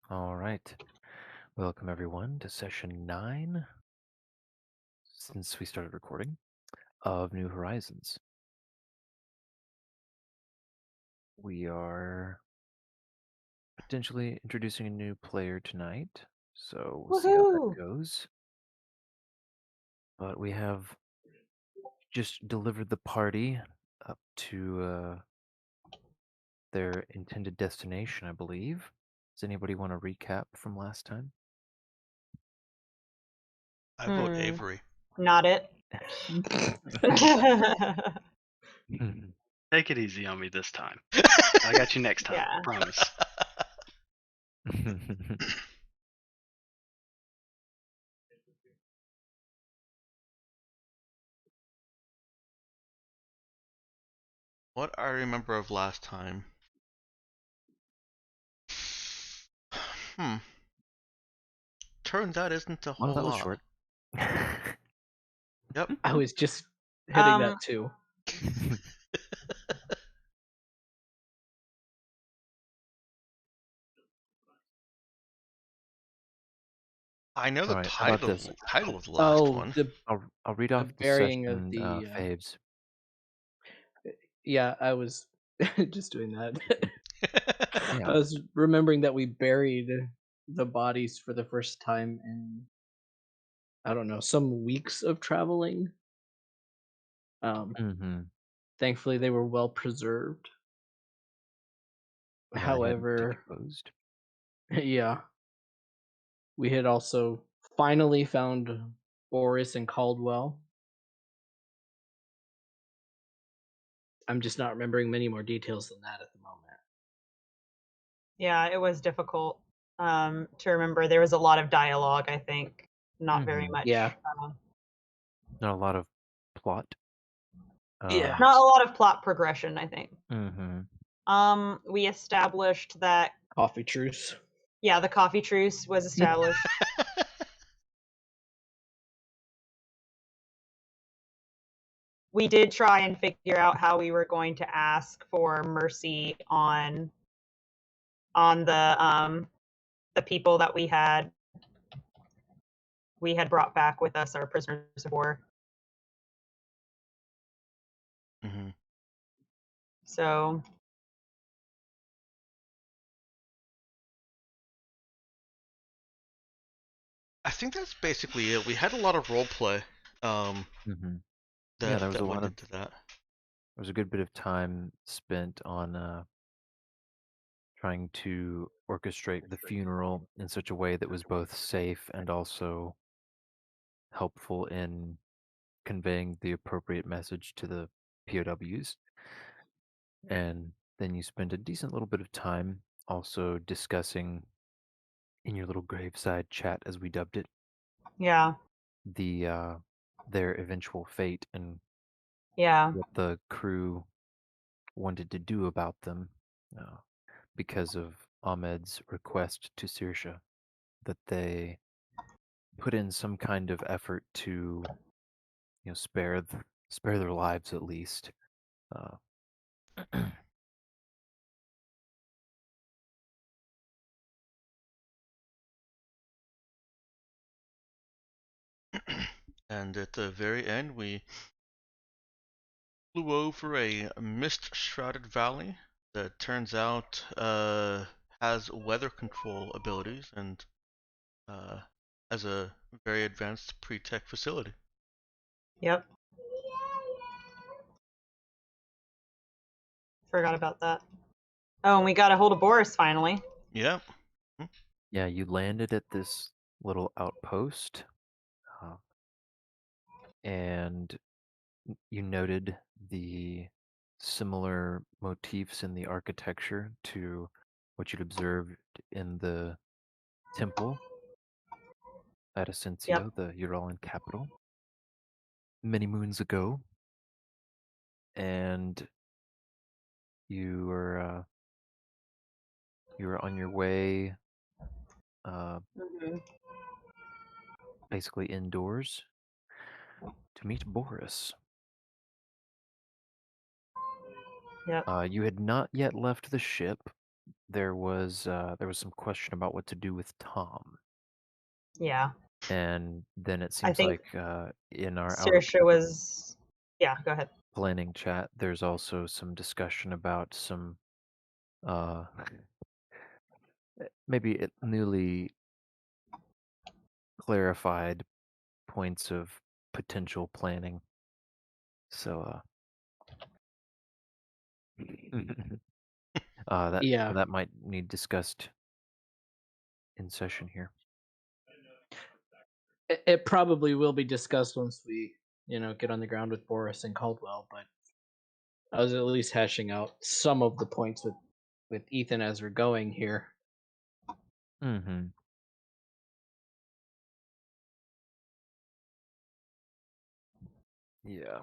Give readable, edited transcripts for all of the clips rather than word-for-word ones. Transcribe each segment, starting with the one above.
All right. Welcome everyone to session 9, since we started recording, of New Horizons. We are potentially introducing a new player tonight, so we'll see how that Woohoo! goes. But we have just delivered the party up to their intended destination, I believe. Does anybody want to recap from last time? I vote Avery. Not it. Take it easy on me this time. I got you next time. Yeah. Promise. What I remember of last time. Turns out isn't a whole Oh, that was lot. short. Yep. I was just hitting that too. I know the Alright, how about title of the last one. I'll read off the burying session of the faves. Yeah, I was just doing that. Yeah. I was remembering that we buried the bodies for the first time in, I don't know, some weeks of traveling. Mhm. Thankfully, they were well preserved. Yeah, they hadn't However, decomposed. yeah, we had also finally found Boris and Caldwell. I'm just not remembering many more details than that at the moment. Yeah, it was difficult to remember. There was a lot of dialogue, I think. Not very much. Yeah. Not a lot of plot. Yeah. Not a lot of plot progression, I think. Mhm. We established that Coffee truce. Yeah, the coffee truce was established. We did try and figure out how we were going to ask for mercy on the people that we had brought back with us, our prisoners of war. Mhm. So I think that's basically it. We had a lot of role play. Mhm. Yeah, there was that a went lot of into that. there was a good bit of time spent on trying to orchestrate the funeral in such a way that was both safe and also helpful in conveying the appropriate message to the POWs. And then you spend a decent little bit of time also discussing in your little graveside chat, as we dubbed it, yeah, their eventual fate and yeah, what the crew wanted to do about them, uh, because of Ahmed's request to Sirsha that they put in some kind of effort to, spare their lives at least. Uh, And at the very end, we flew over a mist-shrouded valley that turns out has weather control abilities and has a very advanced pre-tech facility. yep. Forgot about that. Oh, and we got a hold of Boris finally. Yeah. yeah, you landed at this little outpost, uh, and you noted the similar motifs in the architecture to what you'd observed in the temple at Asensio, the Uralian capital, many moons ago. And you were on your way, Mhm. basically indoors, to meet Boris. Yep. You had not yet left the ship, there was some question about what to do with Tom, Yeah, and then it I seems think like in our Saoirse was. Yeah, go ahead. planning chat, there's also some discussion about some uh, maybe newly clarified points of potential planning. So Yeah, that might need discussed in session here. it probably will be discussed once we, get on the ground with Boris and Caldwell. But I was at least hashing out some of the points with Ethan as we're going here. Mm-hmm. Yeah.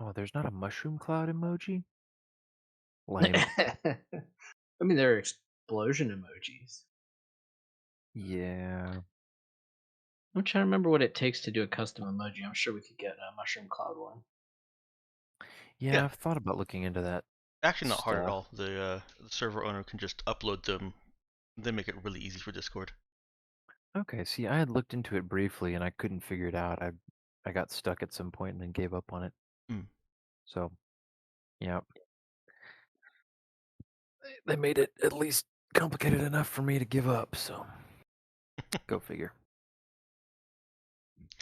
Oh, there's not a mushroom cloud emoji? Lame. I mean, there are explosion emojis. Yeah. I'm trying to remember what it takes to do a custom emoji. I'm sure we could get a mushroom cloud one. Yeah, Yeah. I've thought about looking into that. Actually, not hard at Stuff. all. The server owner can just upload them. They make it really easy for Discord. Okay, see, I had looked into it briefly and I couldn't figure it out. I got stuck at some point and then gave up on it. Hmm. So, yeah. They made it at least complicated enough for me to give up, so go figure.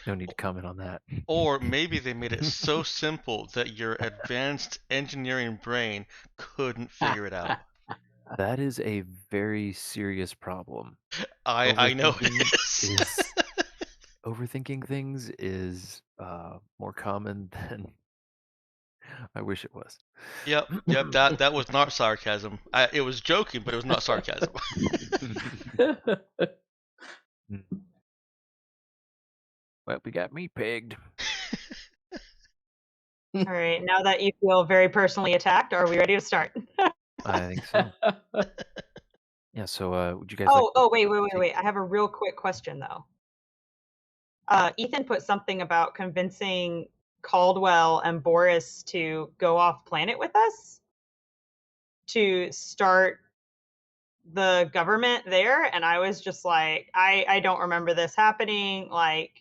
No need to comment on that. Or maybe they made it so simple that your advanced engineering brain couldn't figure it out. That is a very serious problem. I know it Overthinking is. Overthinking things is more common than I wish it was. Yep. That was not sarcasm. It was joking, but it was not sarcasm. Well, we got me pegged. All right, now that you feel very personally attacked, are we ready to start? I think so. Yeah. So, would you guys Wait. I have a real quick question though. Ethan put something about convincing Caldwell and Boris to go off planet with us to start the government there, and I was just like, I don't remember this happening. Like,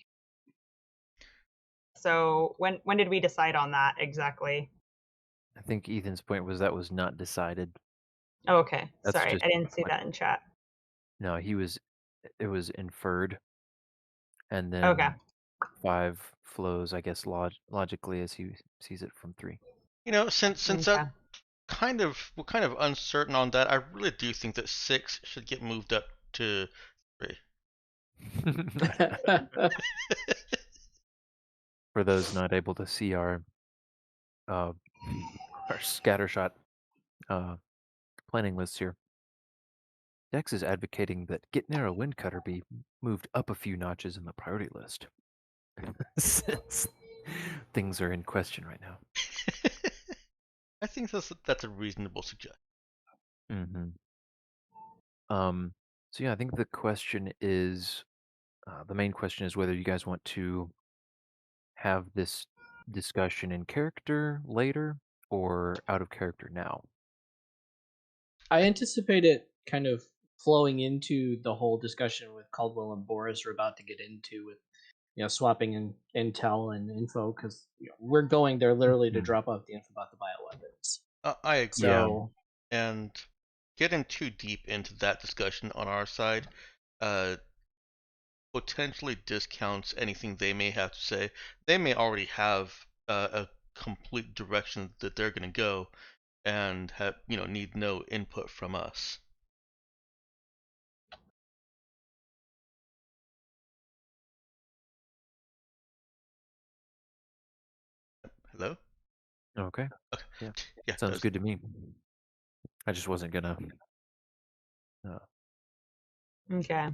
so when did we decide on that exactly? I think Ethan's point was that was not decided. Oh, okay, That's sorry, just I didn't see like- that in chat. No, it was inferred, and then Okay. 5 flows, I guess, logically as he sees it from 3. Since Okay. that we're kind of uncertain on that, I really do think that 6 should get moved up to 3. For those not able to see our scattershot planning list here, Dex is advocating that Get Narrow Windcutter be moved up a few notches in the priority list, since things are in question right now. I think that's a reasonable suggestion. Mm-hmm. So yeah, I think the question is, the main question is whether you guys want to have this discussion in character later or out of character now. I anticipate it kind of flowing into the whole discussion with Caldwell and Boris we're about to get into with swapping in intel and info because we're going there literally to Mhm. drop off the info about the bioweapons. I agree. So And getting too deep into that discussion on our side potentially discounts anything they may have to say. They may already have a complete direction that they're going to go and have need no input from us. Hello? Okay. Okay. Yeah. Yeah, Sounds good to me. I just wasn't gonna. Okay.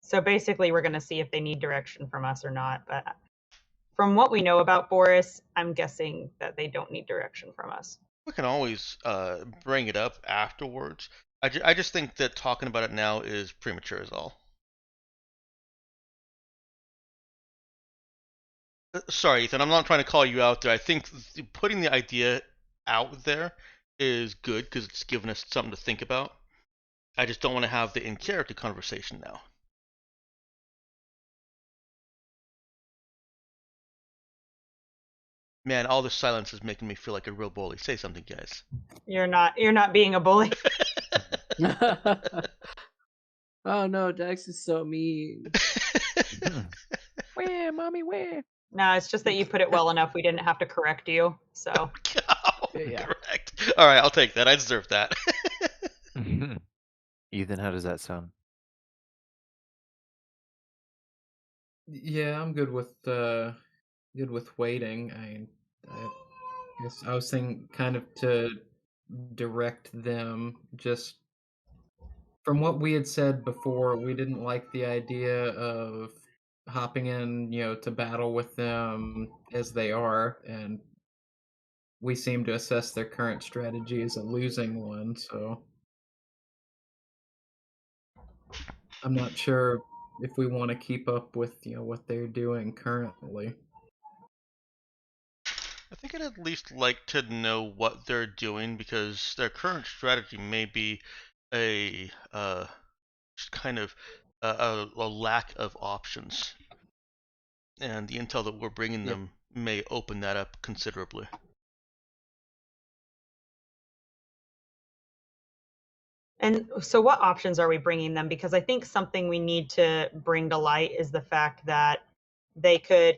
So basically, we're going to see if they need direction from us or not. But from what we know about Boris, I'm guessing that they don't need direction from us. We can always bring it up afterwards. I just think that talking about it now is premature is all. Sorry, Ethan. I'm not trying to call you out there. I think putting the idea out there is good because it's given us something to think about. I just don't want to have the in-character conversation now. Man, all this silence is making me feel like a real bully. Say something, guys. You're not being a bully. Oh no, Dex is so mean. Where, mommy, where? No, it's just that you put it well enough. We didn't have to correct you. So Oh, Yeah. correct. All right, I'll take that. I deserve that. Ethan, how does that sound? Yeah, I'm good with waiting. I guess I was thinking kind of to direct them. Just from what we had said before, we didn't like the idea of hopping in, to battle with them as they are, and we seem to assess their current strategy as a losing one. So I'm not sure if we want to keep up with what they're doing currently. I think I'd at least like to know what they're doing because their current strategy may be a just kind of a lack of options, and the intel that we're bringing Yep. them may open that up considerably. And so what options are we bringing them? Because I think something we need to bring to light is the fact that they could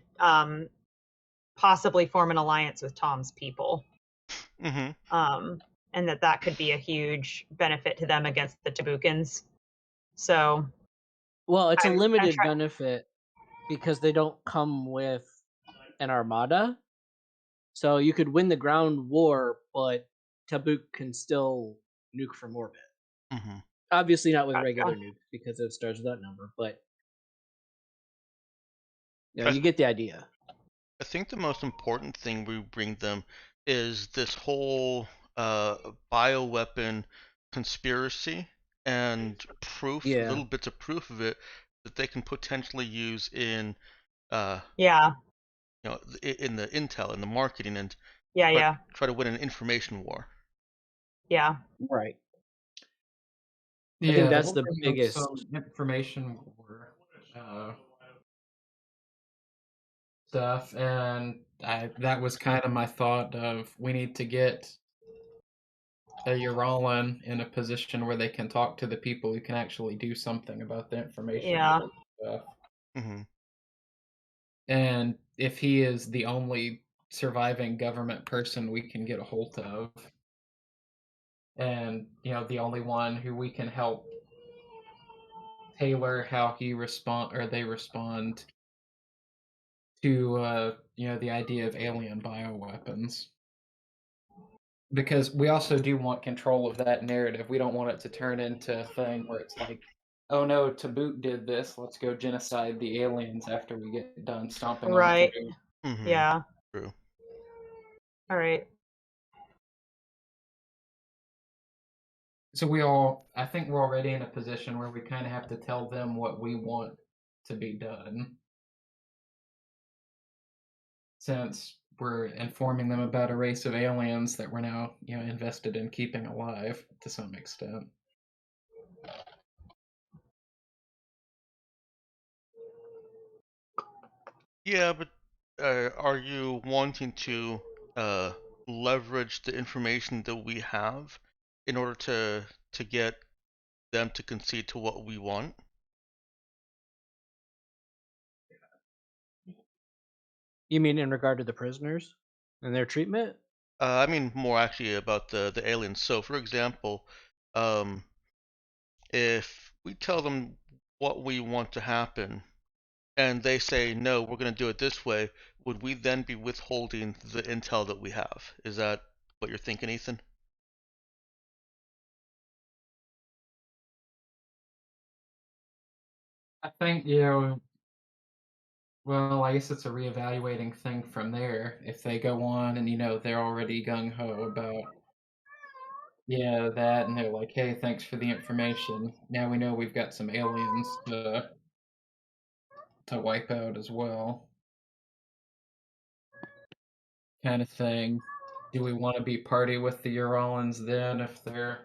possibly form an alliance with Tom's people. Mm-hmm. And that could be a huge benefit to them against the Tabukans. So Well, it's a I limited try- benefit because they don't come with an armada. So you could win the ground war, but Tabuk can still nuke from orbit. Mm-hmm. Obviously not with Gotcha. regular nukes because it starts with that number, but I- you get the idea. I think the most important thing we bring them is this whole bioweapon conspiracy and proof, Yeah. little bits of proof of it that they can potentially use in, Yeah. in the intel, in the marketing, and Yeah. try to win an information war. Yeah. Right. Yeah, think that's we'll the bring them biggest- some information war stuff, and that was kind of my thought of we need to get Uralin in a position where they can talk to the people who can actually do something about the information Yeah. war stuff. Mm-hmm. And if he is the only surviving government person we can get a hold of, and the only one who we can help tailor how they respond to the idea of alien bioweapons, because we also do want control of that narrative. We don't want it to turn into a thing where it's like, oh no, Tabuk did this, let's go genocide the aliens after we get done stomping Right. on Tabuk. Mm-hmm. Yeah. True. All right. So I think we're already in a position where we kind of have to tell them what we want to be done, since we're informing them about a race of aliens that we're now, invested in keeping alive to some extent. Yeah, but are you wanting to leverage the information that we have in order to get them to concede to what we want? You mean in regard to the prisoners and their treatment? I mean more actually about the aliens. So, for example, if we tell them what we want to happen, and they say no, we're going to do it this way, would we then be withholding the intel that we have? Is that what you're thinking, Ethan? I think, well, I guess it's a reevaluating thing from there. If they go on and, they're already gung-ho about, that, and they're like, hey, thanks for the information. Now we know we've got some aliens to wipe out as well. kind of thing. Do we want to be party with the Uralans then if they're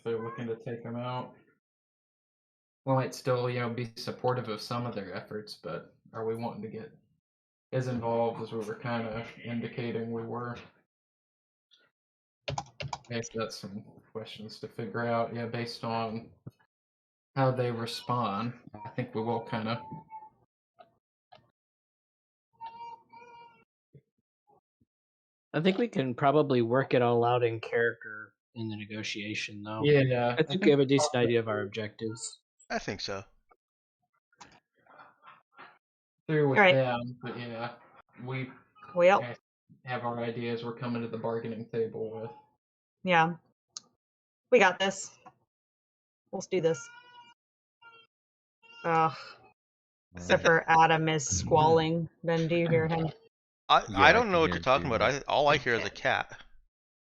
looking to take them out? We might still, be supportive of some of their efforts, but are we wanting to get as involved as we were kind of indicating we were? I guess that's some questions to figure out. Yeah, based on how they respond, I think we will kind of. I think we can probably work it all out in character in the negotiation, though. Yeah, I think we have a decent idea of our objectives. I think so. through with Alright. them, but yeah, we Well, have our ideas. We're coming to the bargaining table with. yeah. We got this. Let's do this. Ugh. Except for Adam is squalling. Ben, do you hear him? I I don't can know what hear you're it talking too, about. All I hear is a cat.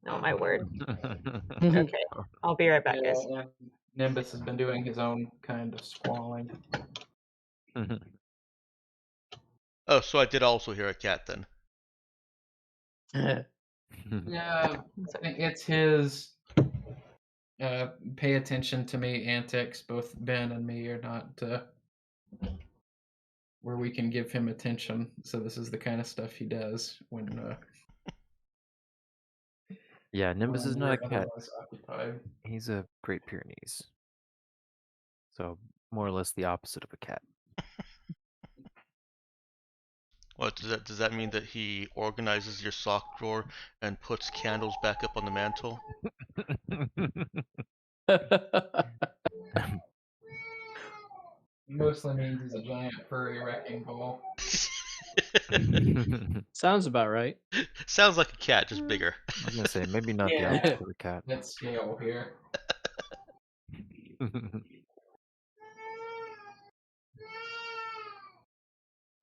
Oh my word. Okay. I'll be right back, guys. And Nimbus has been doing his own kind of squalling. Oh, so I did also hear a cat then. Yeah, it's his pay attention to me antics. Both Ben and me are not where we can give him attention. So this is the kind of stuff he does when Yeah, Nimbus when is not we're a cat. otherwise occupied. He's a Great Pyrenees. So more or less the opposite of a cat. What does that mean that he organizes your sock drawer and puts candles back up on the mantle? Mostly means he's a giant furry wrecking ball. Sounds about right. Sounds like a cat, just bigger. I was gonna say maybe not Yeah. the opposite of a cat. Let's scale here.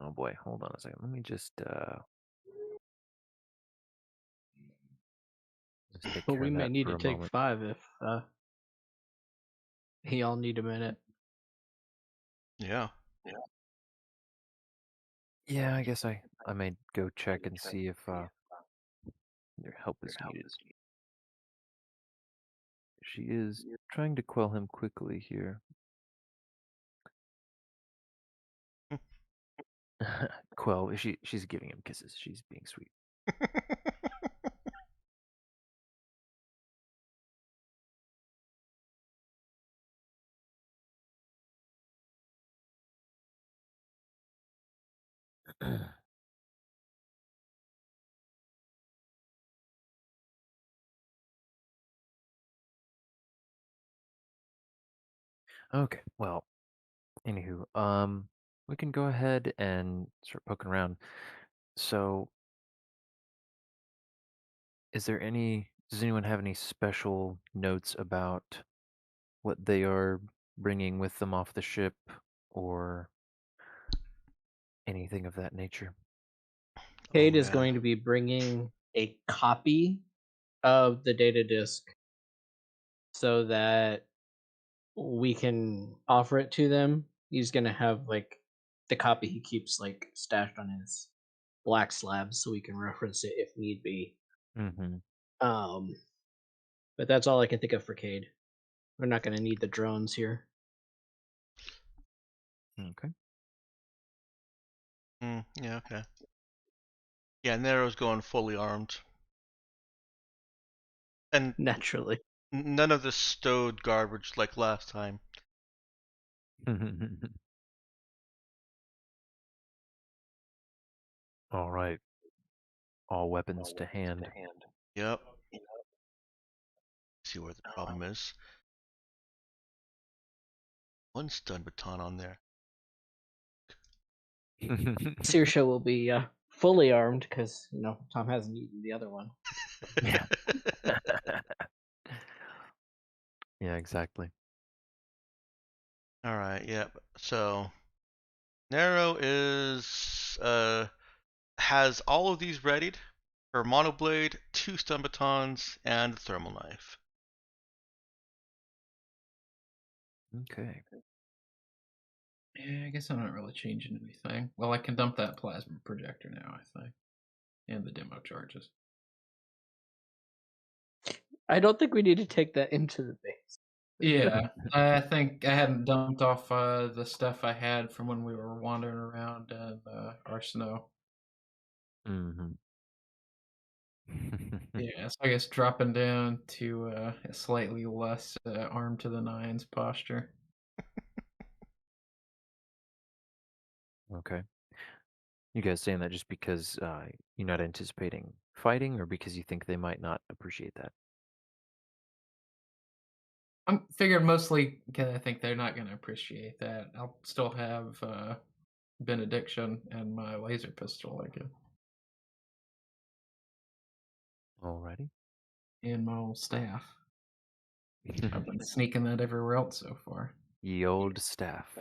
Oh boy, hold on a second. Let me just take But care we of may that need for to a take moment. 5 if y'all need a minute. Yeah. Yeah, I guess I may go check and see if their help is needed. She is trying to quell him quickly here. Quell, she's giving him kisses. She's being sweet. Okay, well, anywho, we can go ahead and start poking around. So, does anyone have any special notes about what they are bringing with them off the ship or anything of that nature? Cade is man. going to be bringing a copy of the data disk so that we can offer it to them. He's going to have like the copy he keeps like stashed on his black slab so we can reference it if need be. Mm-hmm. But that's all I can think of for Cade. We're not going to need the drones here. Okay. Yeah, okay. Yeah, Nero's going fully armed. And Naturally. none of this stowed garbage like last time. All right. All weapons to hand. Yep. See where the problem is. One stun baton on there. Saoirse will be fully armed because Tom hasn't eaten the other one. Yeah. Yeah, exactly. All right. Yep. So Nero is has all of these readied. Her monoblade, 2 stun batons, and the thermal knife. Okay. Yeah, I guess I'm not really changing anything. Well, I can dump that plasma projector now, I think. And the demo charges. I don't think we need to take that into the base. Yeah, I think I hadn't dumped off the stuff I had from when we were wandering around in our snow. Mm-hmm. Yeah, so I guess dropping down to a slightly less armed to the nines posture. Okay. You guys saying that just because you're not anticipating fighting, or because you think they might not appreciate that? I'm figuring mostly because I think they're not going to appreciate that. I'll still have benediction and my laser pistol, I guess, Alrighty. and my old staff. I've been sneaking that everywhere else so far. Ye old staff.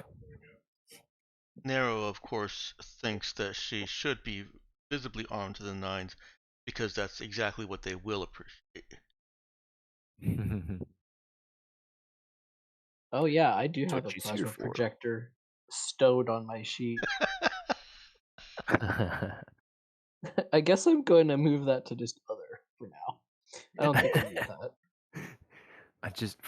Nero, of course, thinks that she should be visibly armed to the nines because that's exactly what they will appreciate. Oh yeah, I do That's have what a she's here plasma for. projector stowed on my sheet. I guess I'm going to move that to just other for now. I don't think we need that. I just,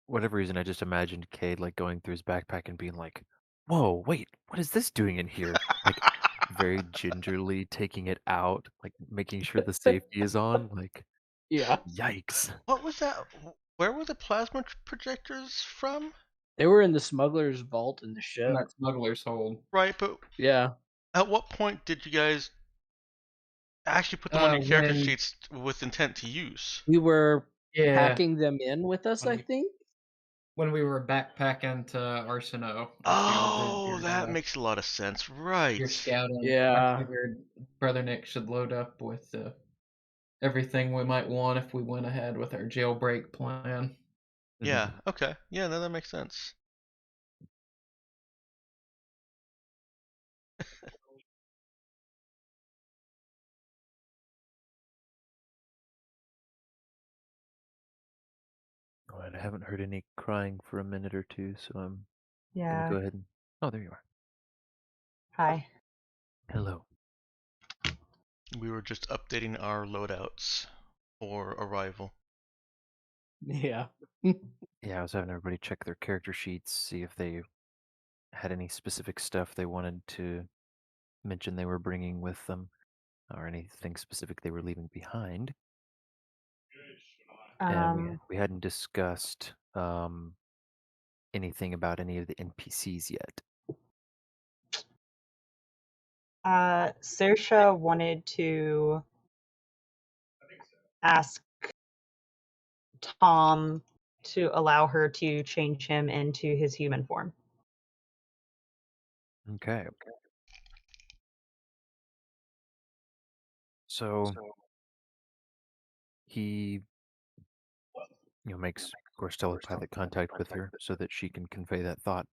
whatever reason, I just imagined Cade like going through his backpack and being like, "Whoa, wait, what is this doing in here?" Like very gingerly taking it out, like making sure the safety is on. Like, Yeah, yikes! What was that? Where were the plasma projectors from? they were in the smuggler's vault in the ship. And that smuggler's hold. Right, but Yeah, at what point did you guys actually put them on your character When sheets with intent to use? we were yeah, packing them in with us. When I we- think. when we were backpacking to Arsino. Oh, that makes a lot of sense. Right. Your scouting. Yeah. I figured Brother Nick should load up with everything we might want if we went ahead with our jailbreak plan. Yeah, okay. Yeah, no, that makes sense. Alright, I haven't heard any crying for a minute or two, so I'm gonna Yeah. go ahead and. Oh, there you are. Hi. Hello. We were just updating our loadouts for arrival. Yeah. Yeah, I was having everybody check their character sheets, see if they had any specific stuff they wanted to mention they were bringing with them, or anything specific they were leaving behind. And we hadn't discussed anything about any of the NPCs yet. Saoirse wanted to ask Tom to allow her to change him into his human form. Okay. So he, makes, of course, telepathic contact with her so that she can convey that thought.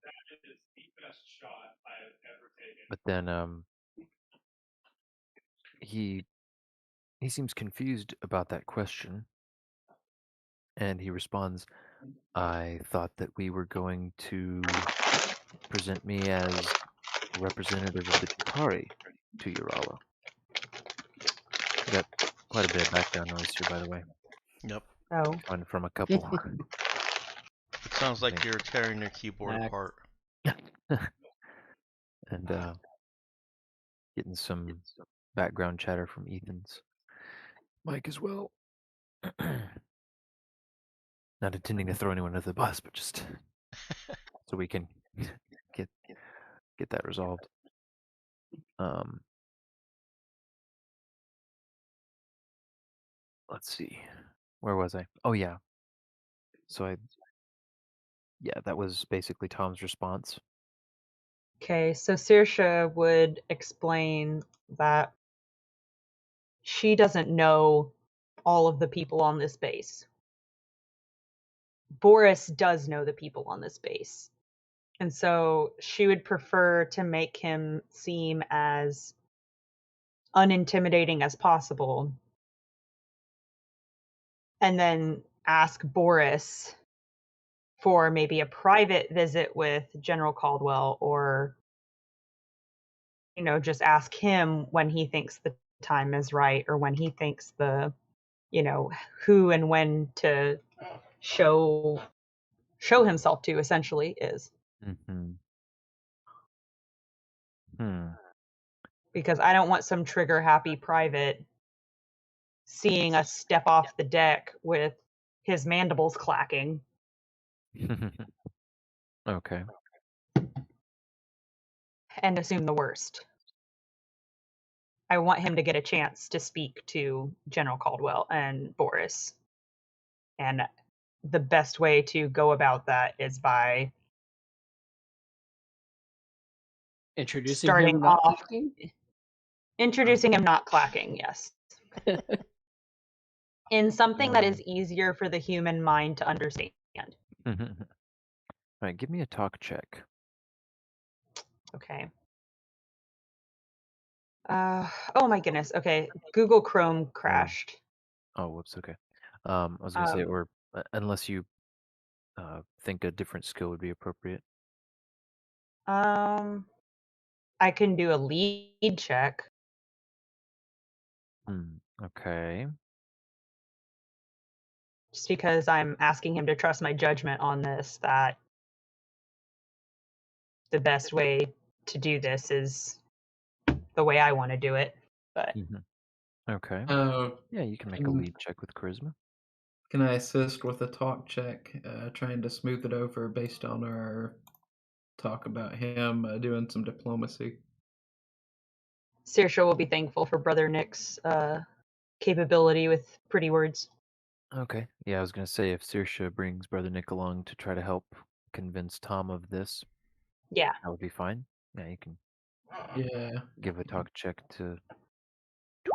But then he seems confused about that question, and he responds, "I thought that we were going to present me as a representative of the Chitauri to Urala." We got quite a bit of background noise here, by the way, Yep. Oh. coming from a couple. It sounds like Man. you're tearing your keyboard Max. apart. And getting some background chatter from Ethan's mic as well. Not intending to throw anyone under the bus, but just so we can get that resolved. Let's see. Where was I? Oh yeah. So that was basically Tom's response. Okay, so Saoirse would explain that she doesn't know all of the people on this base. Boris does know the people on this base. And so she would prefer to make him seem as unintimidating as possible. And then ask Boris for maybe a private visit with General Caldwell, or just ask him when he thinks the time is right, or when he thinks the who and when to show himself to essentially is. Mm-hmm. Hmm. Because I don't want some trigger happy private seeing us step off the deck with his mandibles clacking Okay. and assume the worst. I want him to get a chance to speak to General Caldwell and Boris. And the best way to go about that is by Introducing starting him not off clacking? introducing him not clacking, yes. In something that is easier for the human mind to understand. All right, give me a talk check. Okay. Oh my goodness. Okay. Google Chrome crashed. Oh, whoops. Okay. I was gonna say, or unless you think a different skill would be appropriate. I can do a lead check. Okay. Just because I'm asking him to trust my judgment on this, that the best way to do this is the way I want to do it. But Okay. Yeah, you can make a lead check with charisma. Can I assist with a talk check, trying to smooth it over based on our talk about him doing some diplomacy? Saoirse will be thankful for Brother Nick's capability with pretty words. Okay. Yeah, I was gonna say if Saoirse brings Brother Nick along to try to help convince Tom of this, Yeah. that would be fine. Yeah, you can Yeah. give a talk check to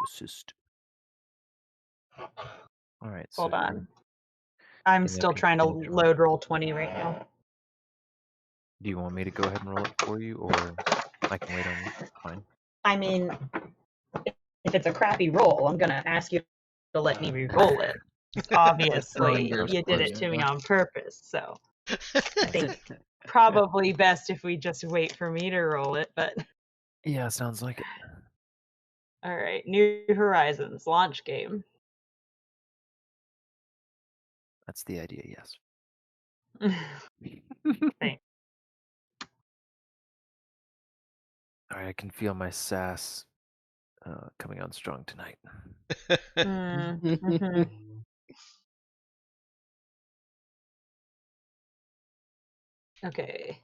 assist. All right. So Hold on. I'm Yeah, still can trying to continue to roll. load roll 20 right now. Do you want me to go ahead and roll it for you, or I can wait on you? Fine. I mean, if it's a crappy roll, I'm gonna ask you to let me re-roll it. Obviously, you did it to me on purpose, so I think probably best if we just wait for me to roll it, but Yeah, sounds like it. all right. New Horizons launch game. That's the idea, yes. Thanks. All right, I can feel my sass coming on strong tonight. Mhm. Okay.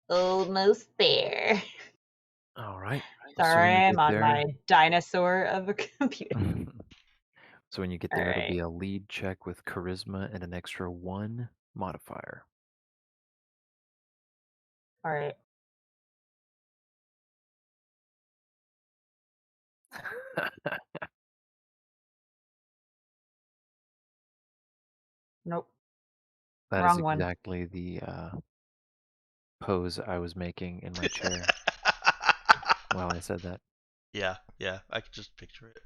Almost there. All right. Sorry, when you I'm get on there, my dinosaur of a computer. so when you get All there, it'll right. be a lead check with charisma and an extra 1 modifier. All right. Nope. That is Wrong one. exactly the pose I was making in my chair while I said that. Yeah, I could just picture it.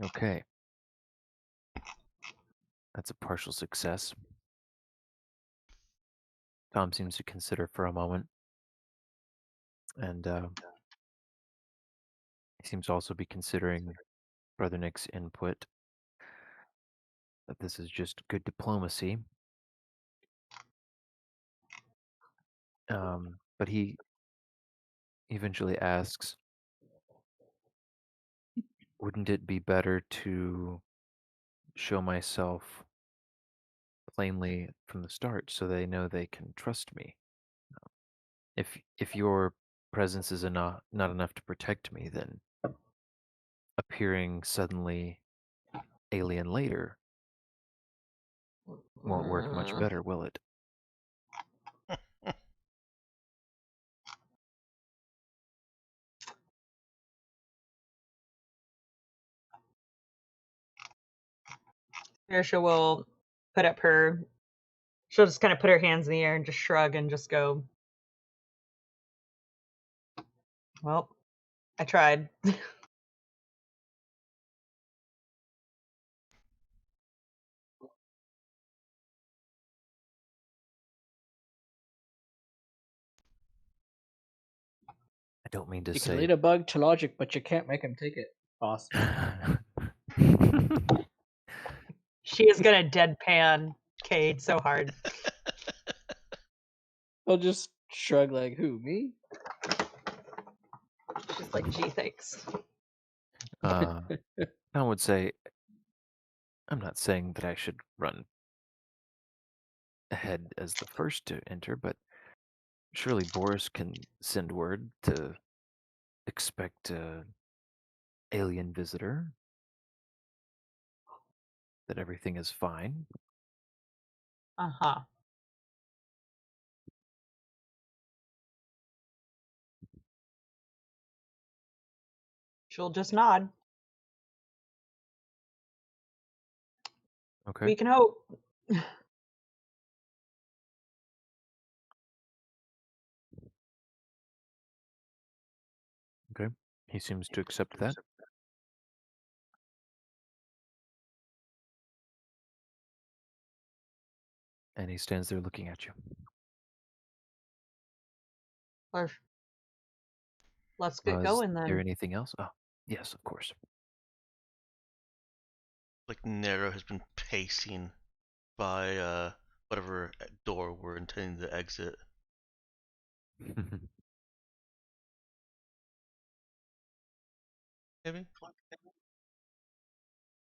Okay. That's a partial success. Tom seems to consider for a moment. And he seems to also be considering Brother Nick's input that this is just good diplomacy. But he eventually asks, wouldn't it be better to show myself plainly from the start so they know they can trust me? If your presence is not enough to protect me, then appearing suddenly alien later won't work much better, will it? Saoirse will put up her. She'll just kind of put her hands in the air and just shrug and just go, well, I tried. don't mean to You can say. lead a bug to logic, but you can't make him take it, boss. She is gonna deadpan Cade so hard. He'll just shrug like, who, me? She's like, gee, thanks. I would say, I'm not saying that I should run ahead as the first to enter, but surely Boris can send word to expect a alien visitor, that everything is fine. Uh-huh. She'll just nod. Okay. We can hope. Okay. He seems to accept that. And he stands there looking at you. Or let's get Is going there then. anything else? Oh, yes, of course. Like Nero has been pacing by whatever door we're intending to exit. Maybe?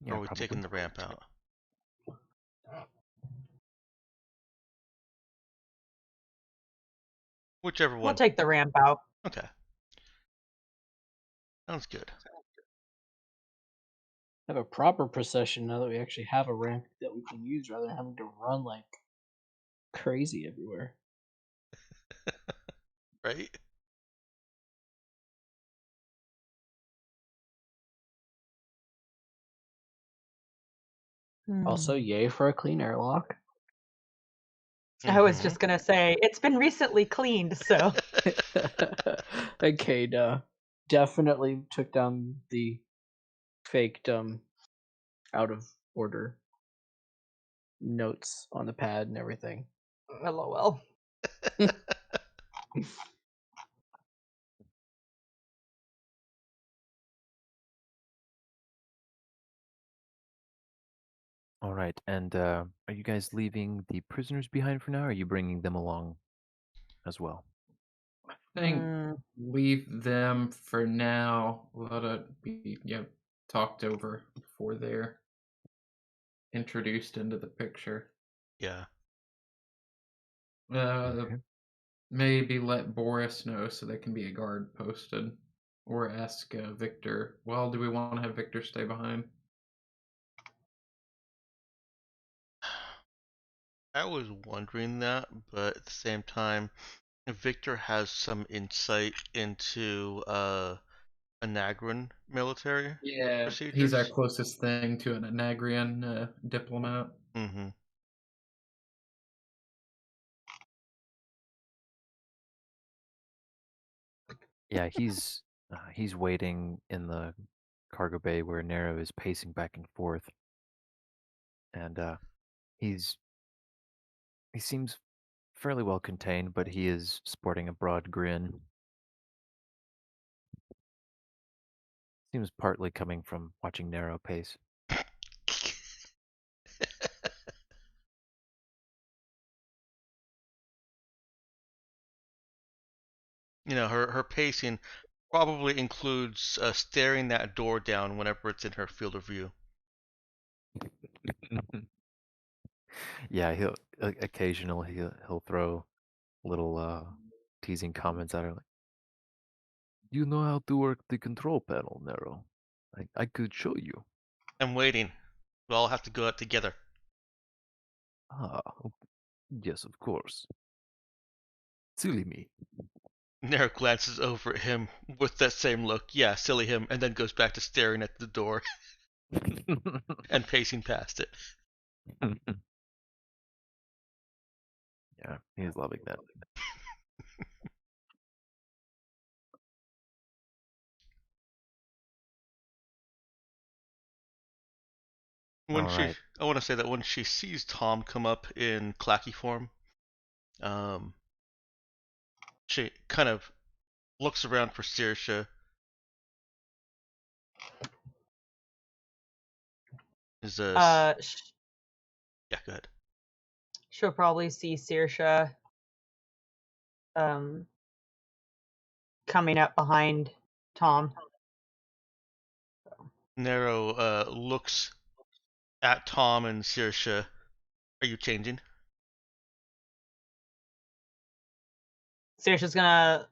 Yeah, or are we probably. taking the ramp out? Whichever We'll one. take the ramp out. Okay. Sounds good. Have a proper procession now that we actually have a ramp that we can use rather than having to run like crazy everywhere. Right? Also, yay for a clean airlock. I was Mhm. just gonna say it's been recently cleaned, so Okay, definitely took down the faked out of order notes on the pad and everything. LOL. All right. And are you guys leaving the prisoners behind for now, or are you bringing them along as well? I think Mm, leave them for now. Let it be talked over before they're introduced into the picture. Yeah. Okay. Maybe let Boris know so there can be a guard posted, or ask Victor. Well, do we want to have Victor stay behind? I was wondering that, but at the same time, Victor has some insight into Anagran military Yeah, procedures. he's our closest thing to an Anagrian diplomat. Mm-hmm. Yeah, he's waiting in the cargo bay where Nero is pacing back and forth, and he seems fairly well contained, but he is sporting a broad grin. Seems partly coming from watching Nero pace. You know, her pacing probably includes staring that door down whenever it's in her field of view. Yeah, occasionally he'll throw little teasing comments at her like, "You know how to work the control panel, Nero. I could show you." I'm waiting. We'll all have to go out together. Ah, yes, of course. Silly me. Nero glances over at him with that same look. Yeah, silly him, and then goes back to staring at the door and pacing past it. Yeah, he's loving that. When All she, right. I want to say that when she sees Tom come up in Clacky form, she kind of looks around for Saoirse. Is yeah, go ahead. She'll probably see Saoirse coming up behind Tom. Nero looks at Tom and Saoirse. Are you changing? Saoirse's gonna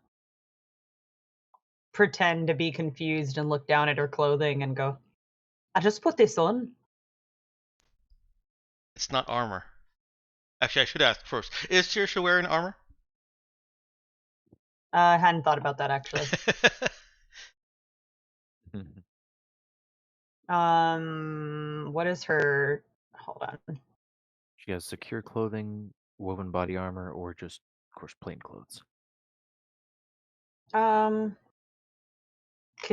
pretend to be confused and look down at her clothing and go, I just put this on. It's not armor. Actually, I should ask first. Is Saoirse wearing armor? I hadn't thought about that actually. What is her? Hold on. She has secure clothing, woven body armor, or just, of course, plain clothes. Can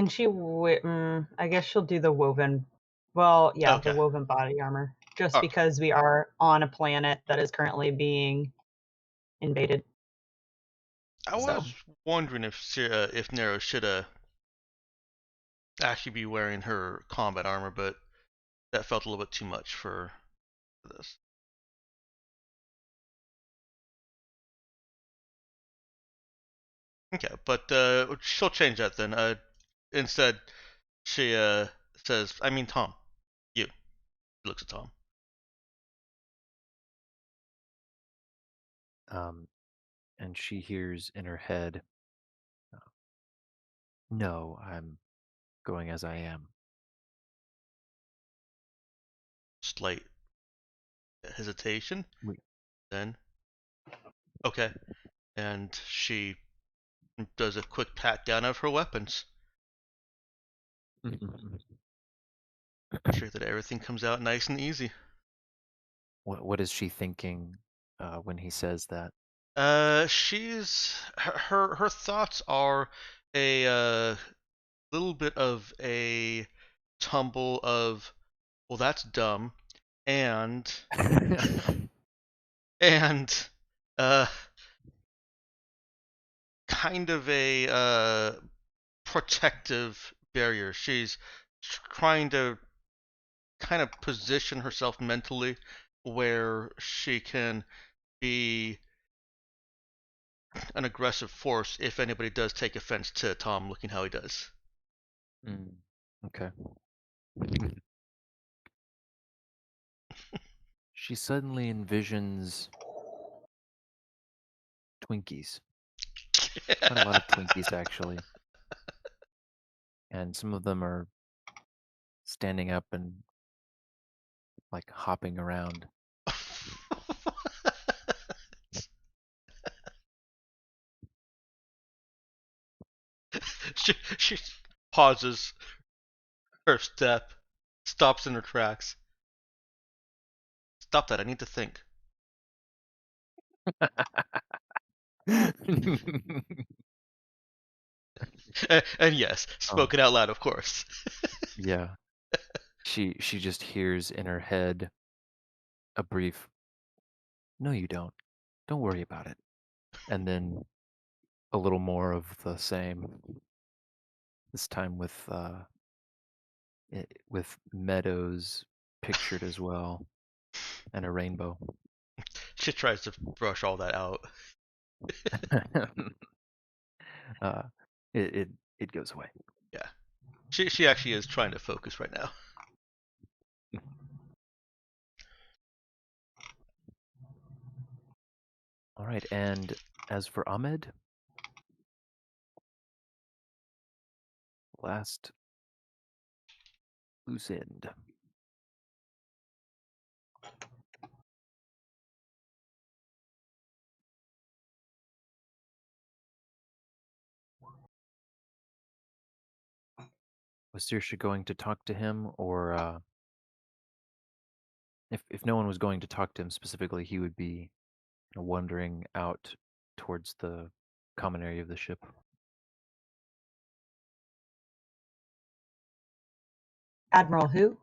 she? I guess she'll do the woven. Well, yeah, Okay. the woven body armor, just Oh. because we are on a planet that is currently being invaded. I was wondering if Nero should actually be wearing her combat armor, but that felt a little bit too much for this. Okay, but she'll change that then. Instead, she says, "I mean, Tom, you." She looks at Tom. And she hears in her head, "No, I'm going as I am." Slight hesitation. We- Then, okay, and she does a quick pat down of her weapons. Sure that everything comes out nice and easy. What is she thinking when he says that? She's her thoughts are a little bit of a tumble of, well, that's dumb, and and uh kind of a protective barrier. She's trying to kind of position herself mentally where she can be an aggressive force if anybody does take offense to Tom looking how he does. Okay. She suddenly envisions Twinkies. Quite a lot of Twinkies, actually. And some of them are standing up and like hopping around. she pauses her step, stops in her tracks. Stop that, I need to think. And yes, spoken out loud, of course. Yeah. She just hears in her head a brief, "No, you don't. Don't worry about it." And then a little more of the same. This time with meadows pictured as well, and a rainbow. She tries to brush all that out. uh, it goes away. Yeah. She actually is trying to focus right now. All right, and as for Ahmed, last loose end. Was Saoirse going to talk to him, or if no one was going to talk to him specifically, he would be wandering out towards the common area of the ship. Admiral who?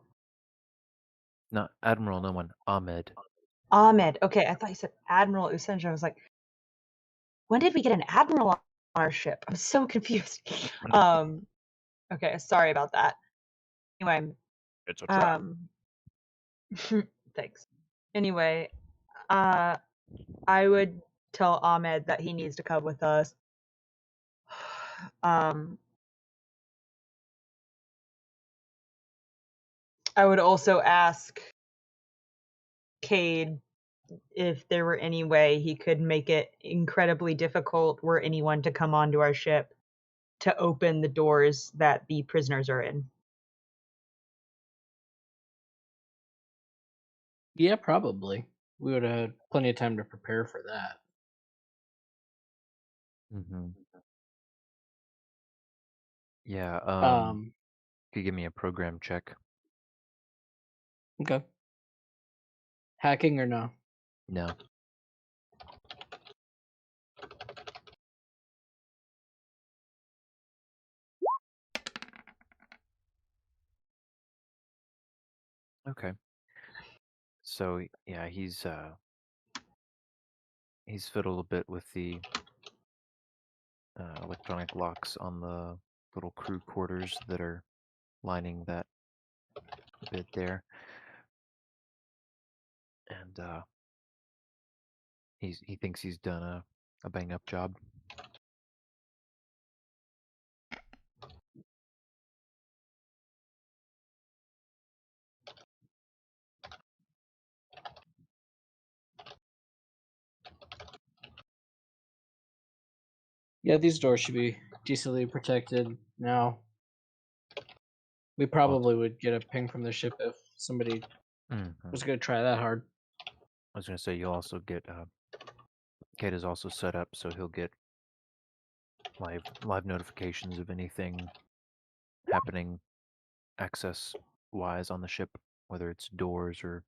Not Admiral, no one. Ahmed. Ahmed. Okay, I thought you said Admiral Usenja. I was like, when did we get an admiral our ship. I'm so confused. Okay, sorry about that. Anyway, It's a trap. thanks. Anyway, I would tell Ahmed that he needs to come with us. I would also ask Cade if there were any way he could make it incredibly difficult were anyone to come onto our ship to open the doors that the prisoners are in. Yeah, probably. We would have had plenty of time to prepare for that. Mm-hmm. Yeah. Could you give me a program check? Okay. Hacking or no? No. Okay. So yeah, he's fiddled a bit with the electronic locks on the little crew quarters that are lining that bit there, and he thinks he's done a bang up job. Yeah, these doors should be decently protected now. We probably would get a ping from the ship if somebody Mhm. was going to try that hard. I was gonna say you'll also get Kate is also set up, so he'll get live notifications of anything happening access wise on the ship, whether it's doors or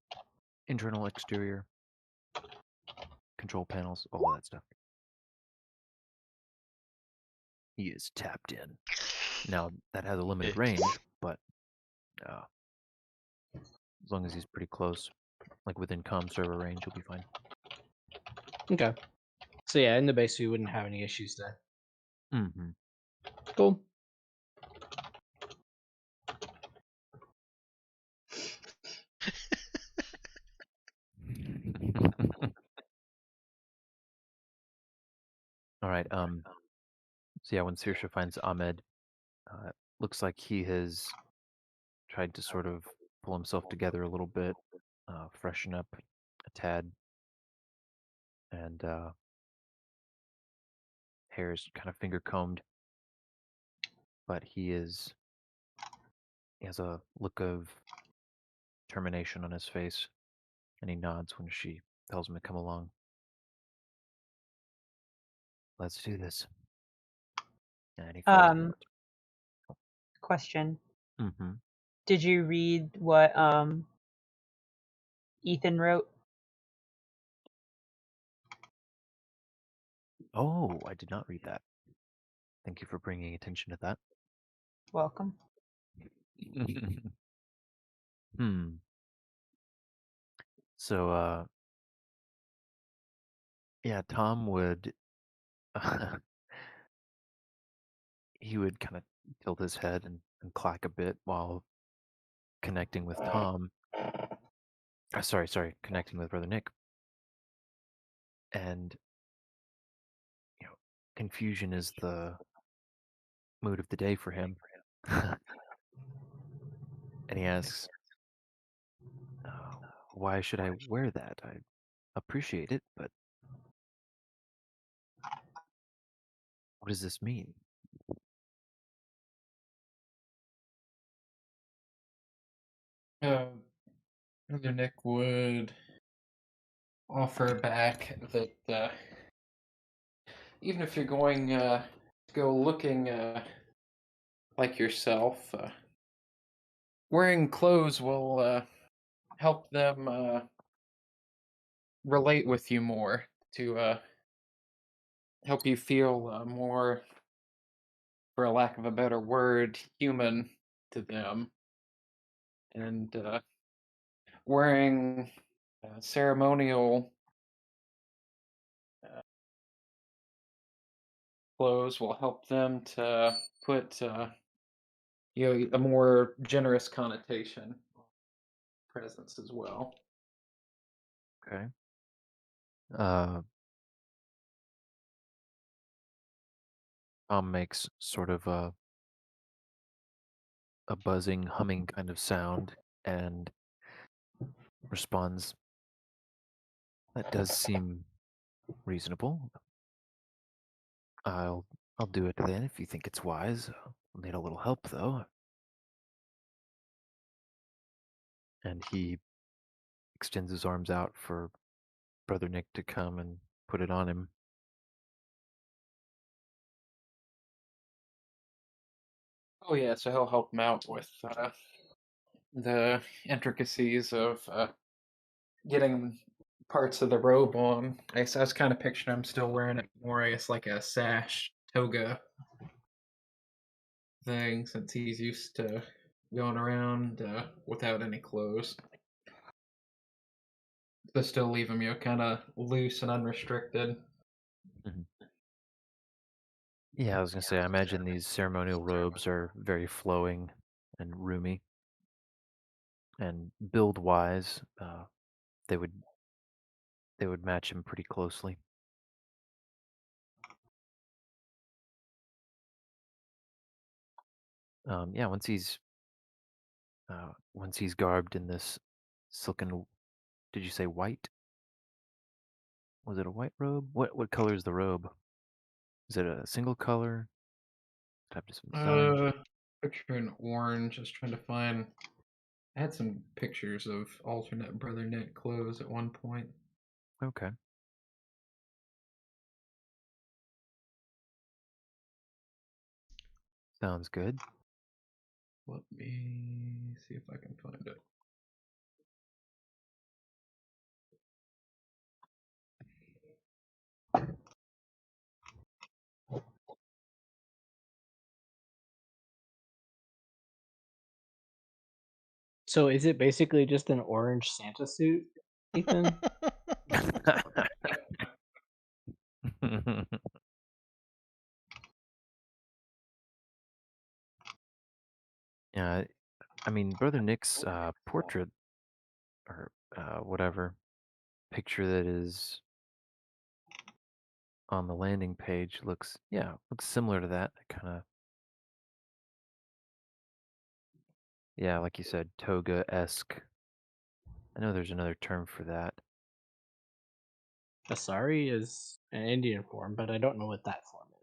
internal, exterior, control panels, all of that stuff. He is tapped in. Now that has a limited range, but as long as he's pretty close, like within comm server range, he'll be fine. Okay. So yeah, in the base we wouldn't have any issues there. Mm-hmm. Cool. All right. So yeah, when Saoirse finds Ahmed, looks like he has tried to sort of pull himself together a little bit, freshen up a tad, and hair is kind of finger combed, but he has a look of determination on his face, and he nods when she tells him to come along. Let's do this. And he follows her. Question. Mm-hmm. Did you read what Ethan wrote? Oh, I did not read that. Thank you for bringing attention to that. Welcome. So, yeah, Tom would he would kind of tilt his head and clack a bit while connecting with Tom. Sorry, connecting with Brother Nick. And confusion is the mood of the day for him. And he asks, why should I wear that? I appreciate it, but what does this mean? Brother Nick would offer back that even if you're going to go looking like yourself, wearing clothes will help them relate with you more, to help you feel more, for a lack of a better word, human to them. And wearing ceremonial clothes will help them to put a more generous connotation on presents as well. Okay. Uh, Tom makes sort of a buzzing, humming kind of sound and responds, "That does seem reasonable. I'll I'll do it then if you think it's wise. I'll need a little help though." And he extends his arms out for Brother Nick to come and put it on him. Oh yeah, so he'll help him out with the intricacies of getting parts of the robe on. I was kind of picturing him still wearing it more, I guess, like a sash toga thing, since he's used to going around without any clothes. But still leave him, kind of loose and unrestricted. Yeah, I was gonna say, I imagine these ceremonial robes are very flowing and roomy, and build-wise, they would they would match him pretty closely. Yeah, once he's garbed in this silken, did you say white? Was it a white robe? What color is the robe? Is it a single color? Have to some design. Picturing orange, just trying to find. I had some pictures of alternate Brother Nick clothes at one point. Okay. Sounds good. Let me see if I can find it. So is it basically just an orange Santa suit, Ethan? Yeah, I mean, Brother Nick's portrait or whatever picture that is on the landing page looks similar to that. Kind of, yeah, like you said, toga-esque. I know there's another term for that. Asari is an Indian form, but I don't know what that form is.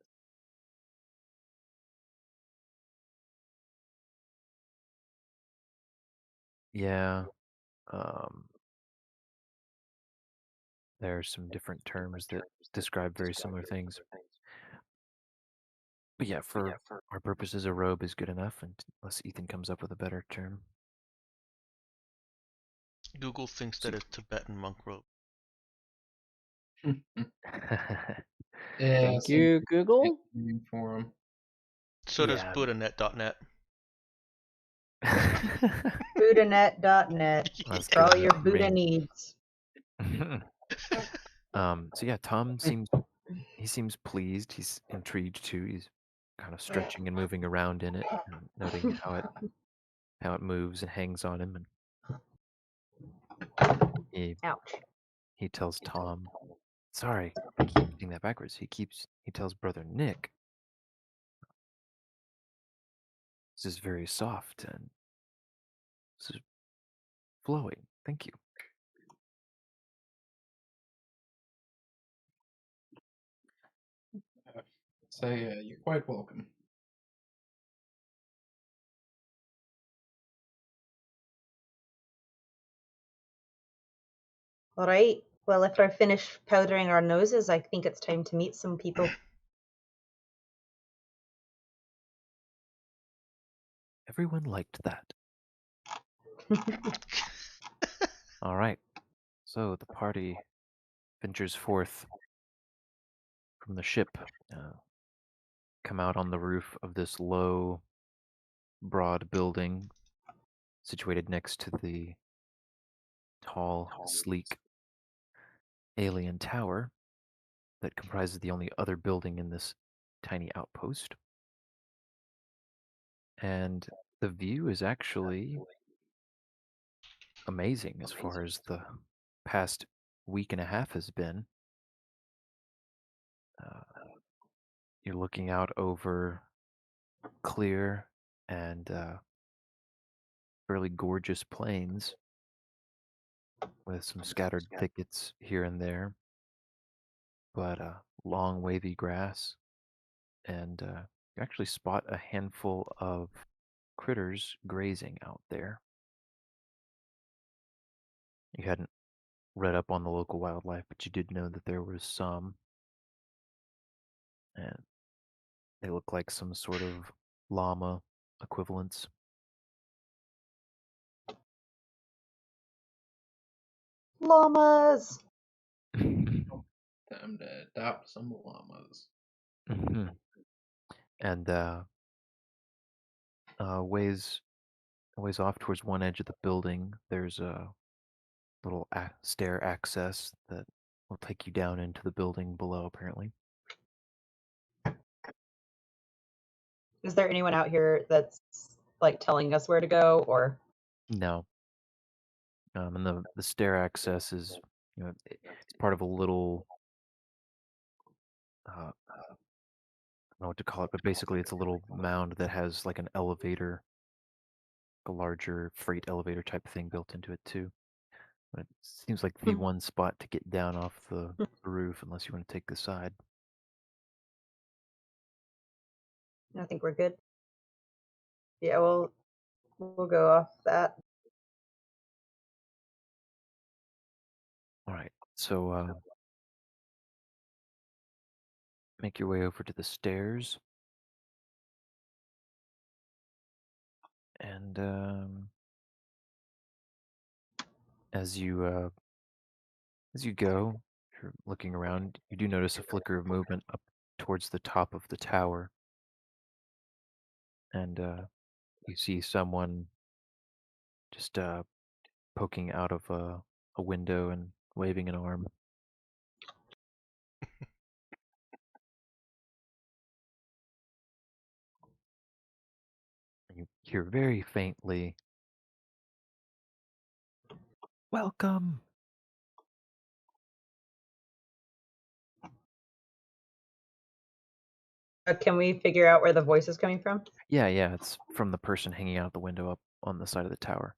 Yeah. Um, there are some different terms that describe very similar things. But yeah, for our purposes, a robe is good enough, unless Ethan comes up with a better term. Google thinks that a Tibetan monk robe. Yeah, Thank you, Google. for him. So does Yeah. BuddhaNet.net. BuddhaNet.net That's for all good your enough for Buddha me. needs. So yeah, Tom seems pleased. He's intrigued too. He's kind of stretching and moving around in it, and noting how it moves and hangs on him. And Ouch. he tells Tom, sorry, I keep getting that backwards. He tells Brother Nick, this is very soft and this is flowing. Thank you. So yeah, you're quite welcome. All right. Well, if we're finished powdering our noses, I think it's time to meet some people. Everyone liked that. All right. So the party ventures forth from the ship, come out on the roof of this low, broad building situated next to the tall, sleek alien tower that comprises the only other building in this tiny outpost. And the view is actually amazing as far as the past week and a half has been. Uh, you're looking out over clear and fairly gorgeous plains with some scattered thickets here and there, but long wavy grass, and you actually spot a handful of critters grazing out there. You hadn't read up on the local wildlife, but you did know that there was some, and they look like some sort of llama equivalents. Llamas. Time to adopt some llamas. Mhm. And ways off towards one edge of the building, there's a little stair access that will take you down into the building below, apparently. Is there anyone out here that's like telling us where to go, or No. And the stair access is, it's part of a little, I don't know what to call it, but basically it's a little mound that has like an elevator, a larger freight elevator type thing built into it too. But it seems like the one spot to get down off the roof, unless you want to take the side. I think we're good. Yeah, we'll go off that. All right, so make your way over to the stairs, and as you go, if you're looking around, you do notice a flicker of movement up towards the top of the tower, and you see someone just poking out of a window and waving an arm. And you hear very faintly, "Welcome." Can we figure out where the voice is coming from? Yeah, it's from the person hanging out the window up on the side of the tower.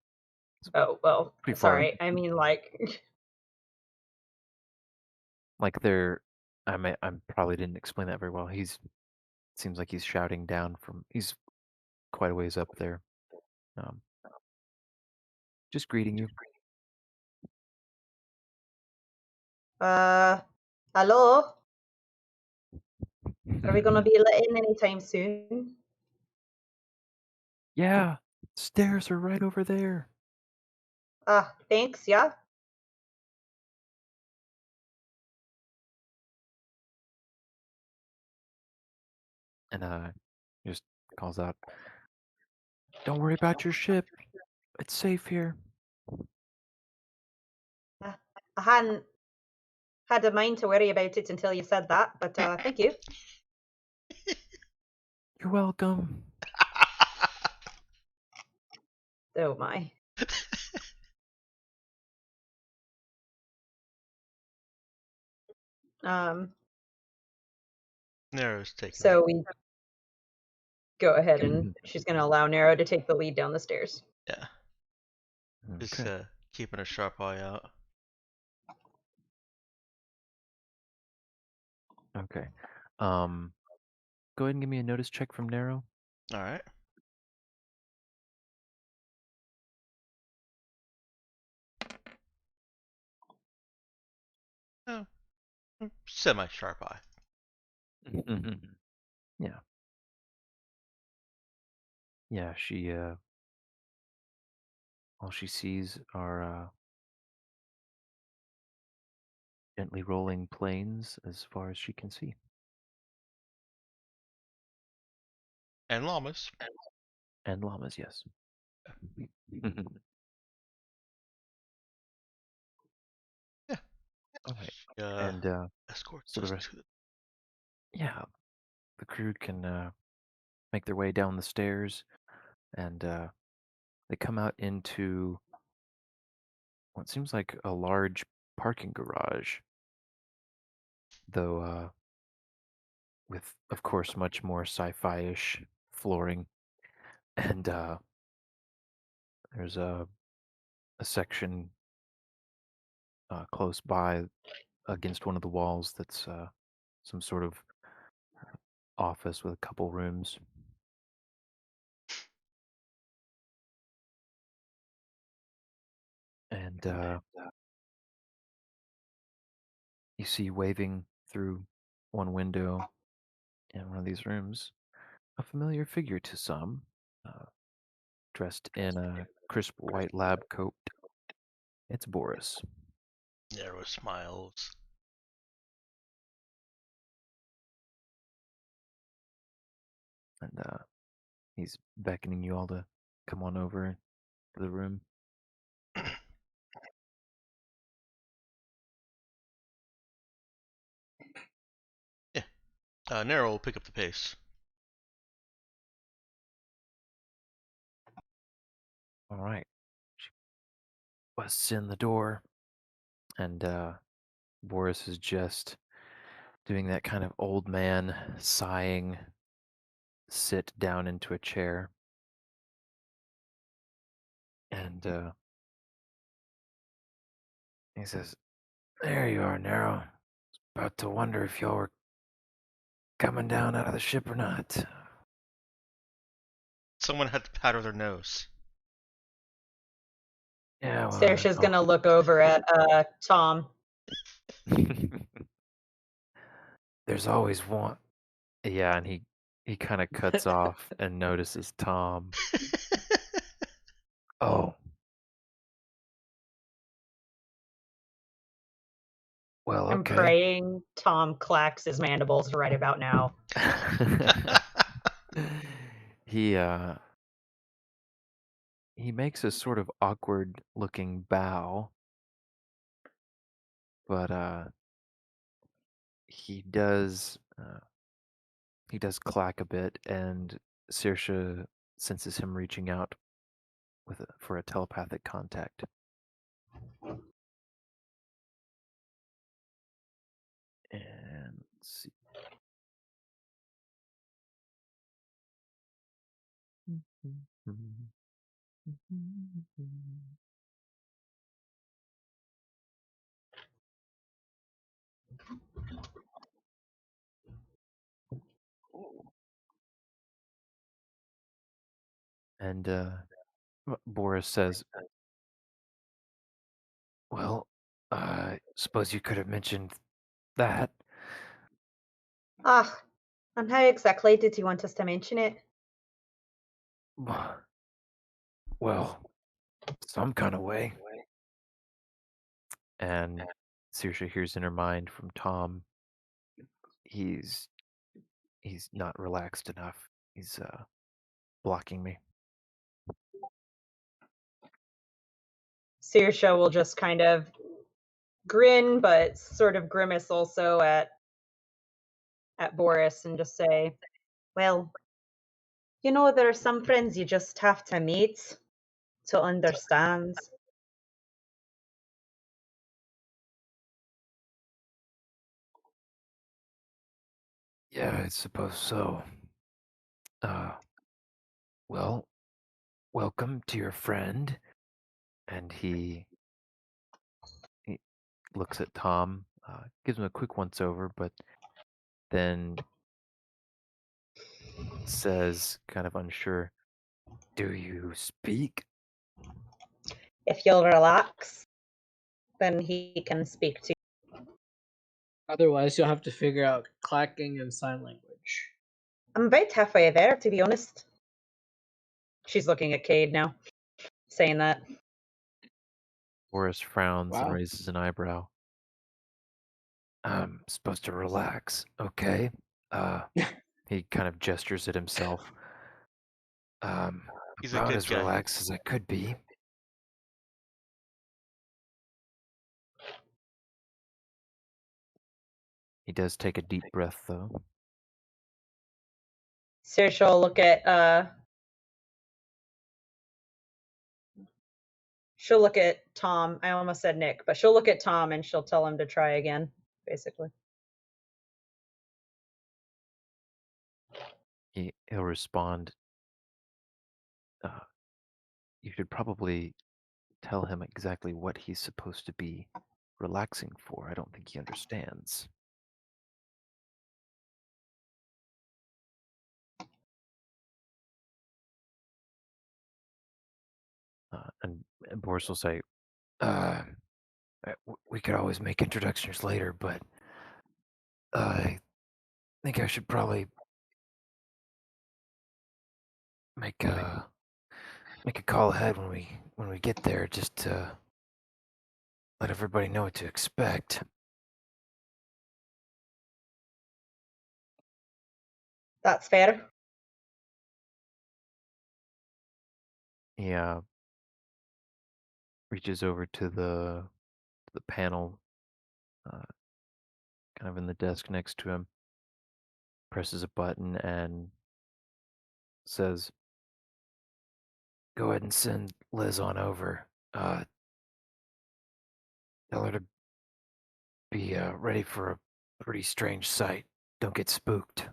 Oh, well, Pretty far. sorry. I mean, like, Like I probably didn't explain that very well. Seems like he's shouting down from. He's quite a ways up there. Um, just greeting you. hello? Are we gonna be let in anytime soon? Yeah, stairs are right over there. Thanks, yeah. And just calls out, "Don't worry about your ship. It's safe here." I hadn't had a mind to worry about it until you said that, but thank you. You're welcome. Oh my. Nero's taking So it. we go ahead and she's gonna allow Nero to take the lead down the stairs. Yeah, just Okay. keeping a sharp eye out. Okay. Go ahead and give me a notice check from Nero. All right. Oh, semi-sharp eye. Yeah. Yeah, she all she sees are gently rolling plains as far as she can see. And llamas. And llamas, yes. Yeah. All right. She, And escorts so the us rest, to the. yeah, the crew can make their way down the stairs, and they come out into what seems like a large parking garage, though with, of course, much more sci-fi-ish flooring. And there's a section close by against one of the walls that's some sort of office with a couple rooms. And you see waving through one window in one of these rooms a familiar figure to some, uh, dressed in a crisp white lab coat. It's Boris. Nero smiles. And he's beckoning you all to come on over to the room. Yeah. Nero will pick up the pace. All right. She busts in the door, and Boris is just doing that kind of old man sighing sit down into a chair. And he says, "There you are, Nero. About to wonder if y'all were coming down out of the ship or not." Someone had to powder their nose. Yeah, well, Saoirse's gonna look over at Tom. there's always one. Yeah, and he kind of cuts off and notices Tom. Oh. Well, I'm okay. praying Tom clacks his mandibles right about now. he he makes a sort of awkward looking bow, but he does clack a bit, and Saoirse senses him reaching out for a telepathic contact. And let's see. And Boris says, "Well, I suppose you could have mentioned that." Ah, and how exactly did you want us to mention it? Well, some kind of way. And Saoirse hears in her mind from Tom, he's not relaxed enough. He's blocking me. Saoirse will just kind of grin, but sort of grimace also at Boris and just say, "Well, you know, there are some friends you just have to meet to understand." Yeah, I suppose so. Uh, well, welcome to your friend. And he looks at Tom, gives him a quick once over, but then says, kind of unsure, "Do you speak?" If you'll relax, then he can speak to you. Otherwise, you'll have to figure out clacking and sign language. I'm about halfway there, to be honest. She's looking at Cade now, saying that. Boris frowns and Wow. raises an eyebrow. "I'm supposed to relax, okay?" He kind of gestures at himself. He's a About good as guy. relaxed as I could be. He does take a deep breath, though. Saoirse will look at she'll look at Tom. I almost said Nick, but she'll look at Tom and she'll tell him to try again, basically. He'll respond, you should probably tell him exactly what he's supposed to be relaxing for. I don't think he understands. And Boris will say, we could always make introductions later, but I think I should probably make a call ahead when we get there, just to let everybody know what to expect. That's fair. He reaches over to the panel, kind of in the desk next to him, presses a button, and says, "Go ahead and send Liz on over. Tell her to be ready for a pretty strange sight. Don't get spooked."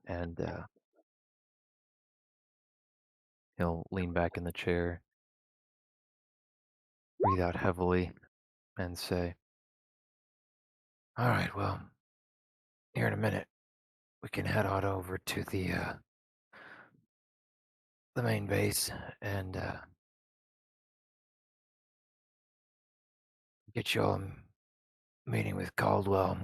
And he'll lean back in the chair, breathe out heavily, and say, "All right, well, here in a minute, we can head on over to the main base and get you all a meeting with Caldwell.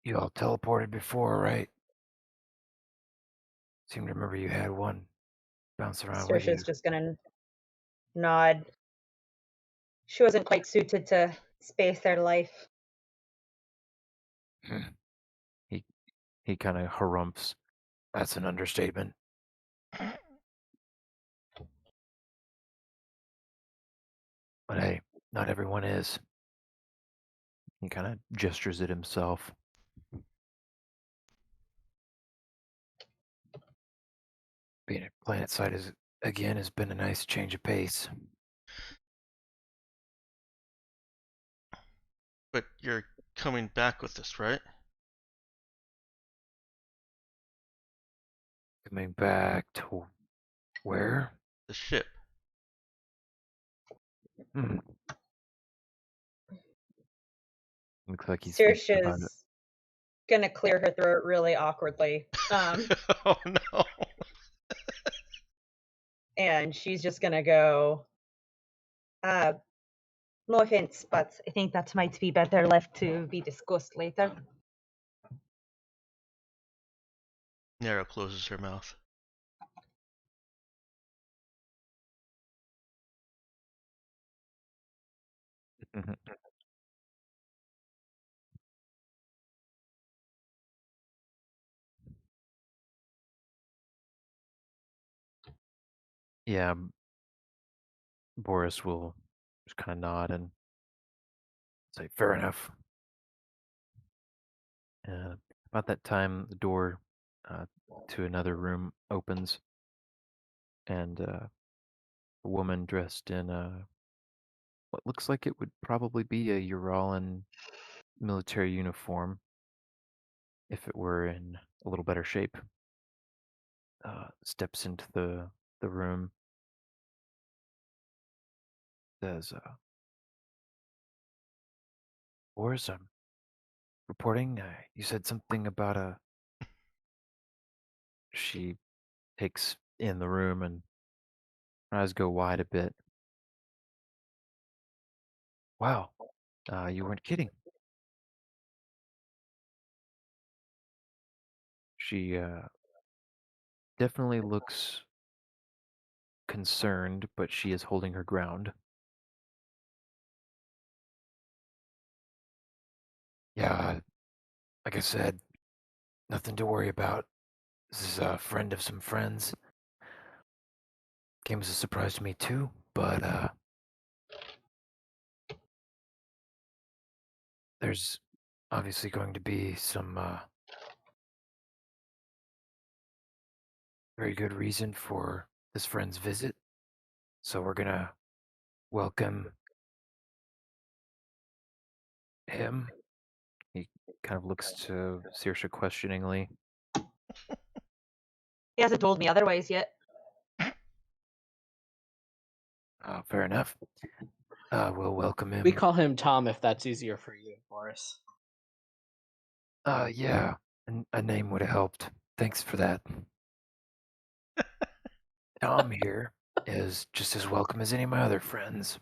You all teleported before, right? Seem to remember you had one bounce around with you." Saoirse's just gonna nod. She wasn't quite suited to space or life. He kind of harumphs. "That's an understatement." But hey, not everyone is. He kind of gestures at himself. Being at planet side has been a nice change of pace. But you're coming back with us, right? Coming back to where? The ship. Hmm. Looks like he's thinking about it. Saoirse's gonna clear her throat really awkwardly. Oh no. And she's just gonna go, no offense, but I think that might be better left to be discussed later. Nero closes her mouth. Yeah, Boris will just kind of nod and say, "Fair enough." About that time, the door to another room opens, and a woman dressed in what looks like it would probably be a Uralan military uniform if it were in a little better shape, steps into the room, says, "Boris, I'm reporting. You said something about a..." She takes in the room and her eyes go wide a bit. "Wow, you weren't kidding." She definitely looks concerned, but she is holding her ground. "Yeah, like I said, nothing to worry about. This is a friend of some friends. Came as a surprise to me too, but there's obviously going to be some very good reason for this friend's visit. So we're gonna welcome him. He kind of looks to Saoirse questioningly. He hasn't told me otherwise yet. Fair enough. We'll welcome him. We call him Tom if that's easier for you, Boris. Yeah, a name would have helped. Thanks for that. Tom here is just as welcome as any of my other friends.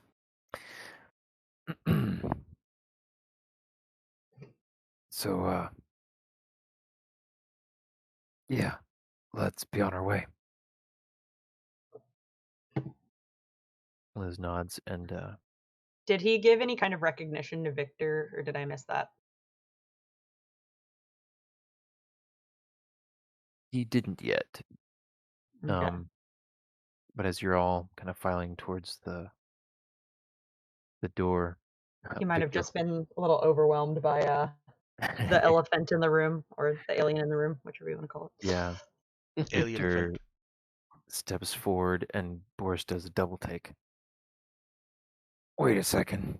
So, yeah, let's be on our way. Liz nods and Did he give any kind of recognition to Victor, or did I miss that? he didn't yet. Okay. But as you're all kind of filing towards the door, He might have Victor, just been a little overwhelmed by the elephant in the room, or the alien in the room, whichever you want to call it. yeah, Alien Victor effect. steps forward and Boris does a double take. Wait a second.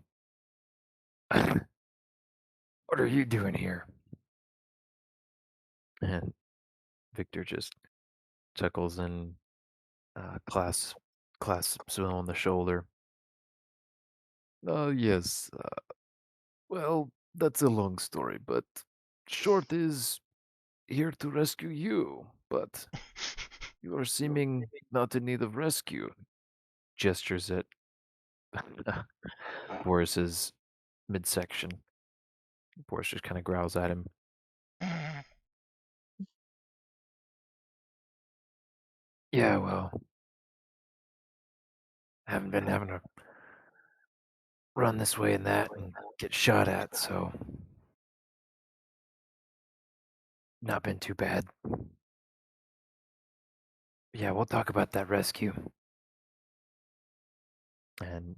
What are you doing here? And Victor just chuckles and clasps Will on the shoulder. Yes. Well, that's a long story, but short is here to rescue you, but you are seeming not in need of rescue. Gestures at Boris's midsection. Boris just kind of growls at him. Yeah, well, haven't been having to run this way and that and get shot at, so not been too bad. Yeah, we'll talk about that rescue. And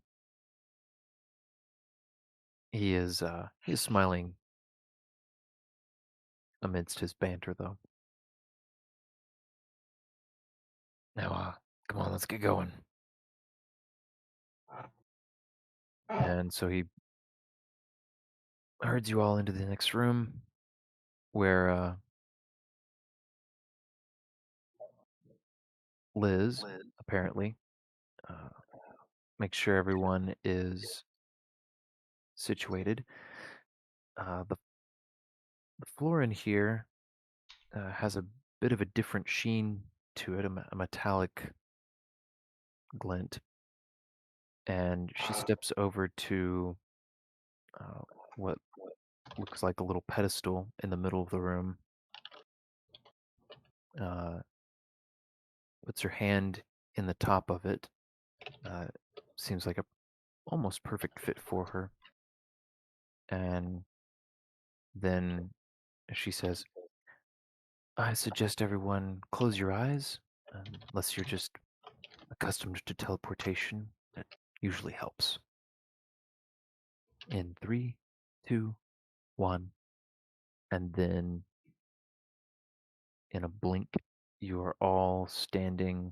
he is smiling amidst his banter though. Now come on, let's get going. And so he herds you all into the next room where Liz apparently makes sure everyone is situated. The floor in here has a bit of a different sheen to it, a metallic glint. And she steps over to what looks like a little pedestal in the middle of the room. Puts her hand in the top of it. Seems like a almost perfect fit for her. And then she says, I suggest everyone close your eyes, unless you're just accustomed to teleportation. That usually helps. In 3, 2, 1, and then in a blink, you are all standing,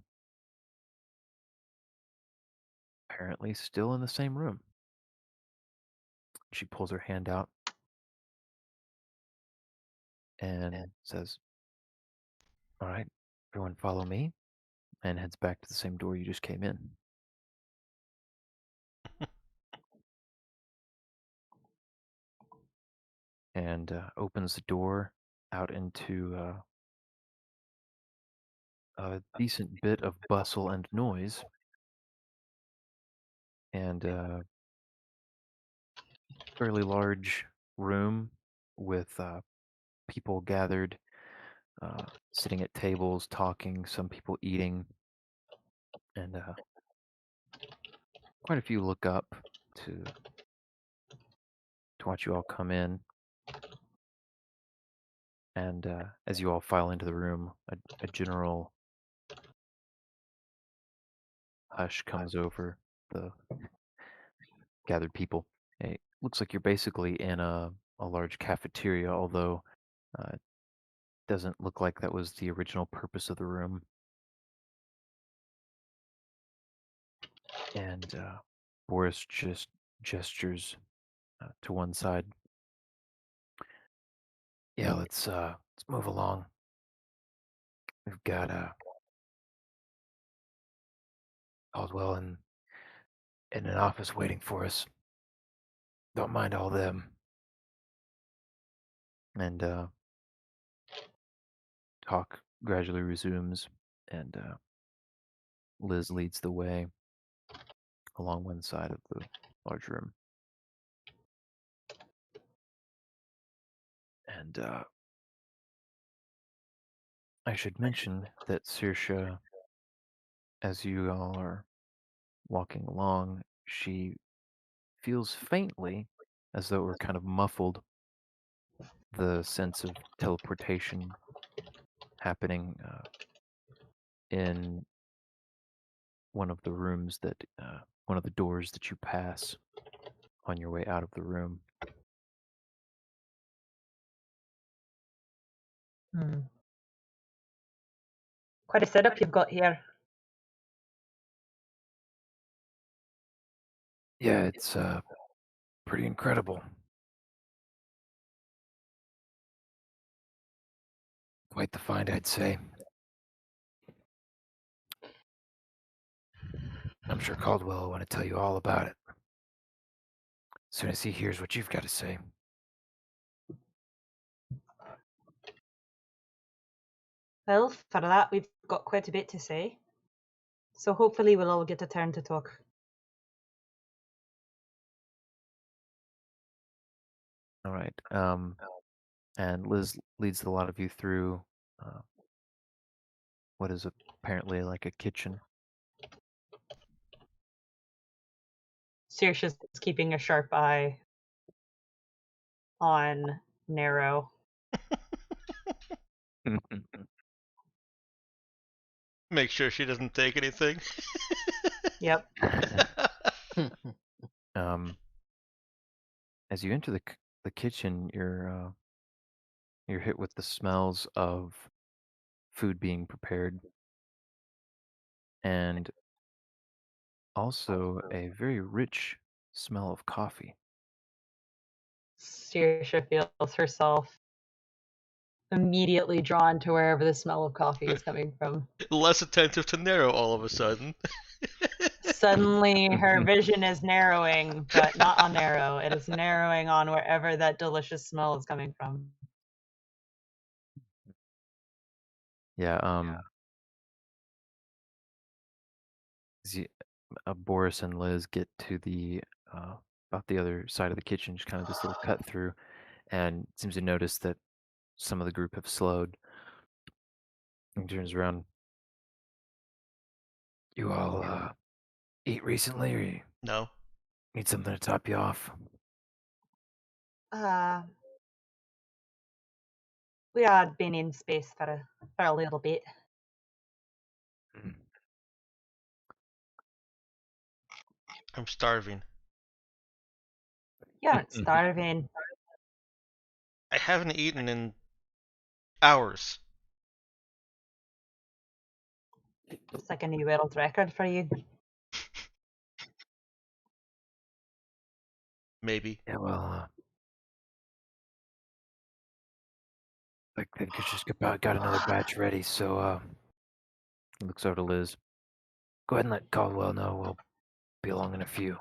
apparently still in the same room. She pulls her hand out and says, all right, everyone follow me, and heads back to the same door you just came in. And opens the door out into a decent bit of bustle and noise. And a fairly large room with people gathered, sitting at tables, talking, some people eating. And quite a few look up to watch you all come in. And as you all file into the room, a general hush comes over the gathered people. It looks like you're basically in a a large cafeteria, although it doesn't look like that was the original purpose of the room. And Boris just gestures to one side. Yeah, let's move along. We've got Caldwell in an office waiting for us. Don't mind all them. And talk gradually resumes, and Liz leads the way along one side of the large room. And I should mention that Saoirse, as you all are walking along, she feels faintly as though it were kind of muffled, the sense of teleportation happening in one of the rooms that, one of the doors that you pass on your way out of the room. Hmm. Quite a setup you've got here. Yeah, it's pretty incredible. Quite the find, I'd say. I'm sure Caldwell will want to tell you all about it as soon as he hears what you've got to say. Well, for that, we've got quite a bit to say. So hopefully we'll all get a turn to talk. All right. And Liz leads a lot of you through what is apparently like a kitchen. Saoirse's keeping a sharp eye on Narrow. Make sure she doesn't take anything. Yep. As you enter the kitchen, you're hit with the smells of food being prepared, and also a very rich smell of coffee. Saoirse feels herself immediately drawn to wherever the smell of coffee is coming from. Less attentive to Nero all of a sudden. Suddenly, her vision is narrowing, but not on Narrow. It is narrowing on wherever that delicious smell is coming from. Yeah. As Boris and Liz get to the about the other side of the kitchen, just kind of this little cut through, and seems to notice that some of the group have slowed. And turns around. You all eat recently, or you No. need something to top you off? We had been in space for a little bit. Mm. I'm starving. You aren't starving. I haven't eaten in hours. It's like a new world record for you. Maybe. Yeah, well, like they just about got another batch ready, so he looks over to Liz. Go ahead and let Caldwell know we'll be along in a few.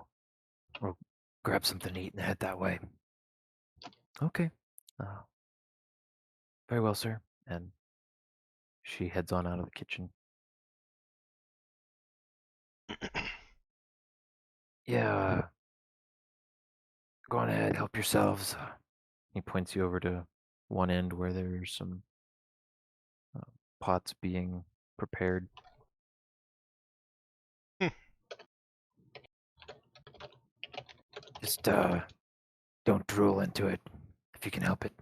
We'll grab something to eat and head that way. Okay. Very well, sir. And she heads on out of the kitchen. Yeah, go on ahead, help yourselves. He points you over to one end where there's some pots being prepared. Just don't drool into it if you can help it.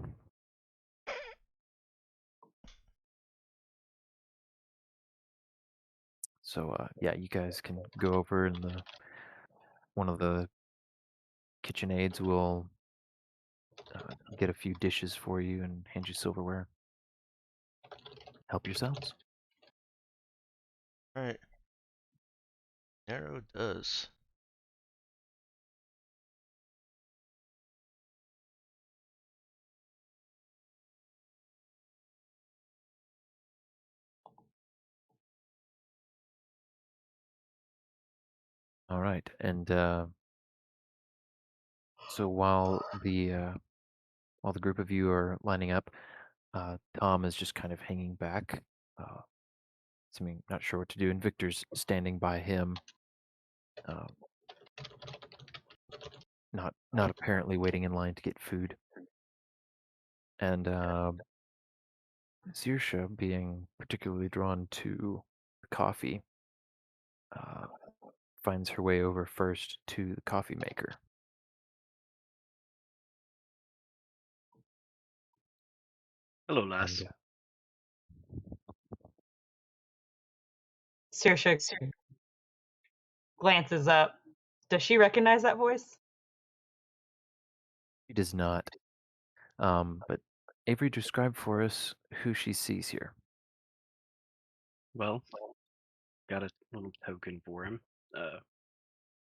So yeah, you guys can go over, and one of the kitchen aides will get a few dishes for you and hand you silverware. Help yourselves. All right. Nero does. All right, and so while the group of you are lining up, Tom is just kind of hanging back, seeming not sure what to do, and Victor's standing by him, uh, not apparently waiting in line to get food. And Saoirse, being particularly drawn to the coffee, uh, finds her way over first to the coffee maker. Hello, lass. And Saoirse glances up. Does she recognize that voice? she does not. But Avery, describe for us who she sees here. Well, got a little token for him.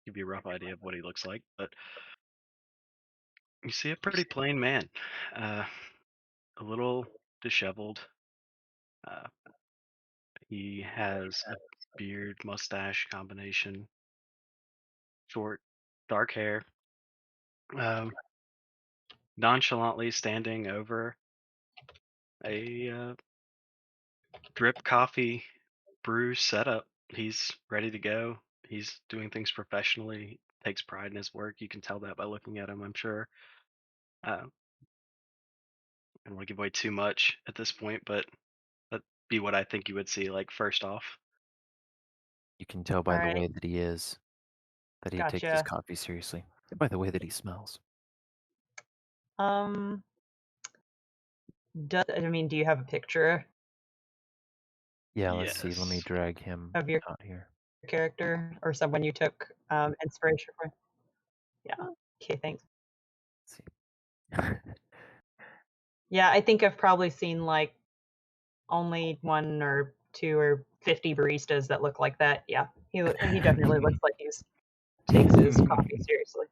Give you a rough idea of what he looks like, but you see a pretty plain man. A little disheveled. Uh, he has a beard, mustache combination, short, dark hair. Nonchalantly standing over a drip coffee brew setup. He's ready to go. He's doing things professionally. Takes pride in his work. You can tell that by looking at him, I'm sure. I don't want to give away too much at this point, but that'd be what I think you would see, like, first off. You can tell by All the right. way that he is, that he takes his Gotcha. coffee seriously, and by the way that he smells. I mean, do you have a picture Yeah, let's see. Let me Yes. drag him of your out here. character or someone you took inspiration from? Yeah. Okay, thanks. Let's see. Yeah, I think I've probably seen like only 1 or 2 or 50 baristas that look like that. Yeah, he definitely looks like takes his coffee seriously.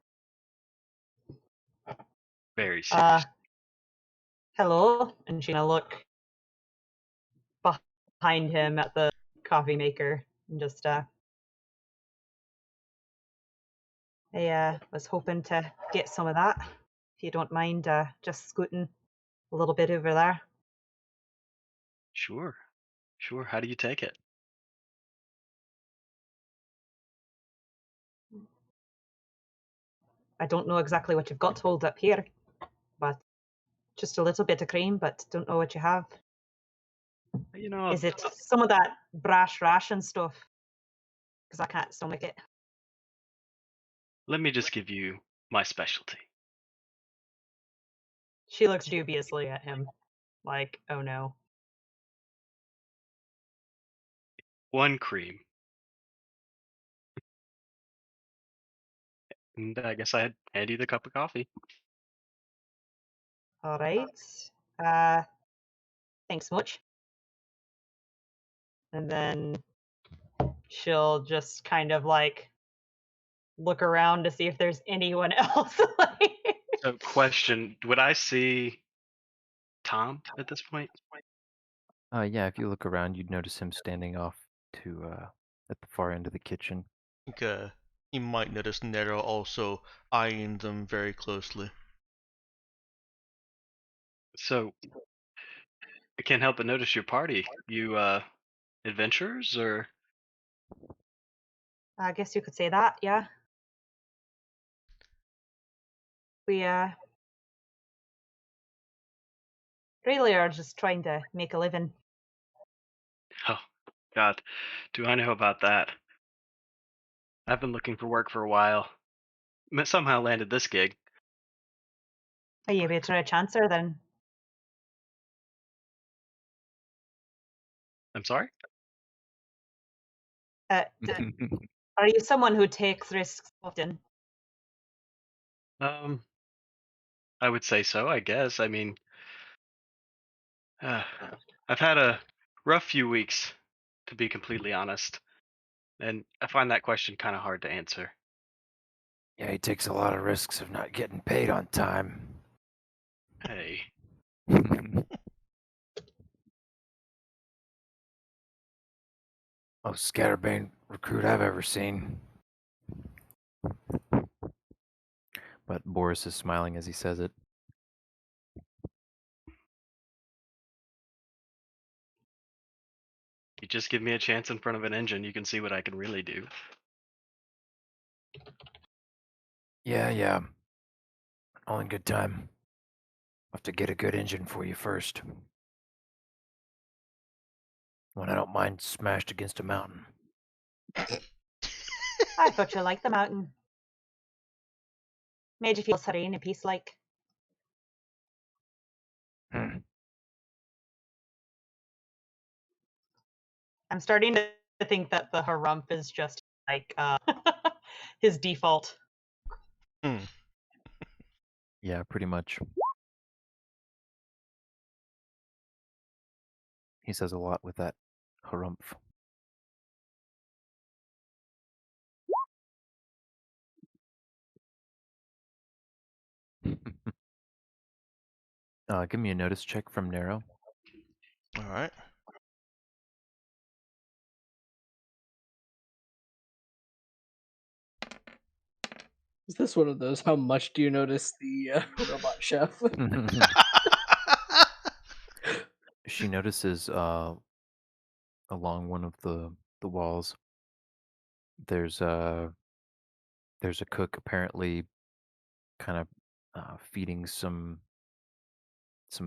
Very serious. Hello, and she's gonna look behind him at the coffee maker and just I was hoping to get some of that. If you don't mind, just scooting a little bit over there. Sure. Sure. How do you take it? I don't know exactly what you've got to hold up here, but just a little bit of cream, but don't know what you have. You know, Is it some of that brash ration stuff? Because I can't stomach it. let me just give you my specialty. She looks dubiously at him, like, oh no. 1 cream. And I guess I'd hand you the cup of coffee. All right. Thanks much. And then she'll just kind of like look around to see if there's anyone else. So, question: would I see Tom at this point? Yeah, if you look around, you'd notice him standing off to at the far end of the kitchen. I think you might notice Nero also eyeing them very closely. So, I can't help but notice your party. You adventurers, or I guess you could say that, yeah. We really are just trying to make a living. oh God, do I know about that? I've been looking for work for a while. Somehow landed this gig. Are you better a chancer then? I'm sorry. Are you someone who takes risks often? I would say so, I guess. I mean, uh, I've had a rough few weeks, to be completely honest, and I find that question kind of hard to answer. Yeah, he takes a lot of risks of not getting paid on time. Hey, Most scatterbrained recruit I've ever seen. But Boris is smiling as he says it. you just give me a chance in front of an engine, you can see what I can really do. Yeah. All in good time. Have to get a good engine for you first. One I don't mind smashed against a mountain. I thought you liked the mountain. Made you feel serene and peace-like. Hmm. I'm starting to think that the harumph is just like his default. Yeah, pretty much. He says a lot with that harumph. Give me a notice check from Nero. All right. Is this one of those? How much do you notice the robot chef? She notices along one of the walls there's a cook apparently kind of feeding some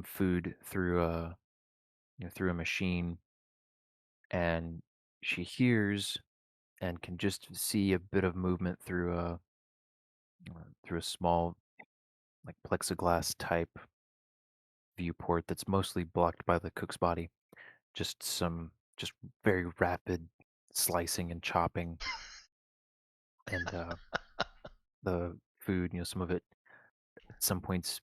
food through a through a machine, and she hears and can just see a bit of movement through a small like plexiglass type viewport that's mostly blocked by the cook's body. Just very rapid slicing and chopping, and the food, some of it at some points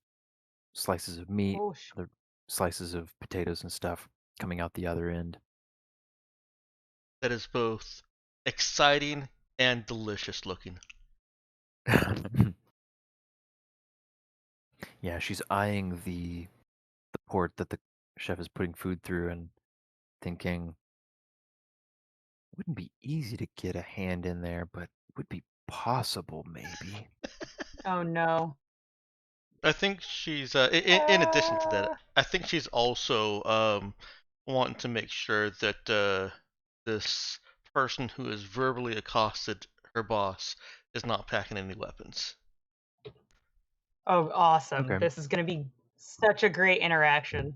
slices of meat, Oh, other slices of potatoes and stuff coming out the other end. That is both exciting and delicious looking. Yeah, she's eyeing the port that the chef is putting food through and thinking, wouldn't be easy to get a hand in there, but would be possible maybe. oh no. I think she's in addition to that, I think she's also wanting to make sure that this person who has verbally accosted her boss is not packing any weapons. Oh, awesome. Okay. This is going to be such a great interaction.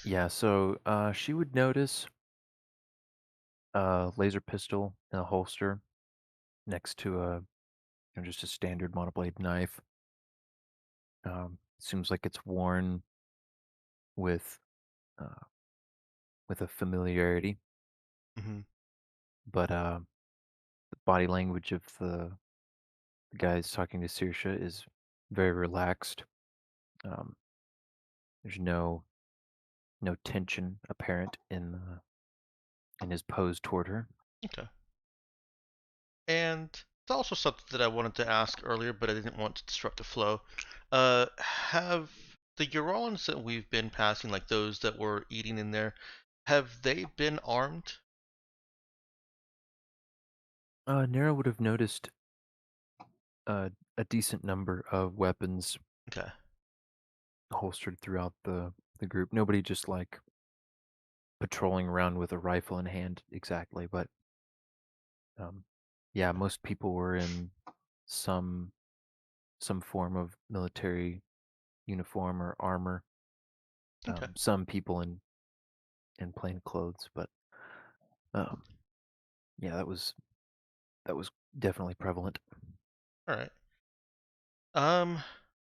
Yeah, so she would notice a laser pistol in a holster next to just a standard monoblade knife. Seems like it's worn with uh, a familiarity, hmm but the body language of the guys talking to Saoirse is very relaxed. Um, there's no tension apparent in his pose toward her. Okay. And it's also something that I wanted to ask earlier, but I didn't want to disrupt the flow. Have the Urons that we've been passing, like those that were eating in there, have they been armed? Nero would have noticed a decent number of weapons Okay. holstered throughout the group. Nobody just like patrolling around with a rifle in hand exactly, but yeah, most people were in some form of military uniform or armor. Okay. Some people in plain clothes, but um, yeah, that was definitely prevalent. All right.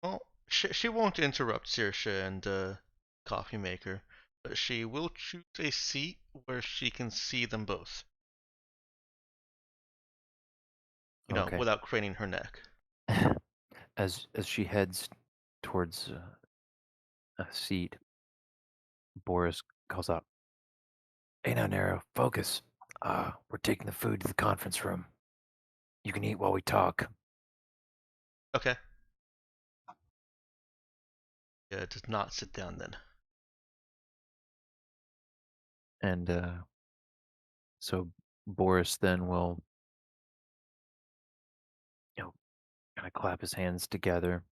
Well, she won't interrupt Saoirse and Coffee Maker, but she will choose a seat where she can see them both. Okay. Without craning her neck. as she heads towards a seat, Boris calls out, "Hey now, Nero, focus. We're taking the food to the conference room. You can eat while we talk." Okay. Yeah, it does not sit down then. And so Boris then will, kind of clap his hands together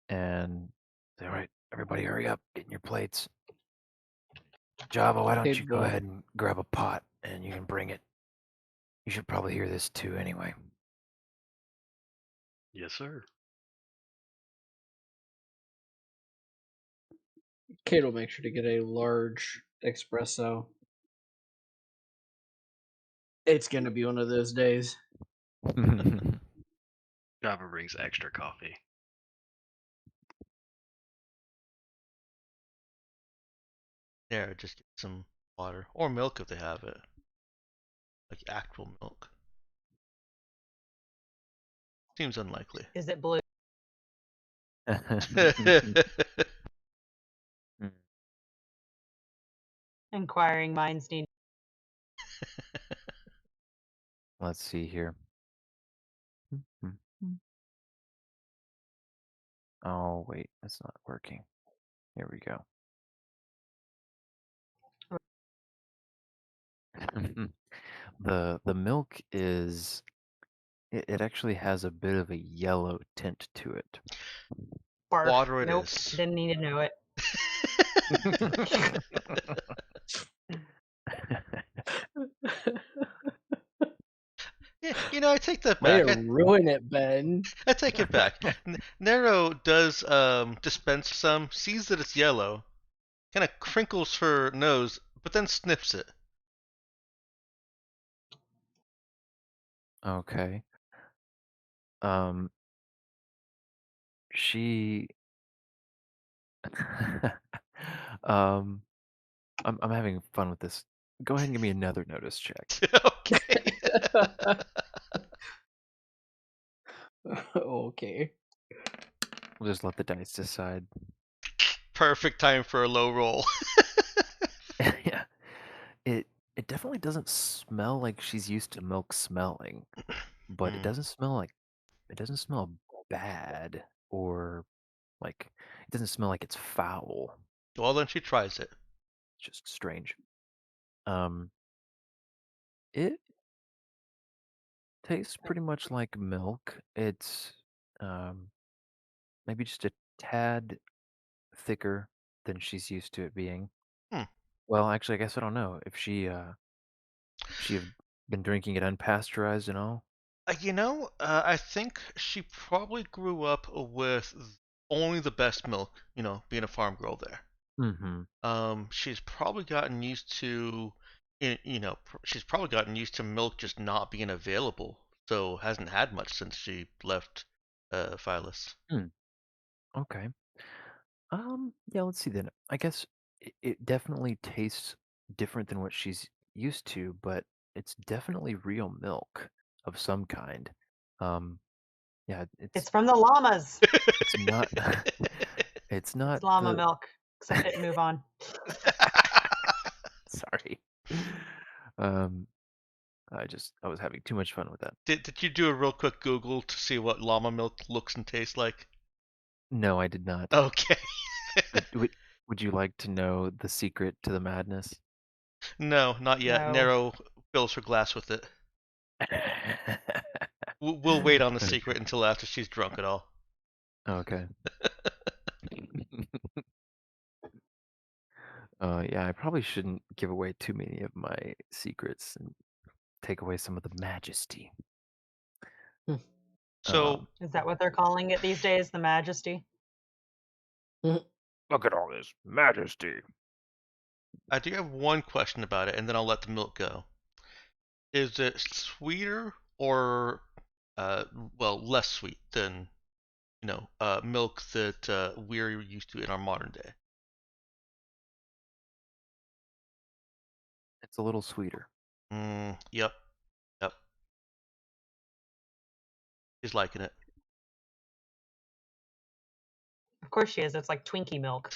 and say, "All right, everybody, hurry up, get in your plates. Java, why don't you go Cable. ahead and grab a pot and you can bring it? You should probably hear this too, anyway." Yes, sir. Kate will make sure to get a large espresso. It's gonna be one of those days. Java brings extra coffee. Yeah, just get some water or milk if they have it, like actual milk. Seems unlikely. Is it blue? Inquiring minds need. Let's see here. Oh, wait, that's not working. Here we go. The milk is it actually has a bit of a yellow tint to it. Barf. Water it Nope. is. Didn't need to know it. Yeah, I take that Way back. to ruin it, Ben. I take it back. Nero does dispense some, sees that it's yellow, kind of crinkles her nose, but then sniffs it. Okay. She um I'm having fun with this. Go ahead and give me another notice check. Okay. Okay. We'll just let the dice decide. Perfect time for a low roll. Yeah. It definitely doesn't smell like she's used to milk smelling, but it doesn't smell bad or like it doesn't smell like it's foul. Well, then she tries it. It's just strange. It tastes pretty much like milk. It's maybe just a tad thicker than she's used to it being. Hmm. Well, actually, I guess I don't know if she have been drinking it unpasteurized and all. I think she probably grew up with only the best milk, being a farm girl there. Mm-hmm. She's probably gotten used to, she's probably gotten used to milk just not being available, so hasn't had much since she left Phyllis. Okay. Yeah, let's see then. I guess it definitely tastes different than what she's used to, but it's definitely real milk of some kind. Um, yeah, It's from the llamas. it's not it's not It's llama the milk. Accept it and move on. sorry. Um, I was having too much fun with that. Did you do a real quick Google to see what llama milk looks and tastes like? No, I did not. Okay. Would you like to know the secret to the madness? No, not yet. No. Nero fills her glass with it. We'll wait on the secret until after she's drunk it all. Okay. Yeah, I probably shouldn't give away too many of my secrets and take away some of the majesty. So, Is that what they're calling it these days? The Majesty? Look at all this majesty. I do have one question about it, and then I'll let the milk go. Is it sweeter or, less sweet than, milk that we're used to in our modern day? It's a little sweeter. Yep. She's liking it. Of course she is. It's like Twinkie milk.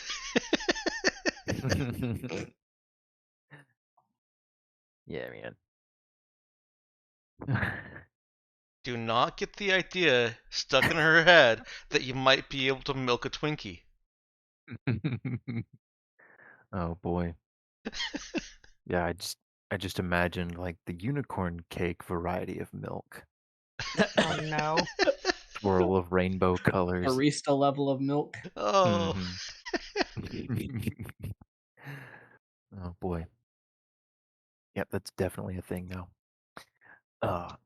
Yeah, man. Do not get the idea stuck in her head that you might be able to milk a Twinkie. Oh boy. Yeah, I just imagined like the unicorn cake variety of milk. Oh no. Swirl of rainbow colors. Barista level of milk. Oh. Mhm. Oh boy. Yep, that's definitely a thing now.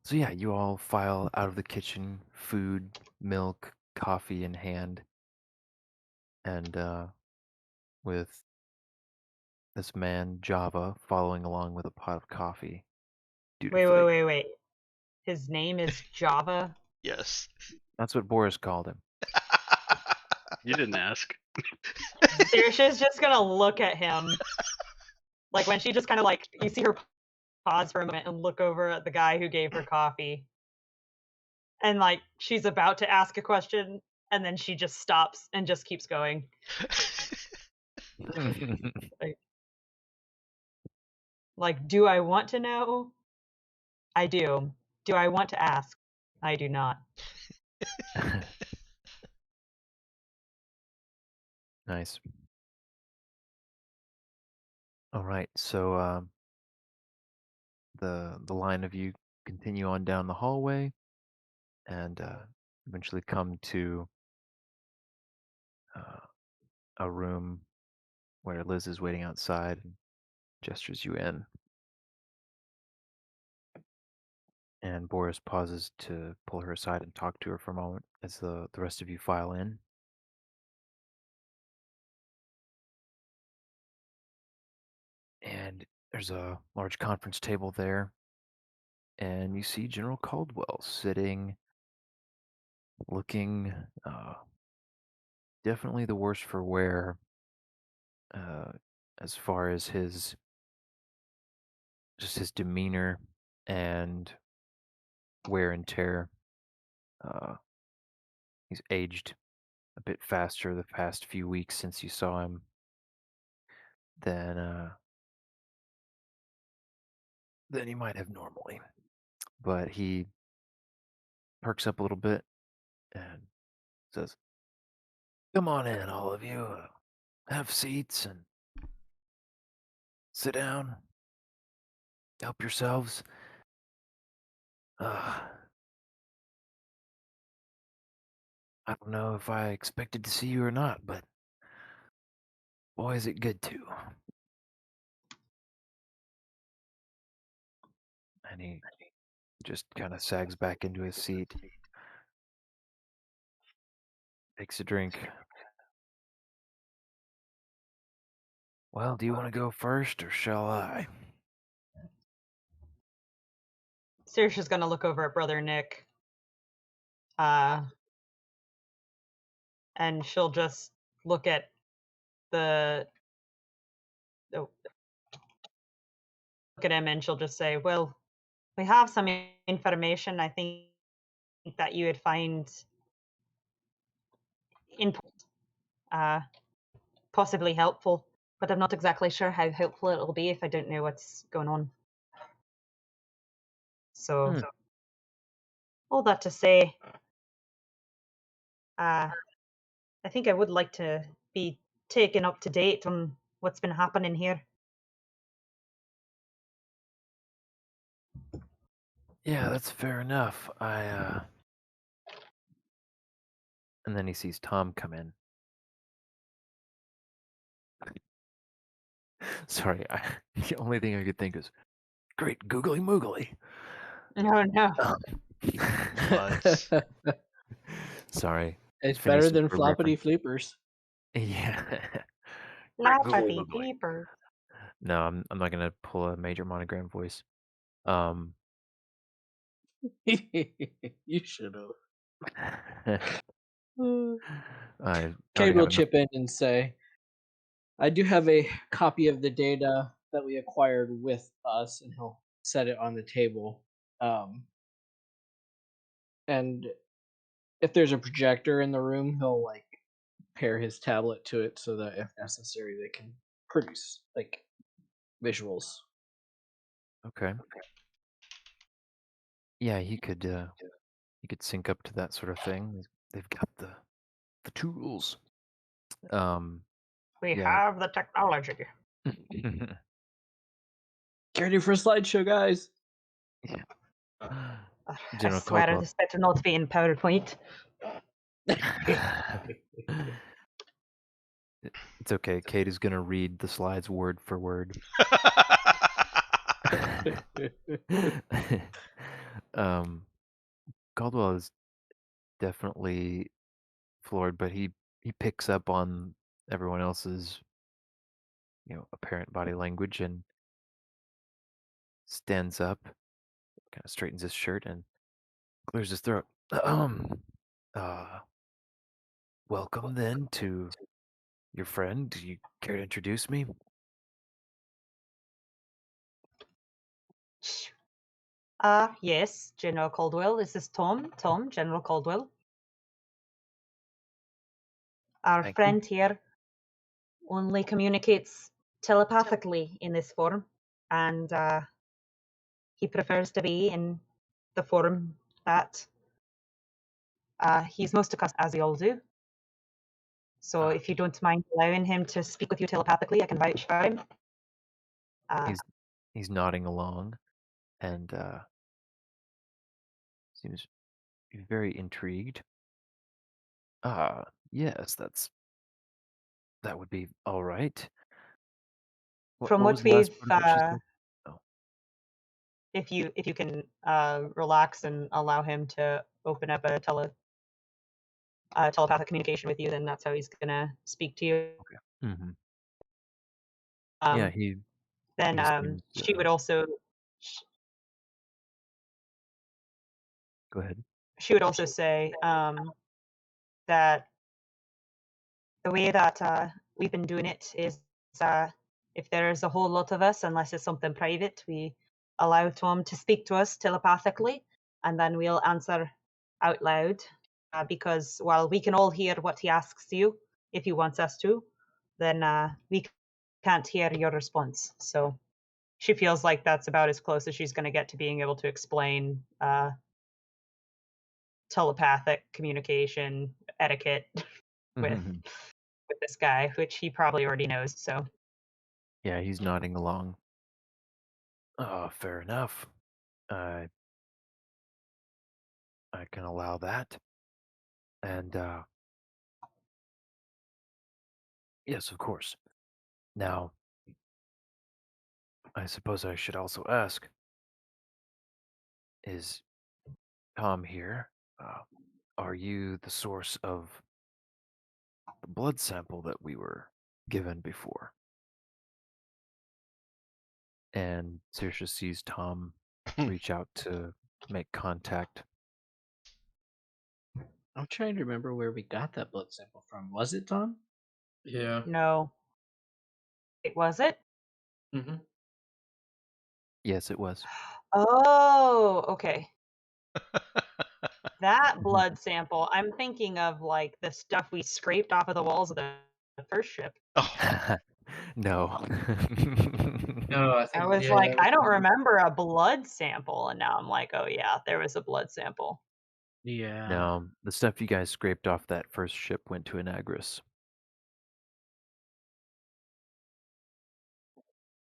So yeah, you all file out of the kitchen, food, milk, coffee in hand, and with this man Java following along with a pot of coffee. Dutifully. Wait. His name is Java. Yes. That's what Boris called him. You didn't ask. Saoirse's just gonna look at him. Like when she just kind of like, you see her pause for a moment and look over at the guy who gave her coffee. And like she's about to ask a question and then she just stops and just keeps going. Like, do I want to know? I do. Do I want to ask? I do not. Nice. All right, so the line of you continue on down the hallway, and eventually come to a room where Liz is waiting outside and gestures you in. And Boris pauses to pull her aside and talk to her for a moment as the rest of you file in. And there's a large conference table there, and you see General Caldwell sitting, looking definitely the worse for wear uh, as far as his demeanor and wear and tear. Uh, he's aged a bit faster the past few weeks since you saw him than you might have normally. But he perks up a little bit and says, "Come on in, all of you. Have seats and sit down. Help yourselves. Uh, I don't know if I expected to see you or not, but boy, is it good to." And he just kind of sags back into his seat, takes a drink. "Well, do you want to go first, or shall I?" Saoirse's gonna look over at Brother Nick. And she'll just look at the look at him and she'll just say, "Well, we have some information I think that you would find important, possibly helpful, but I'm not exactly sure how helpful it'll be if I don't know what's going on. So, all that to say, I think I would like to be taken up to date on what's been happening here." "Yeah, that's fair enough. And then he sees Tom come in. Sorry, the only thing I could think is, "Great googly moogly." No, no. What? Sorry. It's Phineas better than and Ferb floppity reference. floopers. Yeah. Lappity peeper. No, I'm not gonna pull a major monogram voice. You should have. I Cade already will have enough. chip in and say, I do have a copy of the data that we acquired with us, and he'll set it on the table. And if there's a projector in the room, he'll like pair his tablet to it so that if necessary they can produce like visuals. Okay. Yeah, he could sync up to that sort of thing. They've got the tools. We Yeah. have the technology. Get ready for a slideshow, guys. I General swear Caldwell. this better not be in PowerPoint. It's okay. Kate is gonna read the slides word for word. Caldwell is definitely floored, but he picks up on everyone else's, apparent body language and stands up, kind of straightens his shirt and clears his throat. Uh, welcome then to your friend. Do you care to introduce me? Yes, General Caldwell. This is Tom. Tom, General Caldwell. Our Thank you. friend here only communicates telepathically in this form, and he prefers to be in the form that he's most accustomed, as we all do. So Ah. if you don't mind allowing him to speak with you telepathically, I can vouch for him. He's nodding along and seems very intrigued. Yes, that would be all right. From What what was the last we've, part of what she said? Oh, if you can relax and allow him to open up a telepathic communication with you, then that's how he's gonna speak to you. mhm. Um, Yeah, he then just seems, she would also go ahead. she would also say that the way that we've been doing it is if there's a whole lot of us, unless it's something private, we allow Tom to speak to us telepathically, and then we'll answer out loud. Because while we can all hear what he asks you, if he wants us to, then we can't hear your response. So she feels like that's about as close as she's going to get to being able to explain telepathic communication etiquette with Mhm. with this guy, which he probably already knows. So Yeah, he's nodding along. Oh, fair enough. I can allow that. And yes, of course. Now, I suppose I should also ask, is Tom here? Are you the source of the blood sample that we were given before? And Saoirse sees Tom reach out to make contact. I'm trying to remember where we got that blood sample from. Was it Tom? Yeah. no, it was it. Mm-hmm. Yes, it was. Oh, okay. That Mhm. blood sample. I'm thinking of like the stuff we scraped off of the walls of the first ship. Oh, No, No. I I think was yeah, like, that was I don't something. remember a blood sample, and now I'm like, oh yeah, there was a blood sample. Yeah. No, the stuff you guys scraped off that first ship went to Anagris.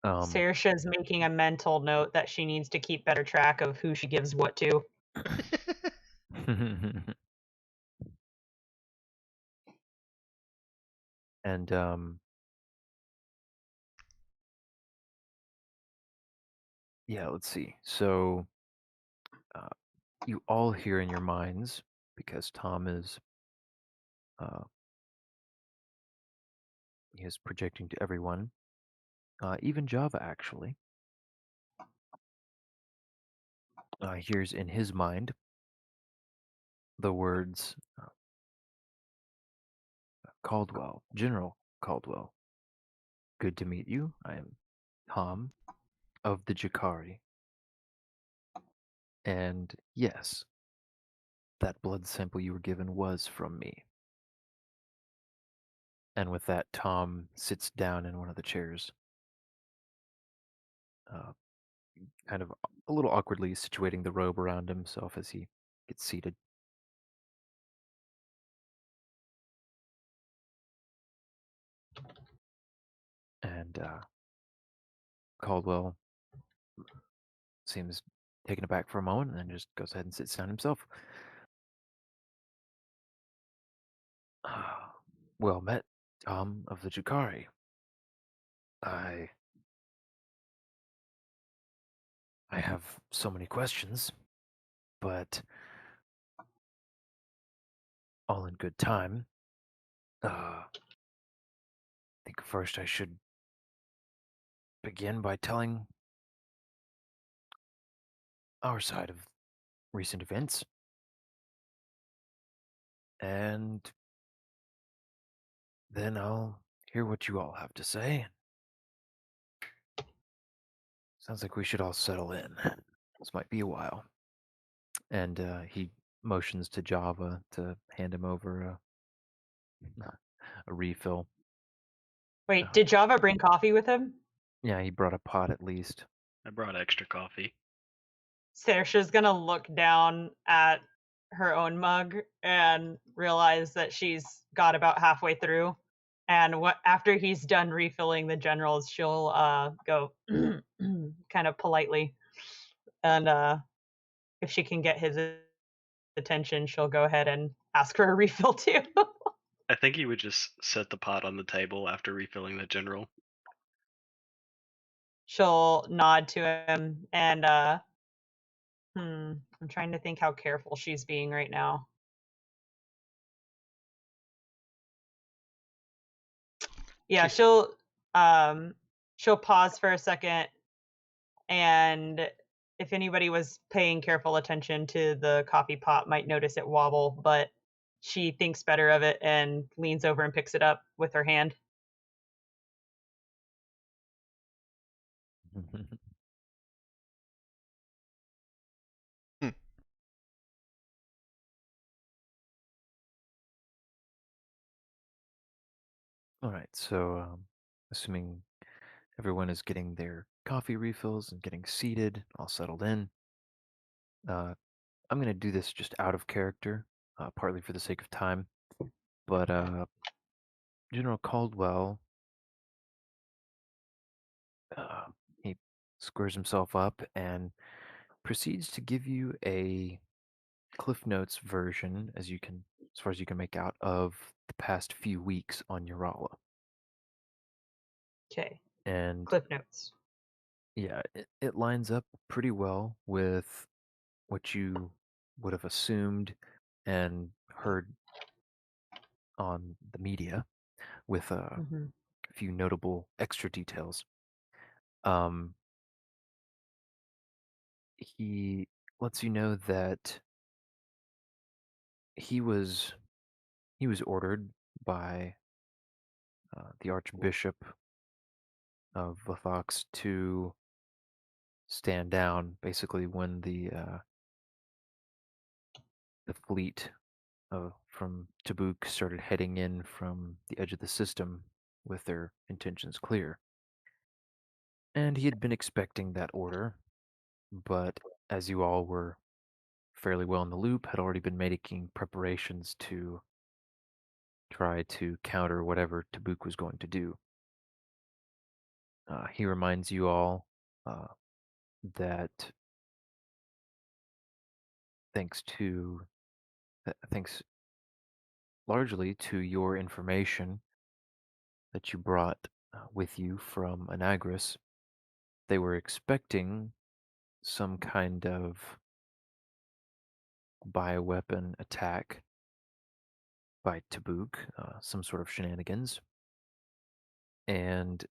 Saoirse's making a mental note that she needs to keep better track of who she gives what to. and yeah, let's see. So uh, you all hear in your minds, because Tom uh, is projecting to everyone, even Java actually hears in his mind the words Caldwell, General Caldwell. Good to meet you. I am Tom of the Jakari. And yes, that blood sample you were given was from me. And with that, Tom sits down in one of the chairs, kind of a little awkwardly situating the robe around himself as he gets seated. And Caldwell seems taken aback for a moment and then just goes ahead and sits down himself. Well met, Tom of the Jukari. I have so many questions, but all in good time. I think first I should begin by telling our side of recent events. And then I'll hear what you all have to say. Sounds like we should all settle in. This might be a while. And he motions to Java to hand him over a refill. Wait, did Java bring coffee with him? Yeah, he brought a pot at least. I brought extra coffee. Saoirse's gonna look down at her own mug and realize that she's got about halfway through. And what after he's done refilling the generals, she'll go kind of politely, and if she can get his attention, she'll go ahead and ask for a refill too. I think he would just set the pot on the table after refilling the general. She'll nod to him and I'm trying to think how careful she's being right now. Yeah, she'll pause for a second, and if anybody was paying careful attention to the coffee pot might notice it wobble, but she thinks better of it and leans over and picks it up with her hand. All right, so assuming everyone is getting their coffee refills and getting seated, all settled in, I'm going to do this just out of character, partly for the sake of time. But General Caldwell, he squares himself up and proceeds to give you a Cliff Notes version, as far as you can make out, of the past few weeks on Urala. Okay. And Cliff notes. yeah, it lines up pretty well with what you would have assumed and heard on the media, with a Mhm. few notable extra details. Um, he lets you know that he was ordered by the Archbishop of Vathox to stand down, basically, when the fleet from Tabuk started heading in from the edge of the system with their intentions clear. And he had been expecting that order, but as you all were fairly well in the loop, had already been making preparations to try to counter whatever Tabuk was going to do. He reminds you all that thanks largely to your information that you brought with you from Anagris, they were expecting some kind of bioweapon attack by Tabuk, some sort of shenanigans, and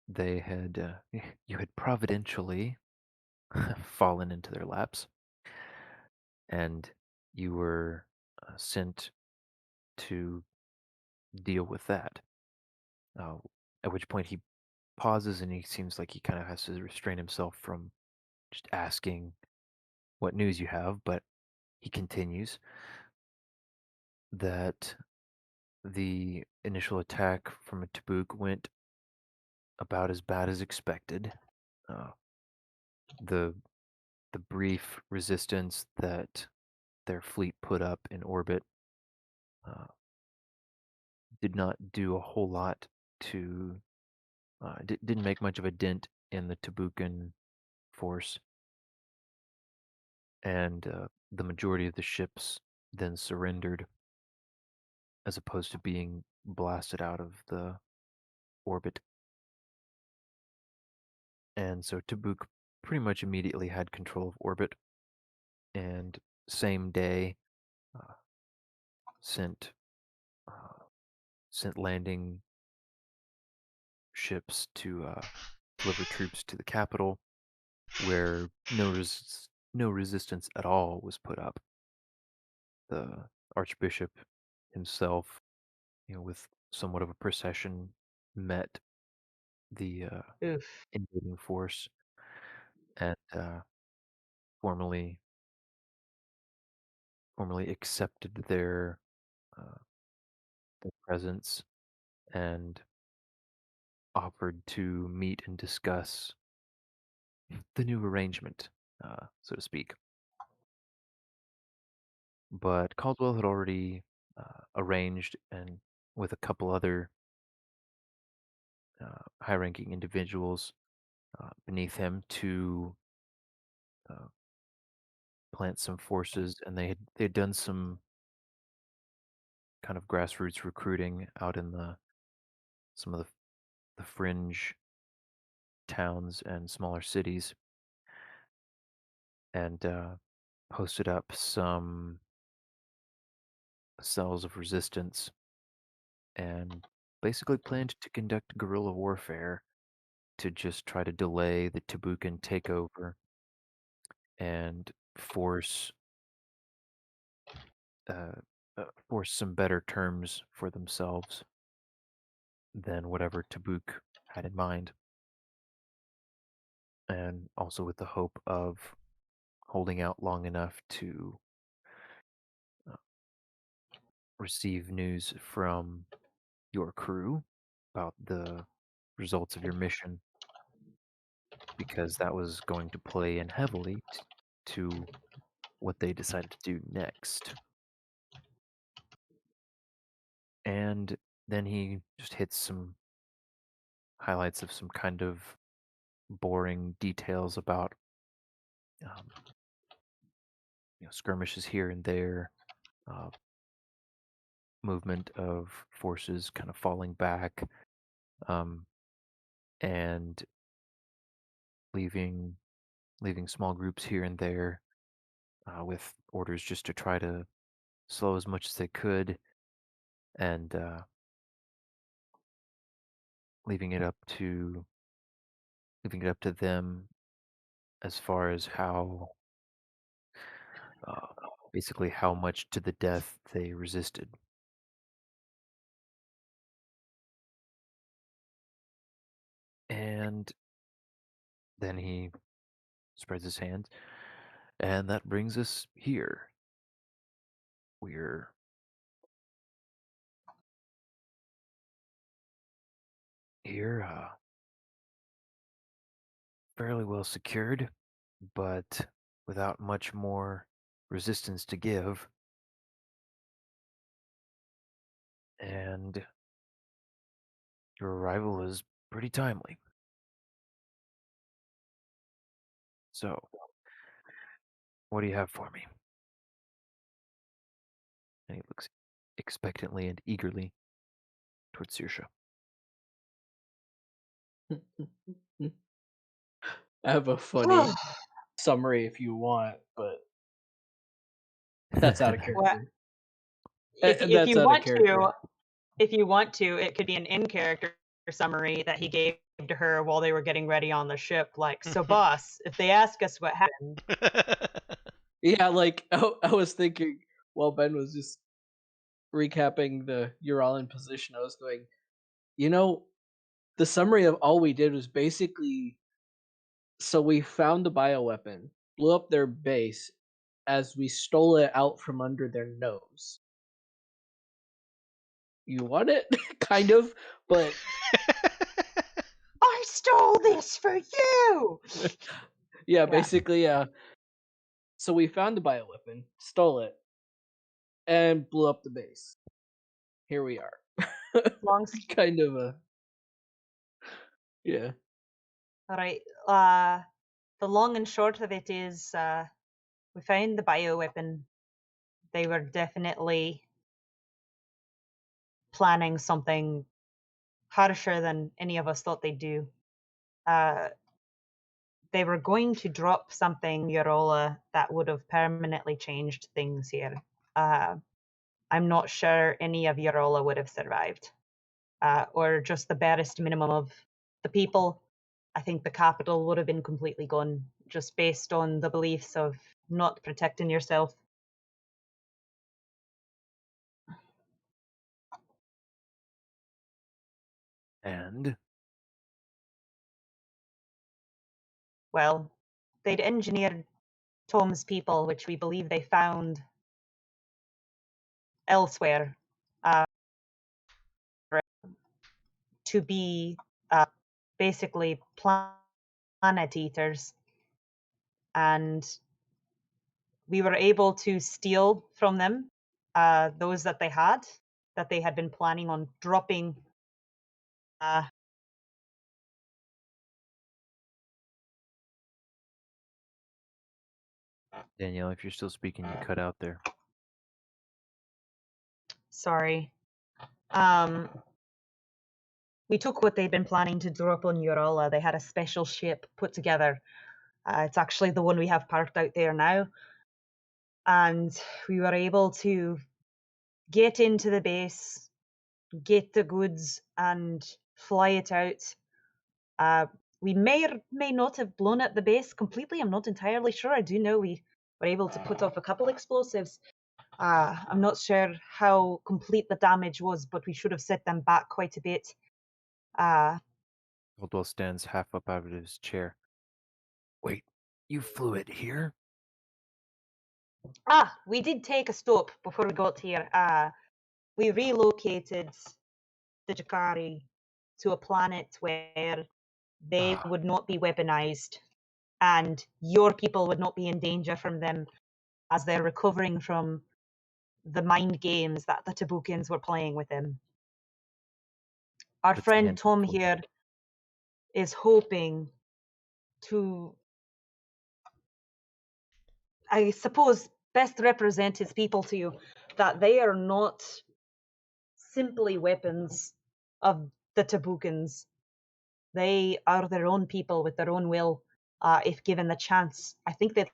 they had you had providentially fallen into their laps, and you were sent to deal with that. Uh, at which point he pauses and he seems like he kind of has to restrain himself from just asking what news you have, but he continues that the initial attack from a Tabuk went about as bad as expected. Uh, the the brief resistance that their fleet put up in orbit uh, did not do a whole lot to didn't make much of a dent in the Tabukan force, and the majority of the ships then surrendered, as opposed to being blasted out of the orbit. And so Tabuk pretty much immediately had control of orbit, and same day uh, sent uh, sent landing ships to deliver troops to the capital, where no resistance at all was put up. The archbishop himself, with somewhat of a procession, met the Oof. invading force and formally accepted uh, their presence and offered to meet and discuss the new arrangement, so to speak. But Caldwell had already arranged, and with a couple other high-ranking individuals beneath him, to uh, plant some forces, and they'd done some kind of grassroots recruiting out in some of the fringe towns and smaller cities, and posted up some cells of resistance, and basically planned to conduct guerrilla warfare to just try to delay the Tabukan takeover and uh, force some better terms for themselves than whatever Tabuk had in mind, and also with the hope of holding out long enough to uh, receive news from your crew about the results of your mission, because that was going to play in heavily to what they decided to do next. And then he just hits some highlights of some kind of boring details about um, skirmishes here and there, uh, movement of forces kind of falling back, um, and leaving small groups here and there with orders just to try to slow as much as they could, and leaving it up to them as far as how uh, basically how much to the death they resisted. And then he spreads his hands, and that brings us here. We're here, fairly well secured, but without much more resistance to give. And your arrival is pretty timely. So, what do you have for me? And he looks expectantly and eagerly towards Sirsha. I have a funny summary if you want, but that's out of What? character. If That's you out of want character. to, if you want to, it could be an in-character summary that he gave to her while they were getting ready on the ship. Like, so boss, if they ask us what happened, Yeah, like I was thinking while Ben was just recapping the you're all in position, I was going, the summary of all we did was basically, so we found the bioweapon, blew up their base as we stole it out from under their nose. you want it, kind of, but I stole this for you. yeah, basically, so we found the bioweapon, stole it, and blew up the base. Here we are. Long Kind of a yeah. All right. The long and short of it is, we found the bioweapon. They were definitely planning something harsher than any of us thought they'd do. They were going to drop something, Yorola, that would have permanently changed things here. I'm not sure any of Yorola would have survived, or just the barest minimum of the people. I think the capital would have been completely gone, just based on the beliefs of not protecting yourself. And Well, they'd engineered Tom's people, which we believe they found elsewhere, to be basically planet eaters. And we were able to steal from them those that they had been planning on dropping. Danielle, if you're still speaking, you cut out there. Sorry. We took what they'd been planning to drop on Yorola. They had a special ship put together. It's actually the one we have parked out there now. And we were able to get into the base, get the goods, and fly it out. We may or may not have blown up the base completely. I'm not entirely sure. I do know we were able to put off a couple explosives. I'm not sure how complete the damage was, but we should have set them back quite a bit. Caldwell stands half up out of his chair. Wait, you flew it here? We did take a stop before we got here. We relocated the Jakari to a planet where they would not be weaponized and your people would not be in danger from them as they're recovering from the mind games that the Tabukans were playing with them. Our That's friend handful Tom of- here is hoping to, I suppose, best represent his people to you, that they are not simply weapons of the Tabukans. They are their own people with their own will, if given the chance. I think that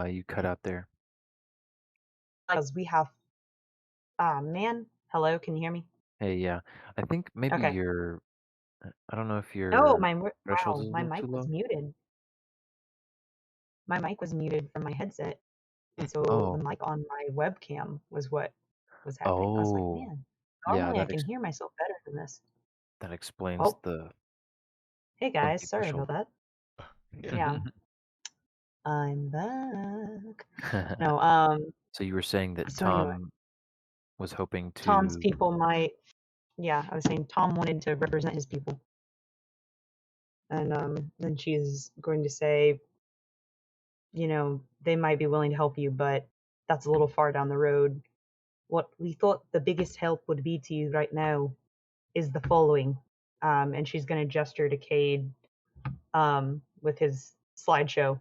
you cut out there. because we have, man, hello, can you hear me? Hey, yeah. I think maybe Okay. your I don't know if your No, threshold is a my little mic too was low. muted. My mic was muted from my headset, and so Oh. the mic on my webcam was what was happening. I was like, Oh, man, yeah, normally I that can hear myself better than this. that explains Oh, the hey guys, funky sorry about that. Yeah, I'm back. threshold. No, So you were saying that so anyway, Tom was hoping Tom's to. people might, yeah, I was saying Tom wanted to represent his people. And then she's going to say, they might be willing to help you, but that's a little far down the road. What we thought the biggest help would be to you right now is the following. And she's going to gesture to Cade with his slideshow.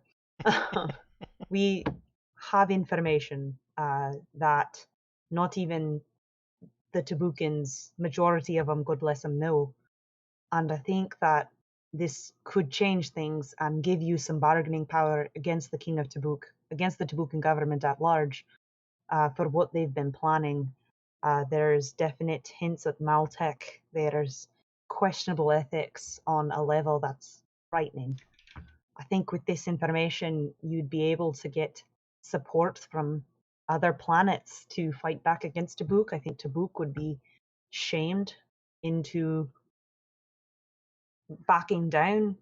We have information that not even the Tabukans, majority of them, God bless them, know. And I think that this could change things and give you some bargaining power against the King of Tabuk, against the Tabukan government at large, for what they've been planning. There's definite hints at Maltech. There's questionable ethics on a level that's frightening. I think with this information, you'd be able to get support from other planets to fight back against Tabuk. I think Tabuk would be shamed into backing down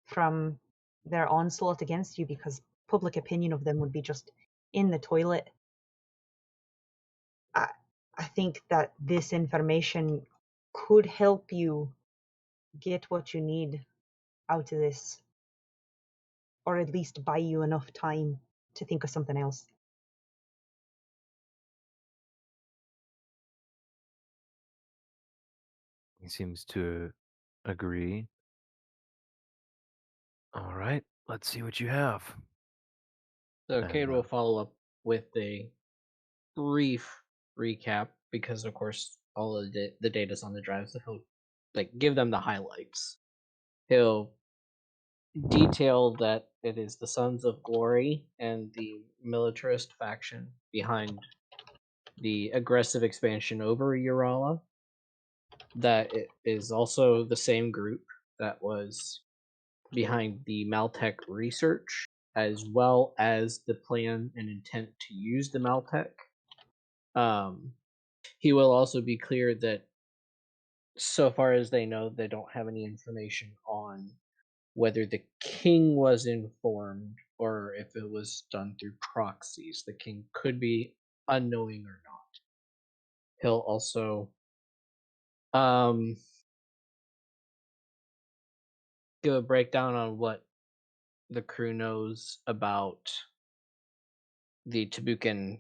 from their onslaught against you because public opinion of them would be just in the toilet. I think that this information could help you get what you need out of this, or at least buy you enough time to think of something else. He seems to agree. All right, let's see what you have. So And, Cade will follow up with a brief recap because, of course, all of the data's on the drive, so he'll give them the highlights. He'll detail that it is the Sons of Glory and the militarist faction behind the aggressive expansion over Urala. That it is also the same group that was behind the Maltech research, as well as the plan and intent to use the Maltech. He will also be clear that, so far as they know, they don't have any information on whether the king was informed or if it was done through proxies. The king could be unknowing or not. He'll also give a breakdown on what the crew knows about the Tabukan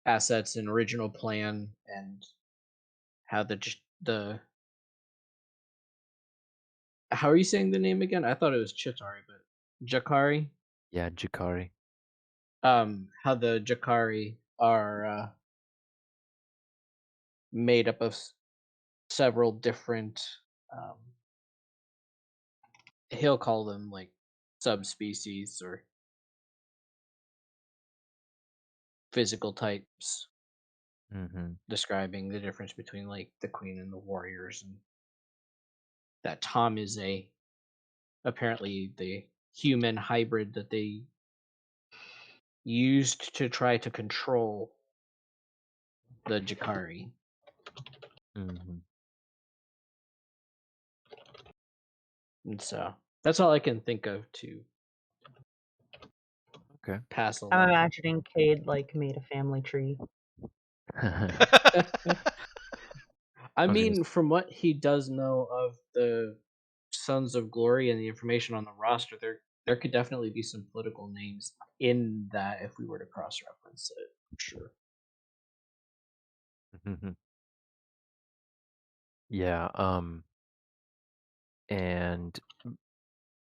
assets and original plan, and how the how are you saying the name again? I thought it was Chitari, but Jakari. yeah, Jakari. How the Jakari are made up of several different. He'll call them subspecies or physical types, Mm-hmm. describing the difference between the Queen and the warriors, and that Tom is apparently the human hybrid that they used to try to control the Jakari. Mm-hmm. And so that's all I can think of to Okay. pass along. I'm imagining Cade made a family tree. I was gonna mean, from what he does know of the Sons of Glory and the information on the roster, there could definitely be some political names in that if we were to cross-reference it. I'm sure. Mhm. Yeah, and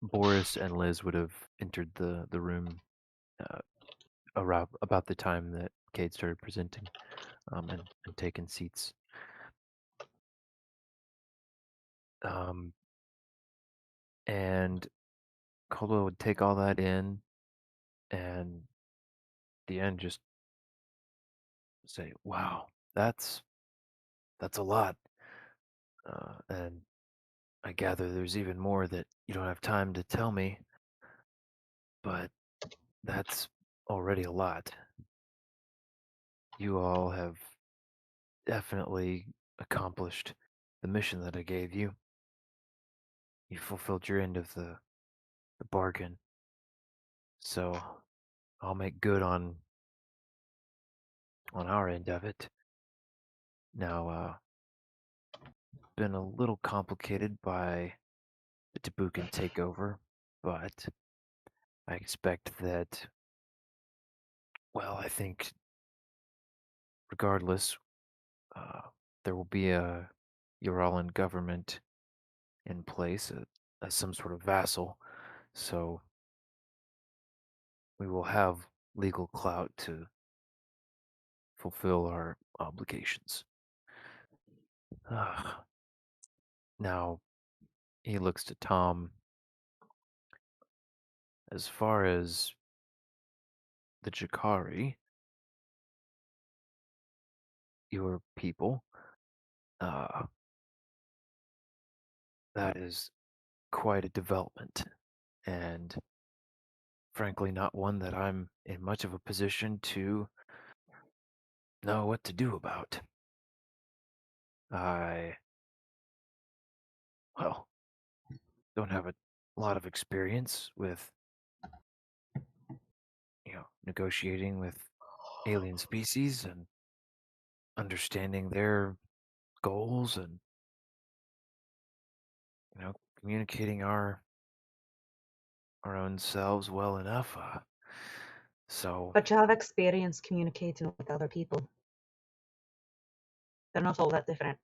Boris and Liz would have entered the room around about the time that Cade started presenting, and taken seats. And Caldwell would take all that in, and at the end just say, "Wow, that's a lot." And I gather there's even more that you don't have time to tell me, but that's already a lot. You all have definitely accomplished the mission that I gave you. You fulfilled your end of the bargain. So I'll make good on our end of it. Now, been a little complicated by the Tabukan takeover, but I expect that, well, I think regardless, there will be a Uralan government in place as some sort of vassal, so we will have legal clout to fulfill our obligations. Now, he looks to Tom. As far as the Jakari, your people, that is quite a development, and frankly, not one that I'm in much of a position to know what to do about. I, well, don't have a lot of experience with, negotiating with alien species and understanding their goals and communicating our own selves well enough. So But you have experience communicating with other people. They're not all that different.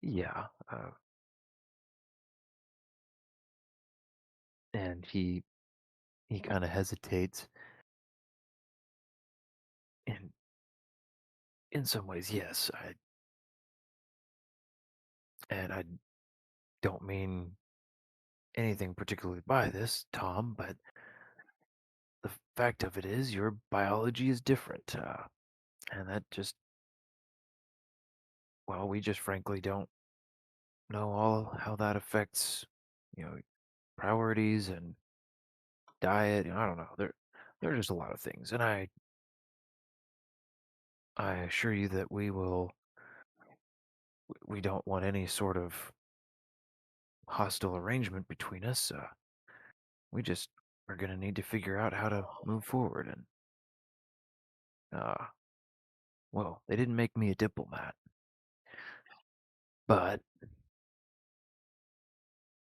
yeah, and he kind of hesitates. In some ways, yes. I don't mean anything particularly by this, Tom, but the fact of it is your biology is different, and that just, well, we just frankly don't know all how that affects, you know, priorities and diet. I don't know. There are just a lot of things, and I assure you that we don't want any sort of hostile arrangement between us. We just are gonna need to figure out how to move forward, and well, they didn't make me a diplomat, but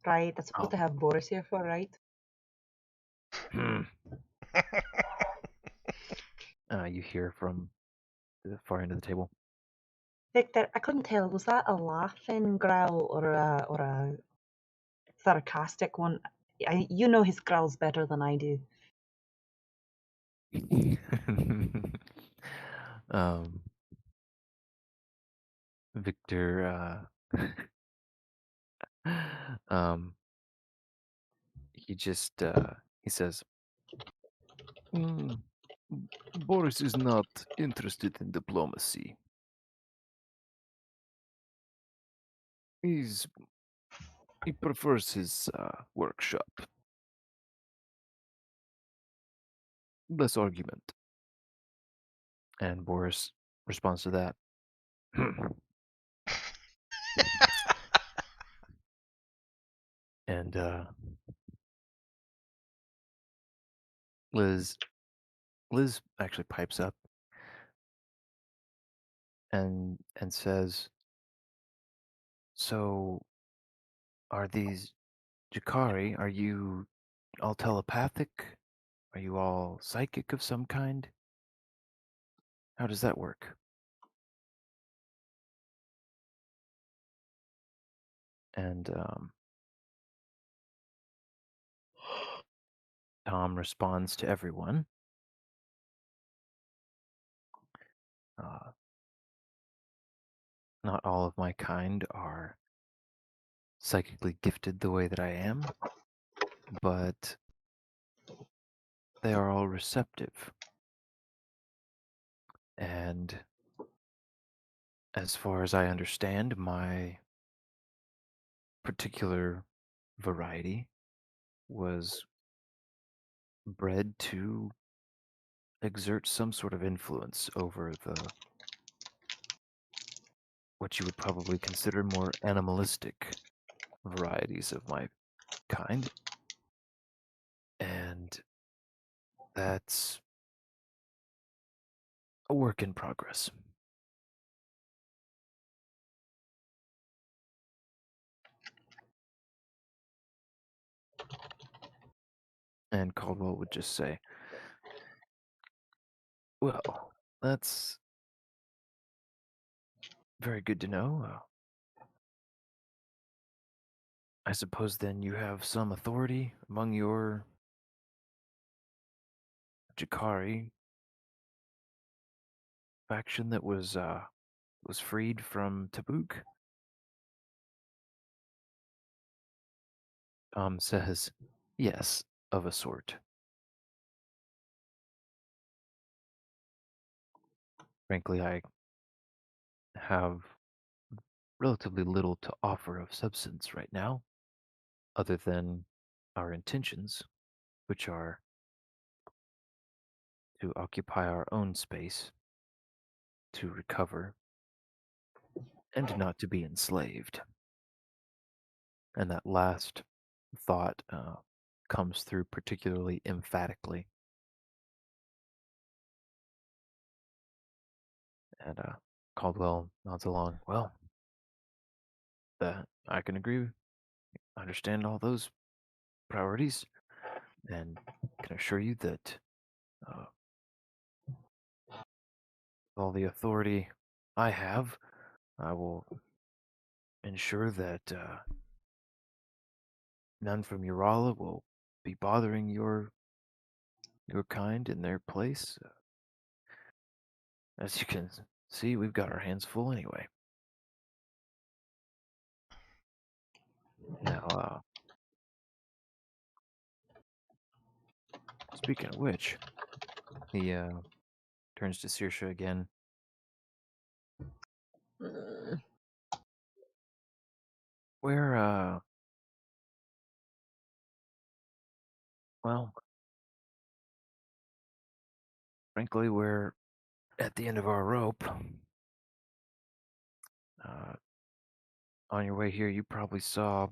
Right, that's what oh, they have Boris here for, right? you hear from the far end of the table. Victor, I couldn't tell, was that a laughing growl or a sarcastic one? You know his growls better than I do. um, Victor, um, he just he says, "Mm, Boris is not interested in diplomacy. He prefers his workshop. Less argument." And Boris responds to that. And Liz actually pipes up and says, "So, are these Jakari? Are you all telepathic? Are you all psychic of some kind? How does that work?" And Tom responds to everyone. Not all of my kind are psychically gifted the way that I am, but they are all receptive. And as far as I understand, my particular variety was bred to exert some sort of influence over what you would probably consider more animalistic varieties of my kind. And that's a work in progress. And Caldwell would just say, "Well, that's very good to know. I suppose then you have some authority among your Jakari faction that was freed from Tabuk?" Tom says, "Yes, of a sort. Frankly, I have relatively little to offer of substance right now, other than our intentions, which are to occupy our own space, to recover, and not to be enslaved." And that last thought comes through particularly emphatically And Caldwell nods along. Well, that I can agree, understand all those priorities, and can assure you that uh, all the authority I have, I will ensure that none from Urala will be bothering your kind in their place. As you can see, we've got our hands full anyway. Now, speaking of which, he turns to Saoirse again. We're well, frankly, we're at the end of our rope. Uh, on your way here, you probably saw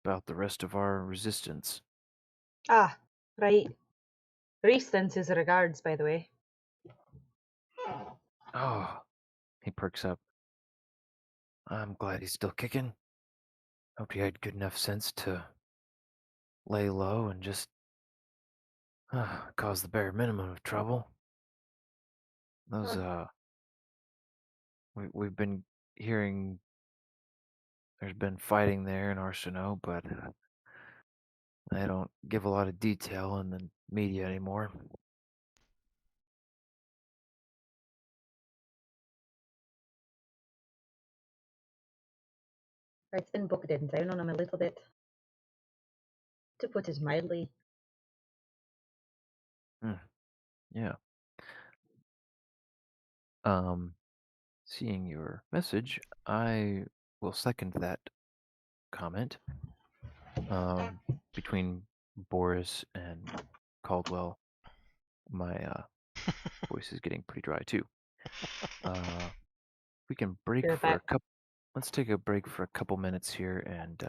about the rest of our resistance. Ah, right. Reese sends his regards, by the way. Oh, he perks up. I'm glad he's still kicking. Hope you had good enough sense to lay low and just cause the bare minimum of trouble. Those we've been hearing there's been fighting there in Arsenault, but they don't give a lot of detail in the media anymore. It's been bucketed down on him a little bit, to put it mildly. Yeah. Seeing your message, I will second that comment. Between Boris and Caldwell, my voice is getting pretty dry too. We can break Hear for a that? couple. Let's take a break for a couple minutes here and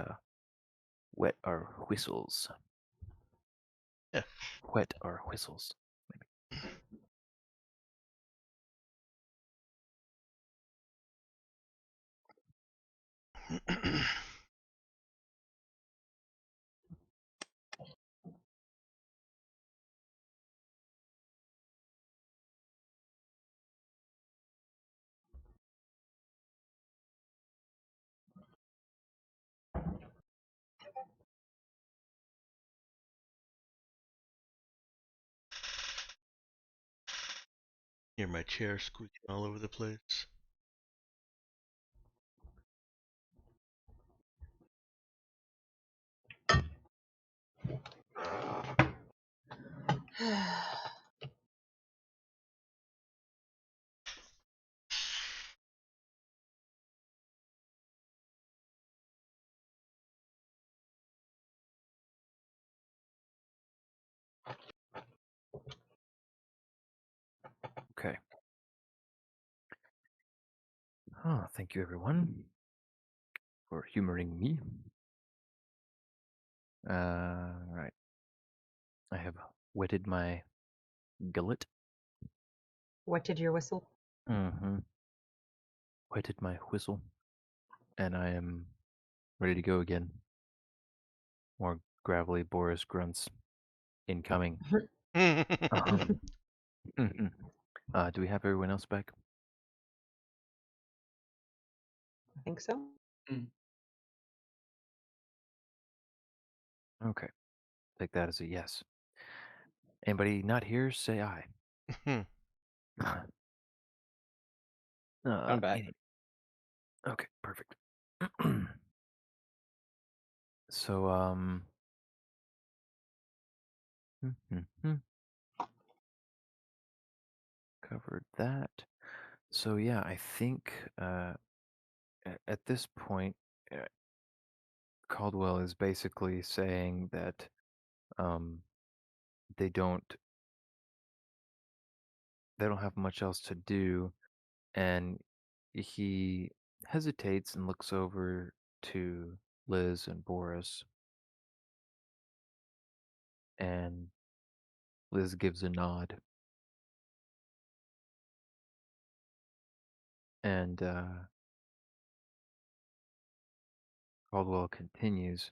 wet our whistles. Yeah. Wet our whistles. Hear my chair squeaking all over the place. Okay. Oh, thank you everyone for humoring me. Right. I have wetted my gullet. Wetted your whistle? Mm-hmm. Wetted my whistle. And I am ready to go again. More gravelly Boris grunts incoming. Um, do we have everyone else back? I think so. Okay. Take that as a yes. Anybody not here, say aye. I'm back. Okay, perfect. So, covered that. So yeah, I think at this point, uh, Caldwell is basically saying that um, they don't have much else to do, and he hesitates and looks over to Liz and Boris, and Liz gives a nod. And Caldwell continues.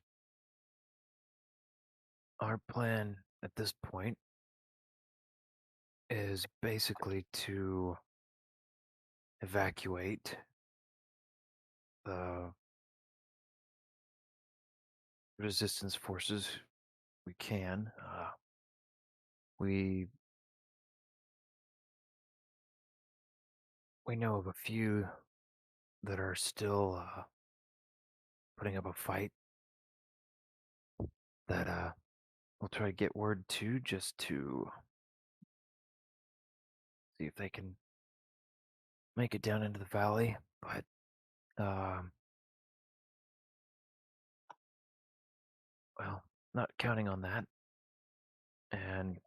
Our plan at this point is basically to evacuate the resistance forces we can. We know of a few that are still putting up a fight that we'll try to get word to just to see if they can make it down into the valley. But well, not counting on that. And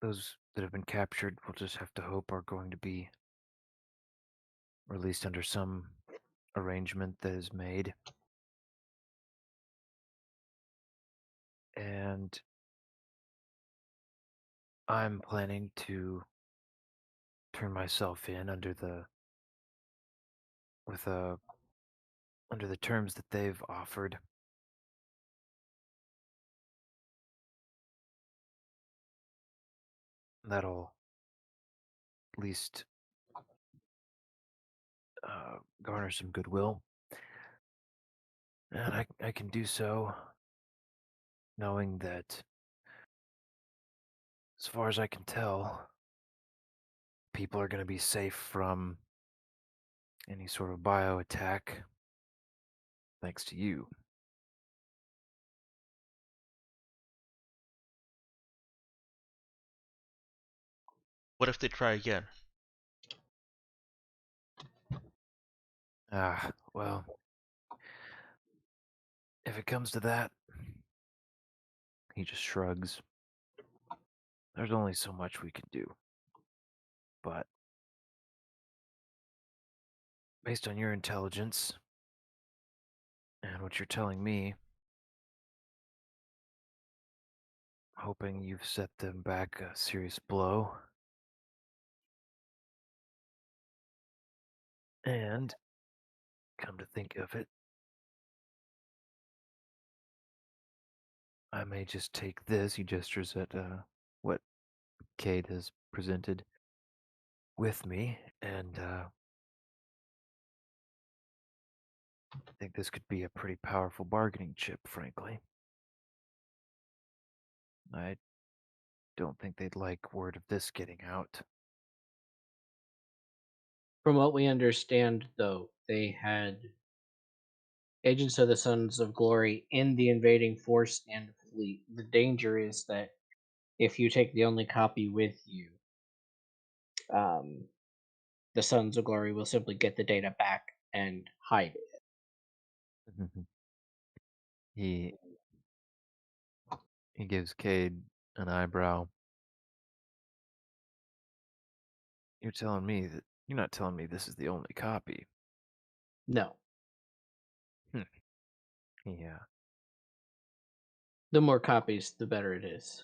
those that have been captured, we'll just have to hope are going to be released under some arrangement that is made. And I'm planning to turn myself in under the terms that they've offered. That'll at least garner some goodwill. And I can do so knowing that, as far as I can tell, people are going to be safe from any sort of bio attack thanks to you. What if they try again? Well, if it comes to that, he just shrugs. There's only so much we can do. But based on your intelligence and what you're telling me, hoping you've set them back a serious blow. And come to think of it, I may just take this, he gestures at what Cade has presented, with me, and I think this could be a pretty powerful bargaining chip, frankly. I don't think they'd like word of this getting out. From what we understand, though, they had agents of the Sons of Glory in the invading force and fleet. The danger is that if you take the only copy with you, the Sons of Glory will simply get the data back and hide it. He gives Cade an eyebrow. You're not telling me this is the only copy. No. Yeah. The more copies, the better it is.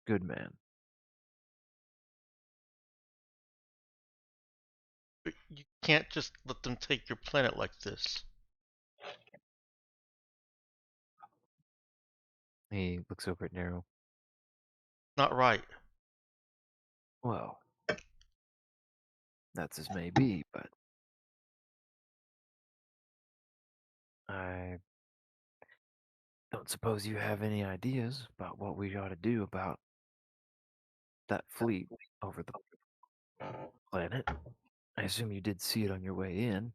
Good man. But you can't just let them take your planet like this. He looks over at Nero. Not right. Well, that's as may be, but I don't suppose you have any ideas about what we ought to do about that fleet over the planet. I assume you did see it on your way in.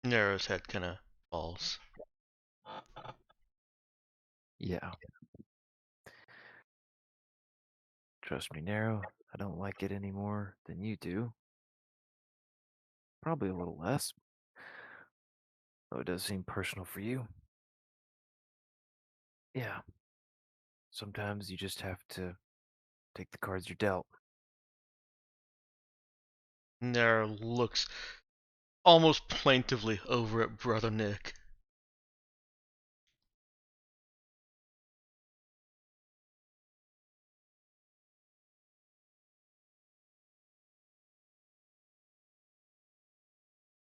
Nero's head kind of falls. Yeah. Trust me, Nero, I don't like it any more than you do. Probably a little less, though it does seem personal for you. Yeah. Sometimes you just have to take the cards you're dealt. Nero looks almost plaintively over at Brother Nick.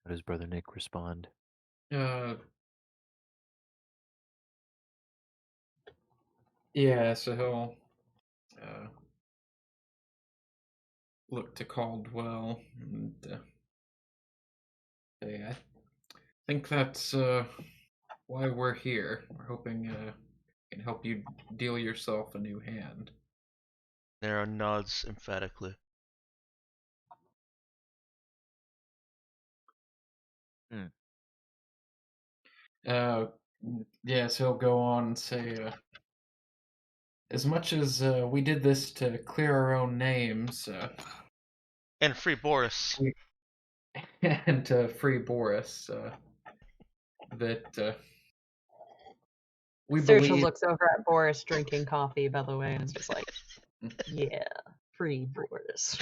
How does Brother Nick respond? Uh, yeah, so he'll look to Caldwell and say, I think that's why we're here. We're hoping can help you deal yourself a new hand. Nera nods emphatically. Uh, yes, he'll go on and say, as much as we did this to clear our own names, And free Boris. and to free Boris, that we Saoirse believe. looks over at Boris drinking coffee, by the way, and is just like, yeah, free Boris.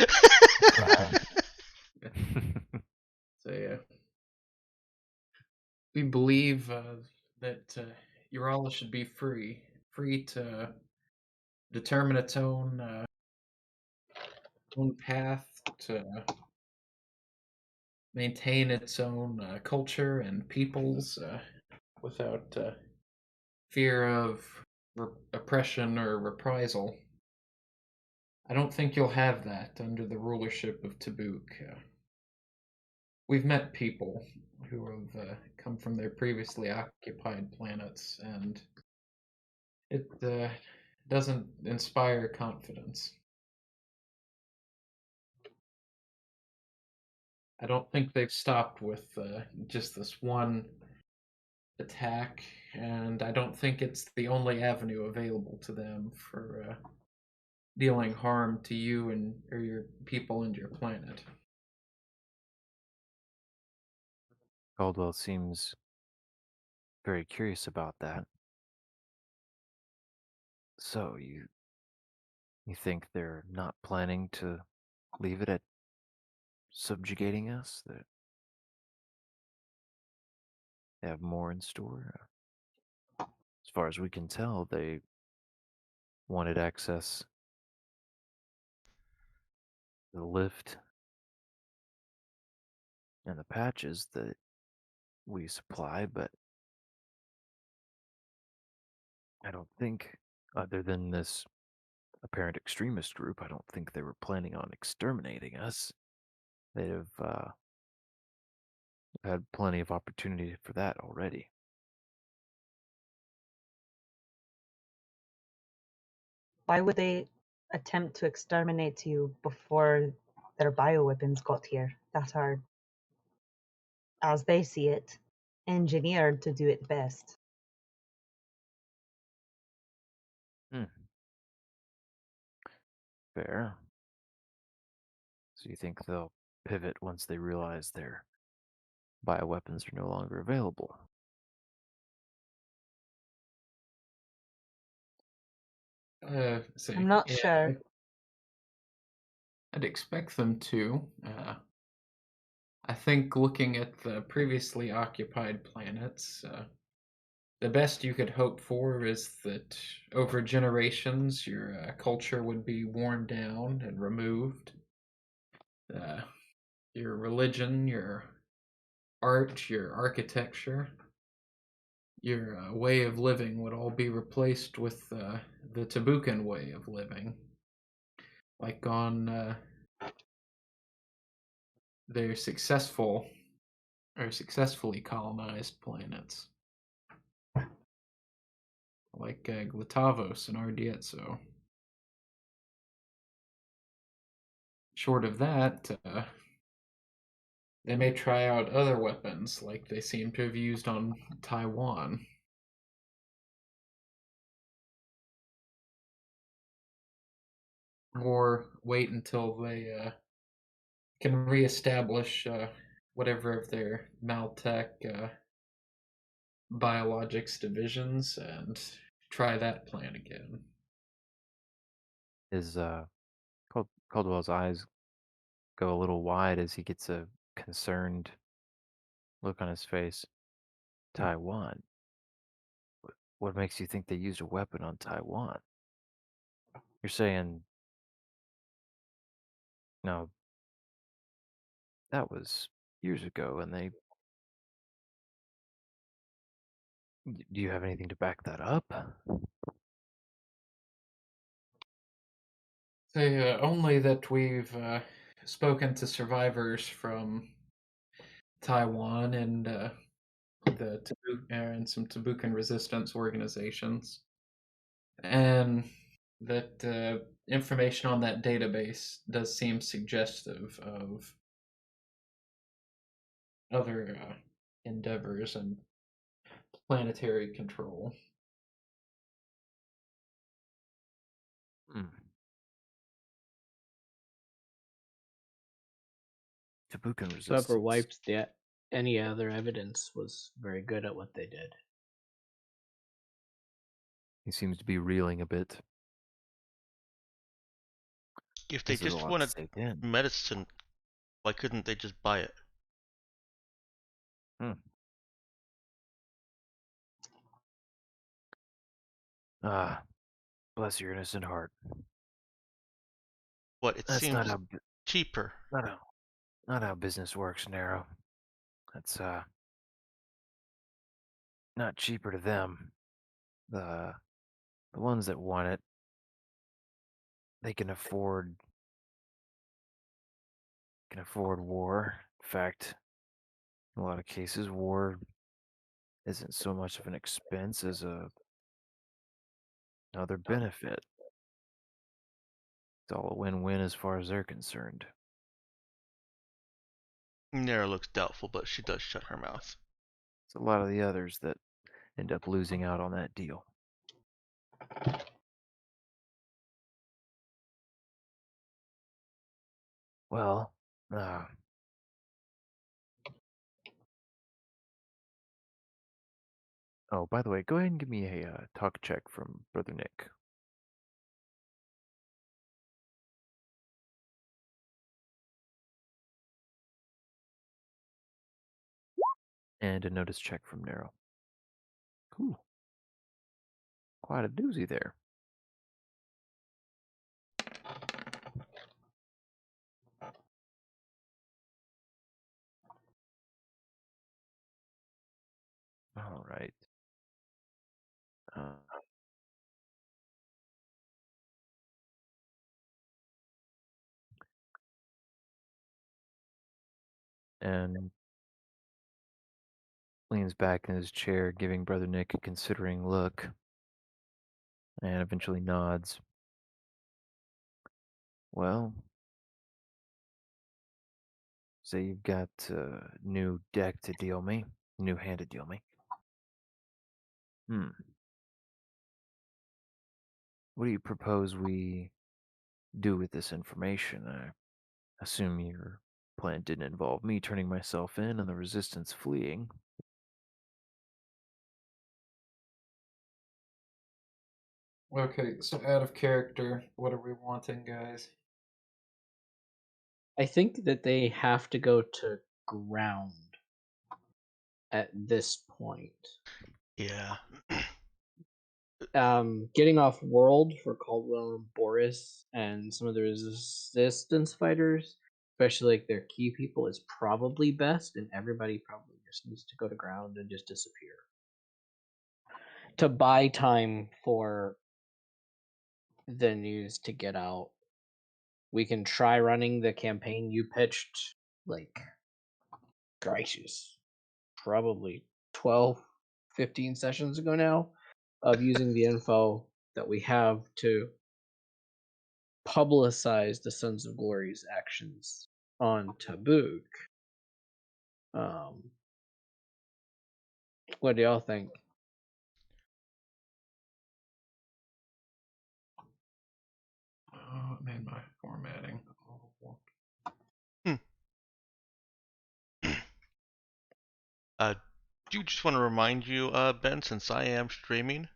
So yeah, we believe that Urala should be free to determine its own path, to maintain its own culture and peoples without fear of oppression or reprisal. I don't think you'll have that under the rulership of Tabuk. We've met people who have come from their previously occupied planets, and it doesn't inspire confidence. I don't think they've stopped with just this one attack, and I don't think it's the only avenue available to them for dealing harm to you and or your people and your planet. Caldwell seems very curious about that. So you think they're not planning to leave it at subjugating us? That they have more in store? As far as we can tell, they wanted access to the lift and the patches that we supply, but I don't think, other than this apparent extremist group, I don't think they were planning on exterminating us. They'd have had plenty of opportunity for that already. Why would they attempt to exterminate you before their bioweapons got here that are, as they see it, engineered to do it best? Fair. So you think they'll pivot once they realize their bioweapons are no longer available? I'm not Yeah, sure. I'd expect them to. I think looking at the previously occupied planets, the best you could hope for is that over generations your culture would be worn down and removed. Uh, your religion, your art, your architecture, your way of living would all be replaced with the Tabukan way of living. Like on their successfully colonized planets. Like Glatavos and Ardietzo. Short of that, they may try out other weapons like they seem to have used on Taiwan. Or wait until they can reestablish whatever of their Maltech biologics divisions and try that plan again. His Caldwell's eyes go a little wide as he gets a concerned look on his face. Taiwan? What makes you think they used a weapon on Taiwan? You're saying, no, that was years ago, and they. Do you have anything to back that up? Say only that we've spoken to survivors from Taiwan and and some Tabukan resistance organizations, and that information on that database does seem suggestive of other endeavors and planetary control. Hmm. Tabukan Whoever resistance. wiped any other evidence was very good at what they did. He seems to be reeling a bit. If they This is a just lot to wanted take in. medicine, why couldn't they just buy it? Ah, bless your innocent heart. What, it That's not seems how cheaper. not how business works, Narrow. That's not cheaper to them. The ones that want it, they can afford war. In fact, in a lot of cases, war isn't so much of an expense as another benefit. It's all a win-win as far as they're concerned. Nera looks doubtful, but she does shut her mouth. It's a lot of the others that end up losing out on that deal. Well, oh, by the way, go ahead and give me a talk check from Brother Nick. And a notice check from Nero. Cool. Quite a doozy there. All right. And leans back in his chair, giving Brother Nick a considering look, and eventually nods. Well, say you've got a new deck to deal me, new hand to deal me. What do you propose we do with this information? I assume your plan didn't involve me turning myself in and the resistance fleeing. Okay, so out of character, what are we wanting, guys? I think that they have to go to ground at this point. Yeah. Getting off world for Caldwell and Boris and some of the resistance fighters, especially like their key people, is probably best, and everybody probably just needs to go to ground and just disappear to buy time for the news to get out. We can try running the campaign you pitched, like, gracious, probably 12, 15 sessions ago now, of using the info that we have to publicize the Sons of Glory's actions on Tabuk. What do y'all think? Oh, it made my formatting awful. Do you just want to remind you, Ben, since I am streaming,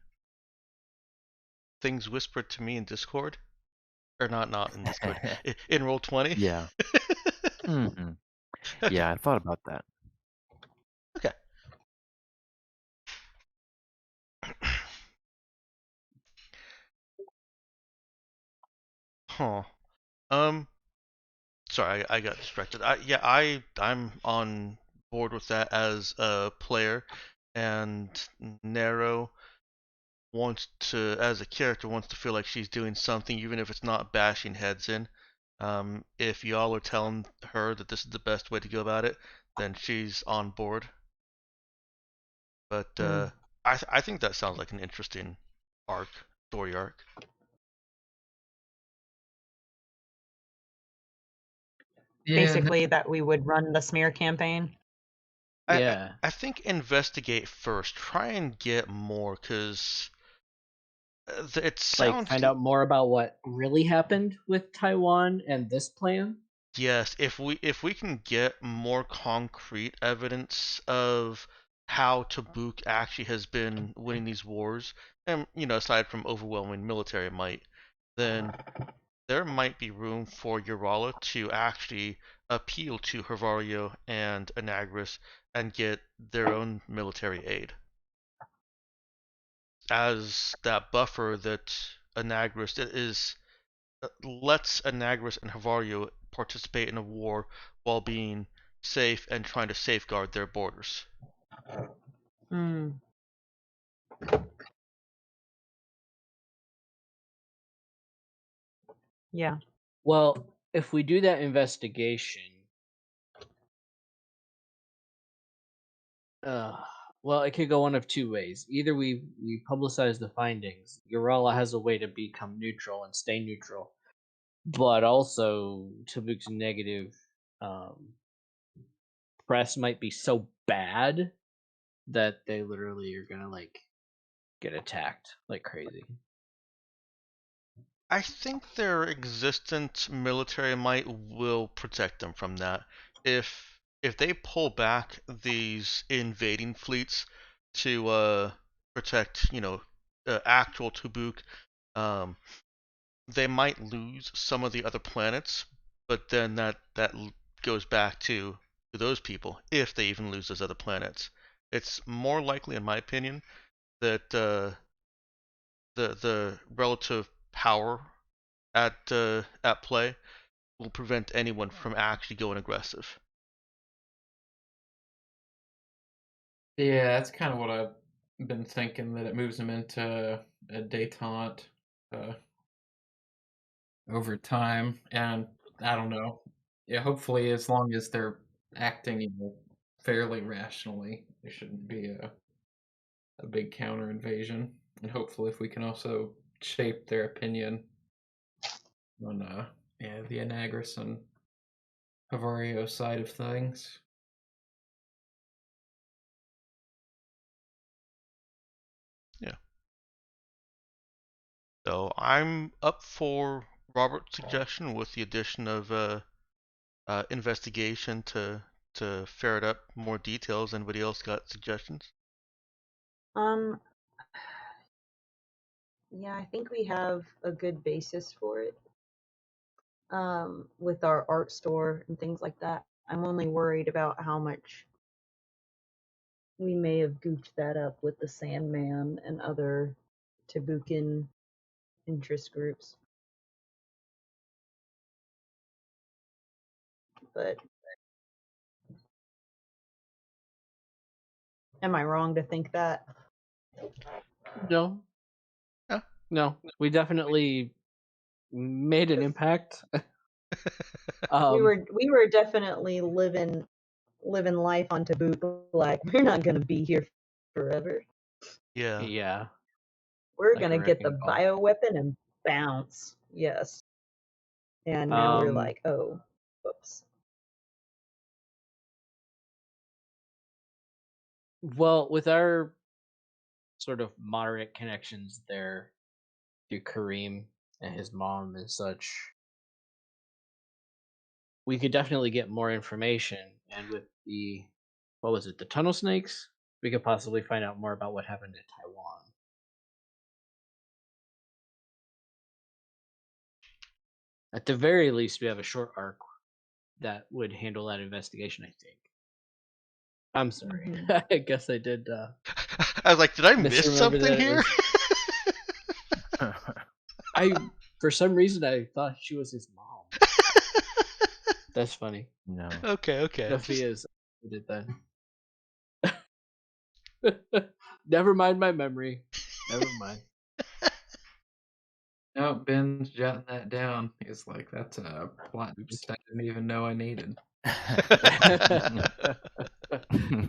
things whispered to me in Discord, or not in Discord, in Roll20. Yeah. Yeah, I thought about that. Okay. Huh. sorry, I got distracted. I'm on board with that as a player, and Nero wants to, as a character, wants to feel like she's doing something, even if it's not bashing heads in. If y'all are telling her that this is the best way to go about it, then she's on board. But I think that sounds like an interesting story arc. Yeah, Basically, that we would run the smear campaign. Yeah. I think investigate first. Try and get more, because it sounds Like find out more about what really happened with Taiwan and this plan. Yes, if we can get more concrete evidence of how Tabuk actually has been winning these wars, and aside from overwhelming military might, then there might be room for Urala to actually appeal to Hervario and Anagris and get their own military aid. As that buffer that Anagris lets Anagris and Hervario participate in a war while being safe and trying to safeguard their borders. Hmm. Yeah. Well, if we do that investigation, well, it could go one of two ways. Either we publicize the findings. Urala has a way to become neutral and stay neutral, but also Tabuk's negative press might be so bad that they literally are gonna like get attacked like crazy. I think their existent military might will protect them from that. If they pull back these invading fleets to protect, actual Tabuk, they might lose some of the other planets, but then that goes back to those people if they even lose those other planets. It's more likely, in my opinion, that the relative power at play will prevent anyone from actually going aggressive. yeah, that's kind of what I've been thinking, that it moves them into a détente over time, and I don't know. Yeah, hopefully, as long as they're acting fairly rationally, there shouldn't be a big counter invasion. And hopefully, if we can also shape their opinion on the Anagris and Havario side of things. Yeah. So I'm up for Robert's suggestion with the addition of investigation to ferret up more details. Anybody else got suggestions? Yeah, I think we have a good basis for it. With our art store and things like that. I'm only worried about how much we may have goofed that up with the Sandman and other Tabukan interest groups. But am I wrong to think that? No. Yeah. No, we definitely made an impact. we were definitely living life on Tabuk like we're not gonna be here forever. Yeah. Yeah. We're Like gonna a get the wrecking ball. bioweapon and bounce. Yes. And now we're like, oh, whoops. Well, with our sort of moderate connections there through Kareem and his mom and such, we could definitely get more information. And with the, what was it, the tunnel snakes, we could possibly find out more about what happened in Taiwan. At the very least, we have a short arc that would handle that investigation, I think. I'm sorry. I guess I did. I was like, did I miss misremember something that here? I, for some reason, I thought she was his mom. That's funny. No. Okay, okay. Sophia's did then. Never mind my memory. Never mind. No, Ben's jotting that down. He's like, that's a plot twist I didn't even know I needed.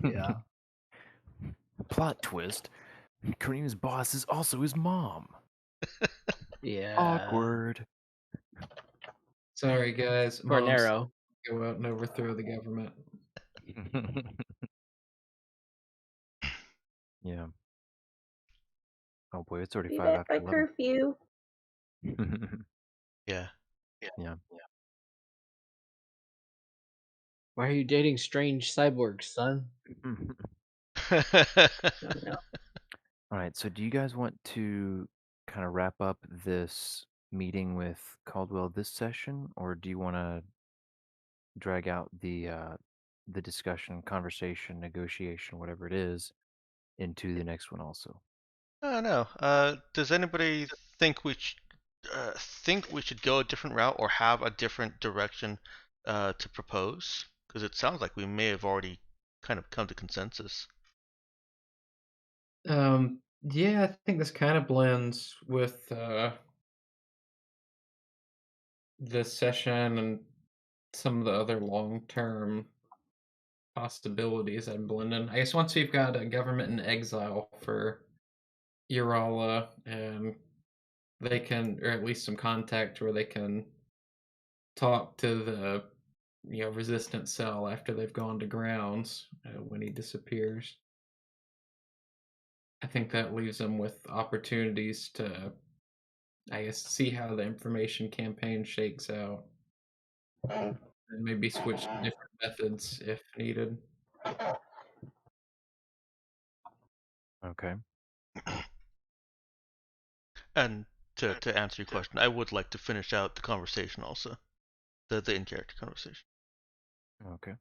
Yeah. Plot twist. Kareem's boss is also his mom. Yeah. Awkward. Sorry, guys. For Moms Nero. go out and overthrow the government. Yeah. Oh boy, it's already Be 5 back after by 11. curfew. Yeah. Yeah. Why are you dating strange cyborgs, son? Oh, no. All right, so do you guys want to kind of wrap up this meeting with Caldwell this session, or do you want to drag out the discussion, conversation, negotiation, whatever it is, into the next one also? I don't know. Does anybody think we should go a different route or have a different direction to propose? Because it sounds like we may have already kind of come to consensus. Yeah, I think this kind of blends with this session and some of the other long-term possibilities I'm blending. I guess once we've got a government in exile for Urala, and they can, or at least some contact where they can talk to the resistant cell after they've gone to grounds when he disappears. I think that leaves them with opportunities to, I guess, see how the information campaign shakes out and maybe switch to different methods if needed. Okay. And to answer your question, I would like to finish out the conversation also, the in-character conversation. Okay.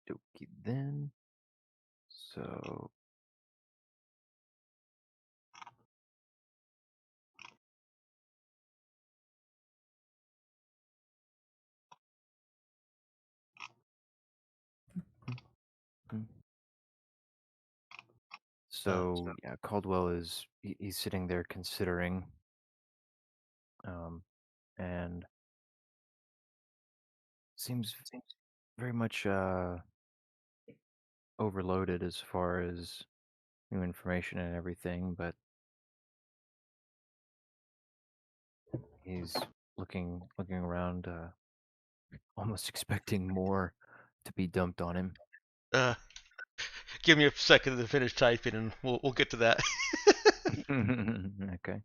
Dokie then. So yeah, Caldwell is he's sitting there considering, and seems very much overloaded as far as new information and everything, but he's looking around, almost expecting more to be dumped on him. Give me a second to finish typing, and we'll get to that. Okay.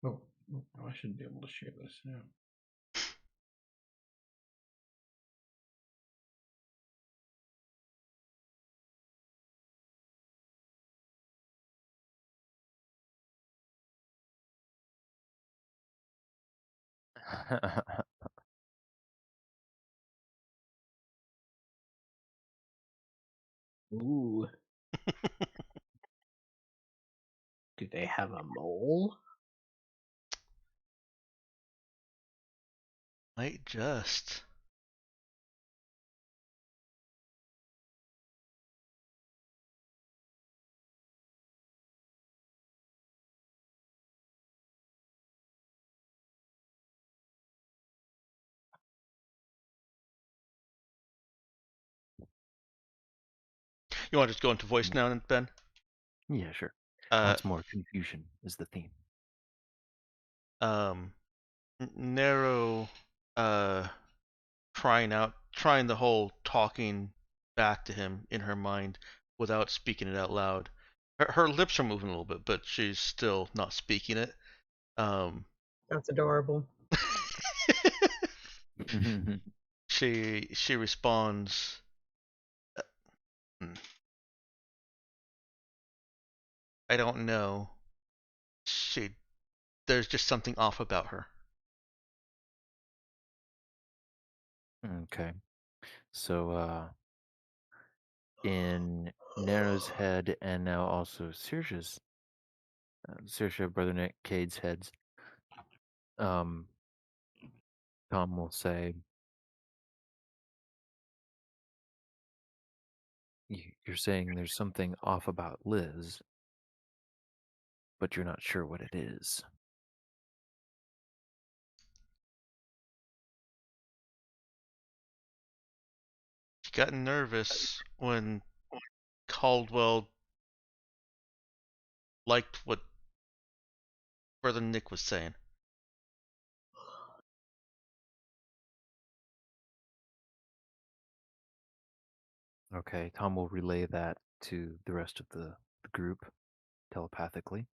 Oh, I should be able to share this now. Ooh. Do they have a mole? Might just. You want to just go into voice now, Ben? Yeah, sure. Uh, Lots more confusion is the theme. Nero, trying the whole talking back to him in her mind without speaking it out loud. her lips are moving a little bit, but she's still not speaking it. That's adorable. She responds, I don't know. There's just something off about her. Okay. So, in Nero's head and now also Saoirse's, Saoirse, Brother Nick, Cade's heads, Tom will say, You're saying there's something off about Liz, but you're not sure what it is. She got nervous when Caldwell liked what Brother Nick was saying. Okay, Tom will relay that to the rest of the group telepathically.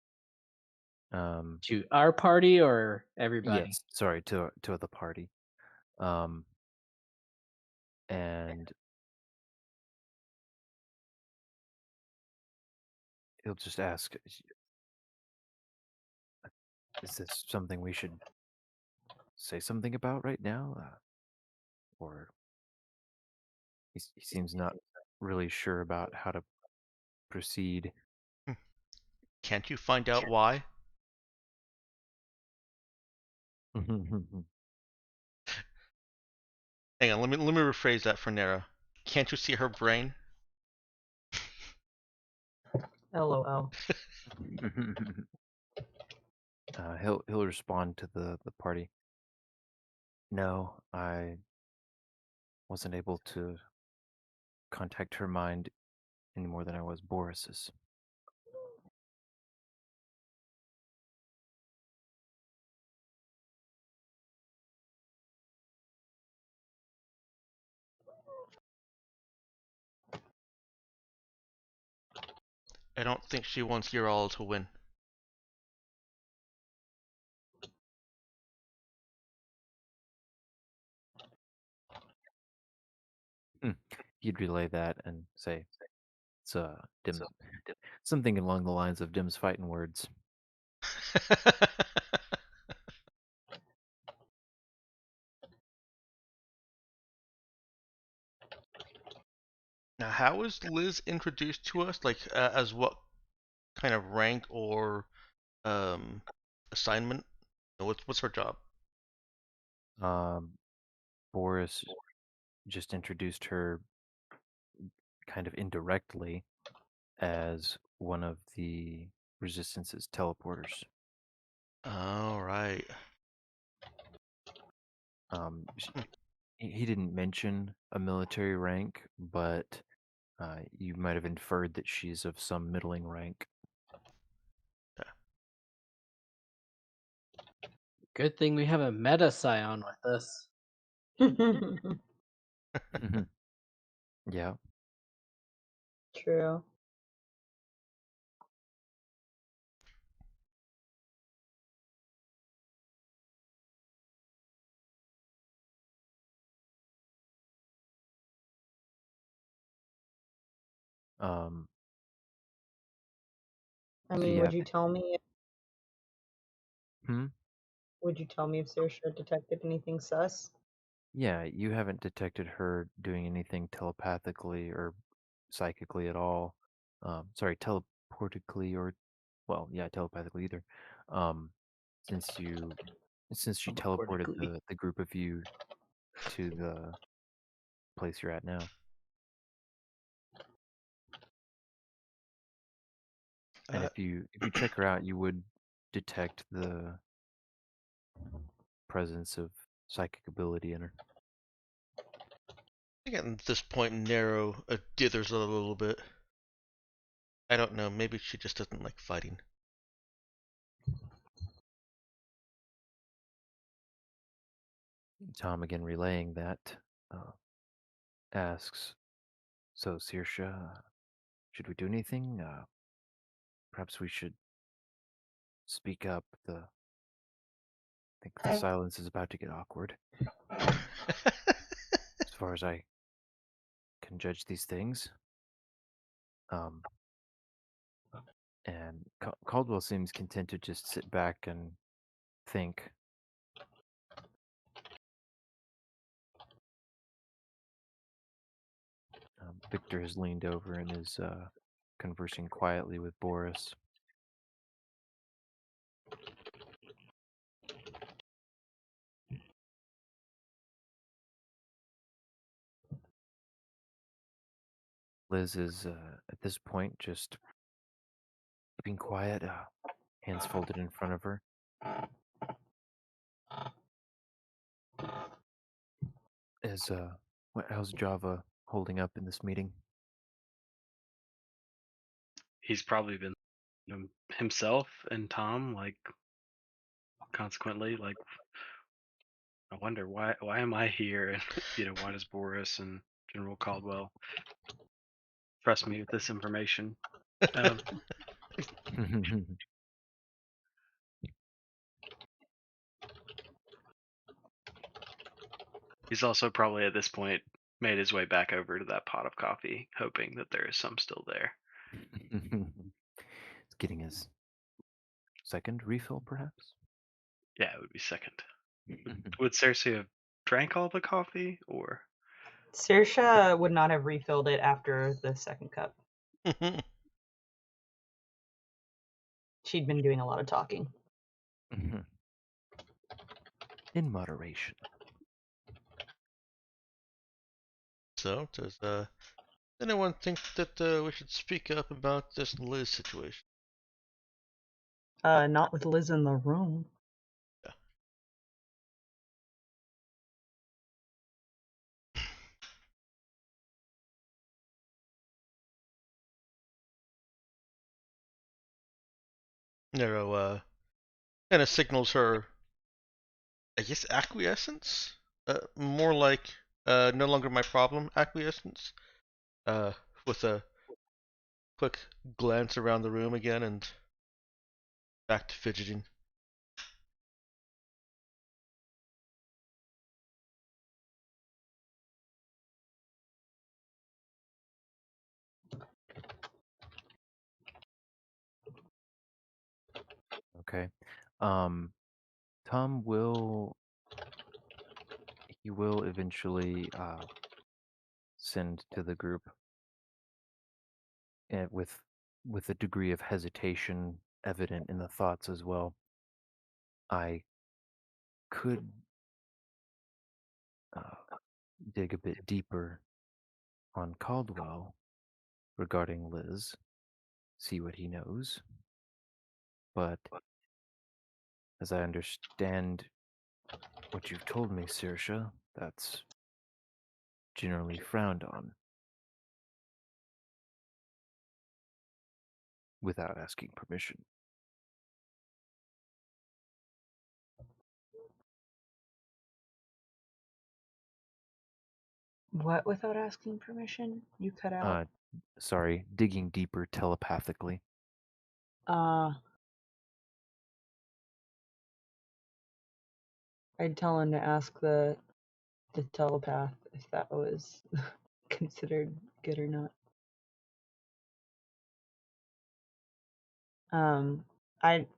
To our party or everybody? Yes, sorry, to the party. And he'll just ask, is this something we should say something about right now? Or he seems not really sure about how to proceed. Can't you find out why? Hang on, let me rephrase that for Nera. Can't you see her brain? LOL. He'll respond to the party. No, I wasn't able to contact her mind any more than I was Boris's. I don't think she wants your all to win. He'd relay that and say, it's Dim's, something along the lines of Dim's fighting words. Now, how is Liz introduced to us? Like, as what kind of rank or assignment? What's her job? Boris just introduced her kind of indirectly as one of the Resistance's teleporters. All right. He didn't mention a military rank, but you might have inferred that she's of some middling rank. Good thing we have a meta scion with us. Yeah. True. Um, I mean, yeah. would you tell me? Hmm? Would you tell me if Saoirse detected anything sus? Yeah, you haven't detected her doing anything telepathically or psychically at all. Sorry, teleportically or, well, yeah, telepathically either. Um, since she teleported Teleportically. the group of you to the place you're at now. And if you check her out, you would detect the presence of psychic ability in her. I think at this point, Nero dithers a little bit. I don't know. Maybe she just doesn't like fighting. Tom again relaying that, asks, "So, Saoirse, should we do anything? perhaps we should speak up. I think the silence is about to get awkward, as far as I can judge these things. And Caldwell seems content to just sit back and think. Victor has leaned over and is conversing quietly with Boris. Liz is, at this point, just keeping quiet, hands folded in front of her. How's Java holding up in this meeting? He's probably been himself and Tom, like, consequently, like, I wonder why am I here, and why does Boris and General Caldwell trust me with this information? Um, he's also probably at this point made his way back over to that pot of coffee, hoping that there is some still there. He's getting his second refill, perhaps? Yeah, it would be second. Would Cersei have drank all the coffee, or? Saoirse would not have refilled it after the second cup. She'd been doing a lot of talking. In moderation. So, does anyone think that we should speak up about this Liz situation? Not with Liz in the room. Yeah. Nero kind of signals her, I guess, acquiescence? More like no longer my problem acquiescence. With a quick glance around the room again and back to fidgeting. Okay. Tom will eventually send to the group, and with a degree of hesitation evident in the thoughts as well. I could dig a bit deeper on Caldwell regarding Liz, see what he knows. But as I understand what you've told me, Saoirse, that's generally frowned on without asking permission. What without asking permission? You cut out. Sorry, digging deeper telepathically. I'd tell him to ask the telepath if that was considered good or not.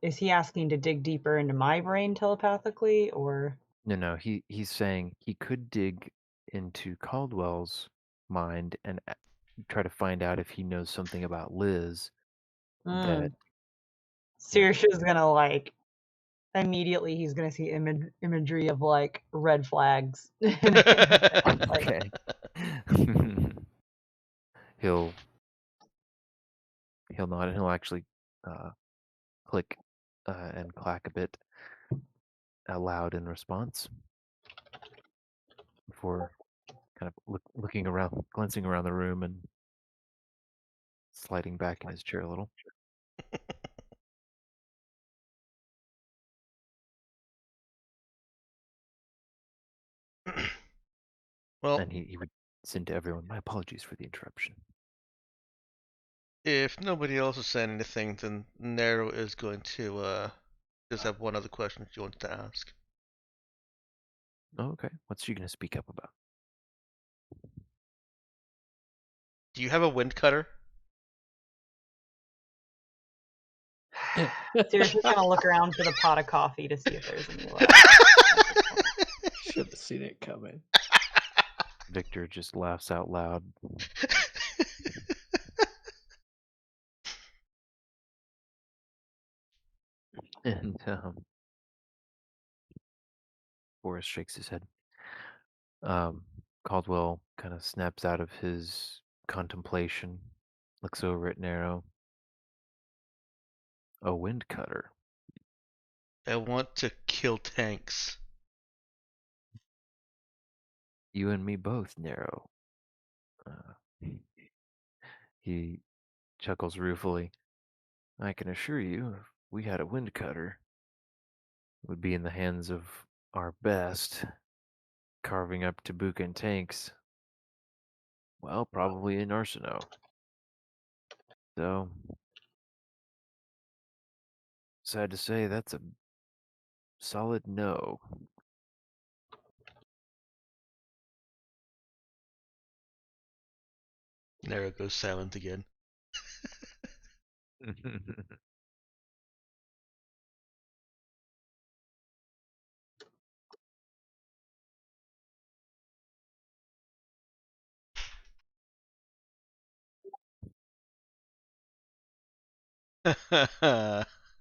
Is he asking to dig deeper into my brain telepathically, or? No, he's saying he could dig into Caldwell's mind and try to find out if he knows something about Liz that Saoirse's gonna like immediately he's gonna see imagery of like red flags. okay. he'll nod and he'll actually click and clack a bit loud in response before kind of looking around, glancing around the room and sliding back in his chair a little. Well, and he would send to everyone, my apologies for the interruption. If nobody else is saying anything, then Nero is going to just have one other question she wants to ask. Oh, okay. What's she gonna speak up about? Do you have a wind cutter? Seriously, gonna look around for the pot of coffee to see if there's any left. Should have seen it coming. Victor just laughs out loud. And Boris shakes his head. Caldwell kind of snaps out of his contemplation, looks over at Nero. A wind cutter. I want to kill tanks. You and me both, Nero. He chuckles ruefully. I can assure you, if we had a wind cutter, it would be in the hands of our best, carving up Tabukan tanks. Well, probably in Arsino. So, sad to say, that's a solid no. Nero goes silent again.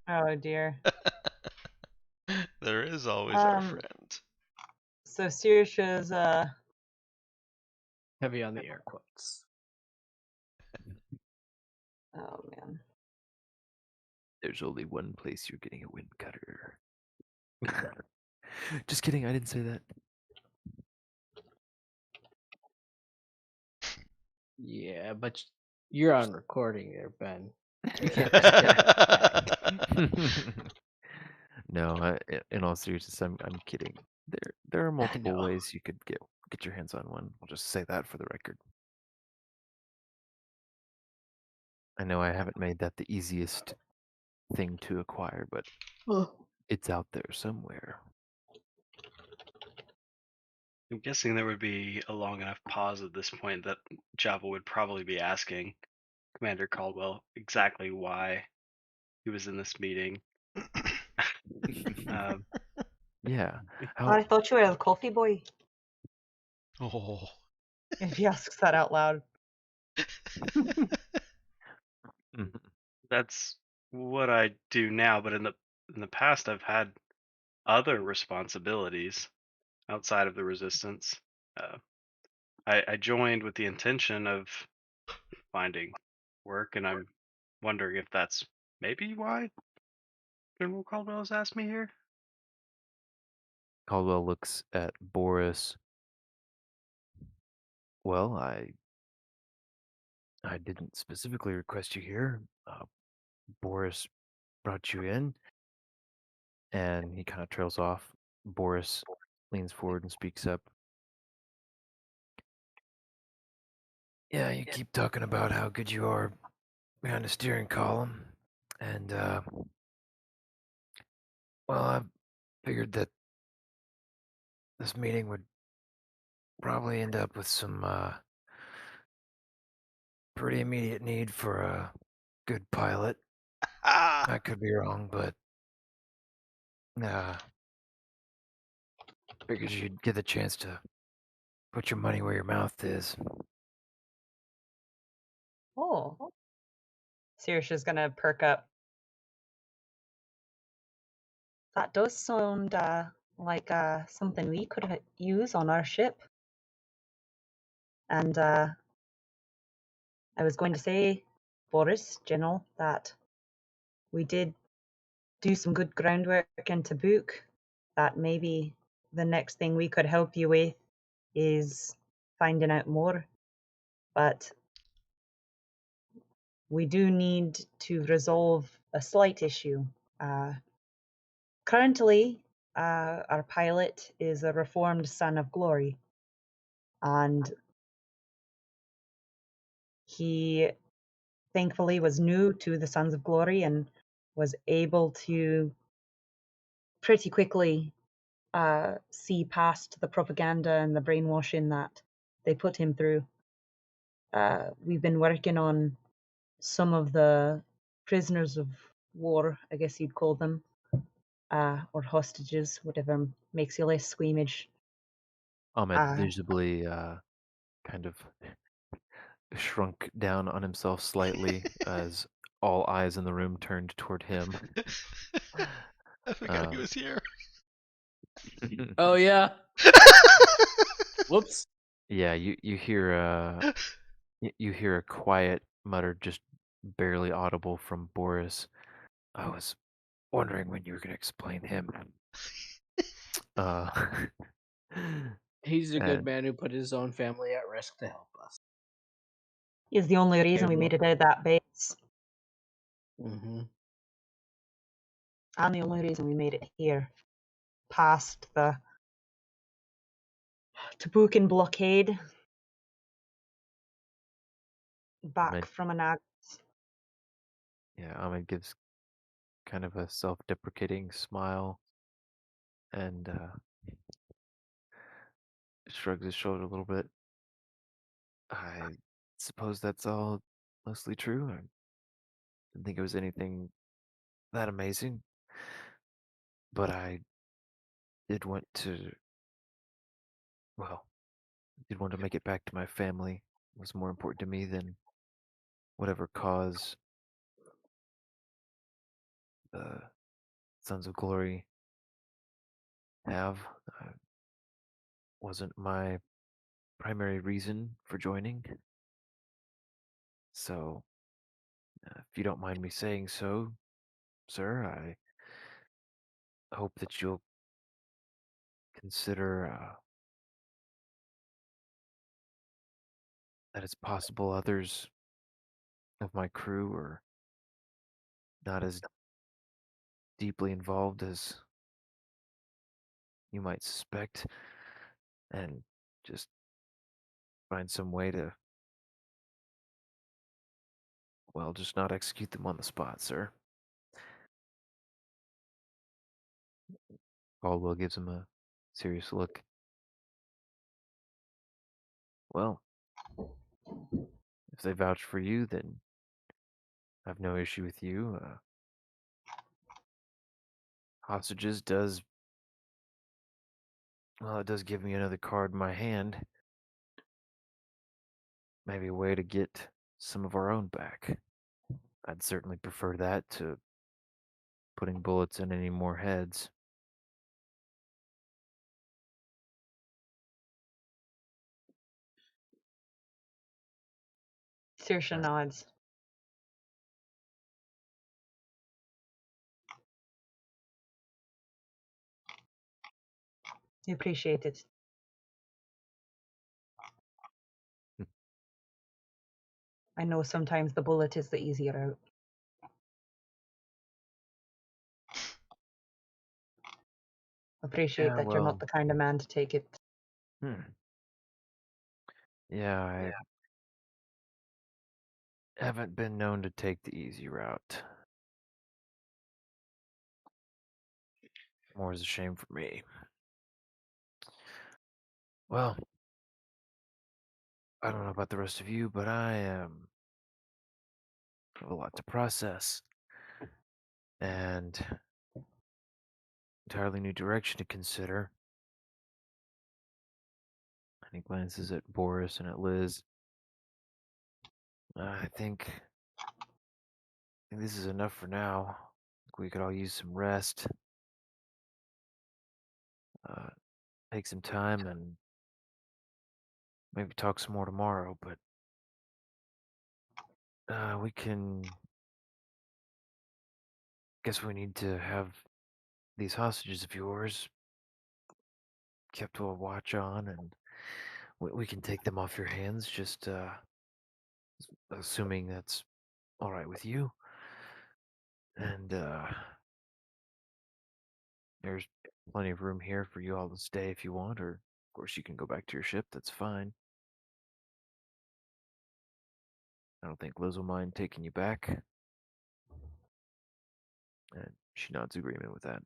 Oh dear. There is always our friend. So Sirsha's Heavy on the air quotes. oh man. There's only one place you're getting a wind cutter. Just kidding, I didn't say that. Yeah, but you're on recording there, Ben. You can't just get No, in all seriousness, I'm kidding. There are multiple ways you could get your hands on one. I'll just say that for the record. I know I haven't made that the easiest thing to acquire, but it's out there somewhere. I'm guessing there would be a long enough pause at this point that Java would probably be asking Commander Caldwell exactly why he was in this meeting. Yeah. I thought you were the coffee boy. Oh. If he asks that out loud. That's what I do now, but in the past I've had other responsibilities outside of the resistance. I joined with the intention of finding work, and I'm wondering if that's maybe why General Caldwell has asked me here. Caldwell looks at Boris. Well, I didn't specifically request you here. Boris brought you in, and he kind of trails off. Boris leans forward and speaks up. Yeah, you keep talking about how good you are behind a steering column, and well, I figured that this meeting would probably end up with some pretty immediate need for a good pilot. I could be wrong, but figured you'd get the chance to put your money where your mouth is. Oh. Sirsha's gonna perk up. That does sound like something we could use on our ship. And I was going to say, Boris, General, that we did do some good groundwork in Tabuk. That maybe the next thing we could help you with is finding out more. But we do need to resolve a slight issue. Currently, our pilot is a reformed son of glory, and he thankfully was new to the Sons of Glory and was able to pretty quickly see past the propaganda and the brainwashing that they put him through. We've been working on some of the prisoners of war, I guess you'd call them, or hostages, whatever makes you less squeamish. Ahmed visibly kind of shrunk down on himself slightly as all eyes in the room turned toward him. I forgot he was here. Oh yeah. Whoops. Yeah, you hear you hear a quiet mutter, just barely audible from Boris. I was wondering when you were gonna explain him. Uh, He's a good and man who put his own family at risk to help us. Is the only reason we made it out of that base. Mm-hmm. And the only reason we made it here, past the Tabukan blockade, back Ahmed, from Anag. yeah, Ahmed gives kind of a self-deprecating smile and shrugs his shoulder a little bit. I suppose that's all mostly true. I didn't think it was anything that amazing, but I did want to, well, did want to make it back to my family. It was more important to me than whatever cause the Sons of Glory have. Wasn't my primary reason for joining. So, if you don't mind me saying so, sir, I hope that you'll consider that it's possible others of my crew are not as deeply involved as you might suspect, and just find some way to, well, just not execute them on the spot, sir. Caldwell gives him a serious look. Well, if they vouch for you, then I've no issue with you. Hostages does, well, it does give me another card in my hand. Maybe a way to get some of our own back. I'd certainly prefer that to putting bullets in any more heads. Saoirse nods. You appreciate it. I know sometimes the bullet is the easier out. Appreciate Yeah, that you're not well, the kind of man to take it. Yeah, I haven't been known to take the easy route. More is a shame for me. Well, I don't know about the rest of you, but I have a lot to process. And entirely new direction to consider. And he glances at Boris and at Liz. I think this is enough for now. We could all use some rest. Take some time and maybe talk some more tomorrow, but we can, guess we need to have these hostages of yours kept a watch on, and we can take them off your hands, just assuming that's all right with you. And there's plenty of room here for you all to stay if you want, or of course you can go back to your ship, that's fine. I don't think Liz will mind taking you back. And she nods agreement with that.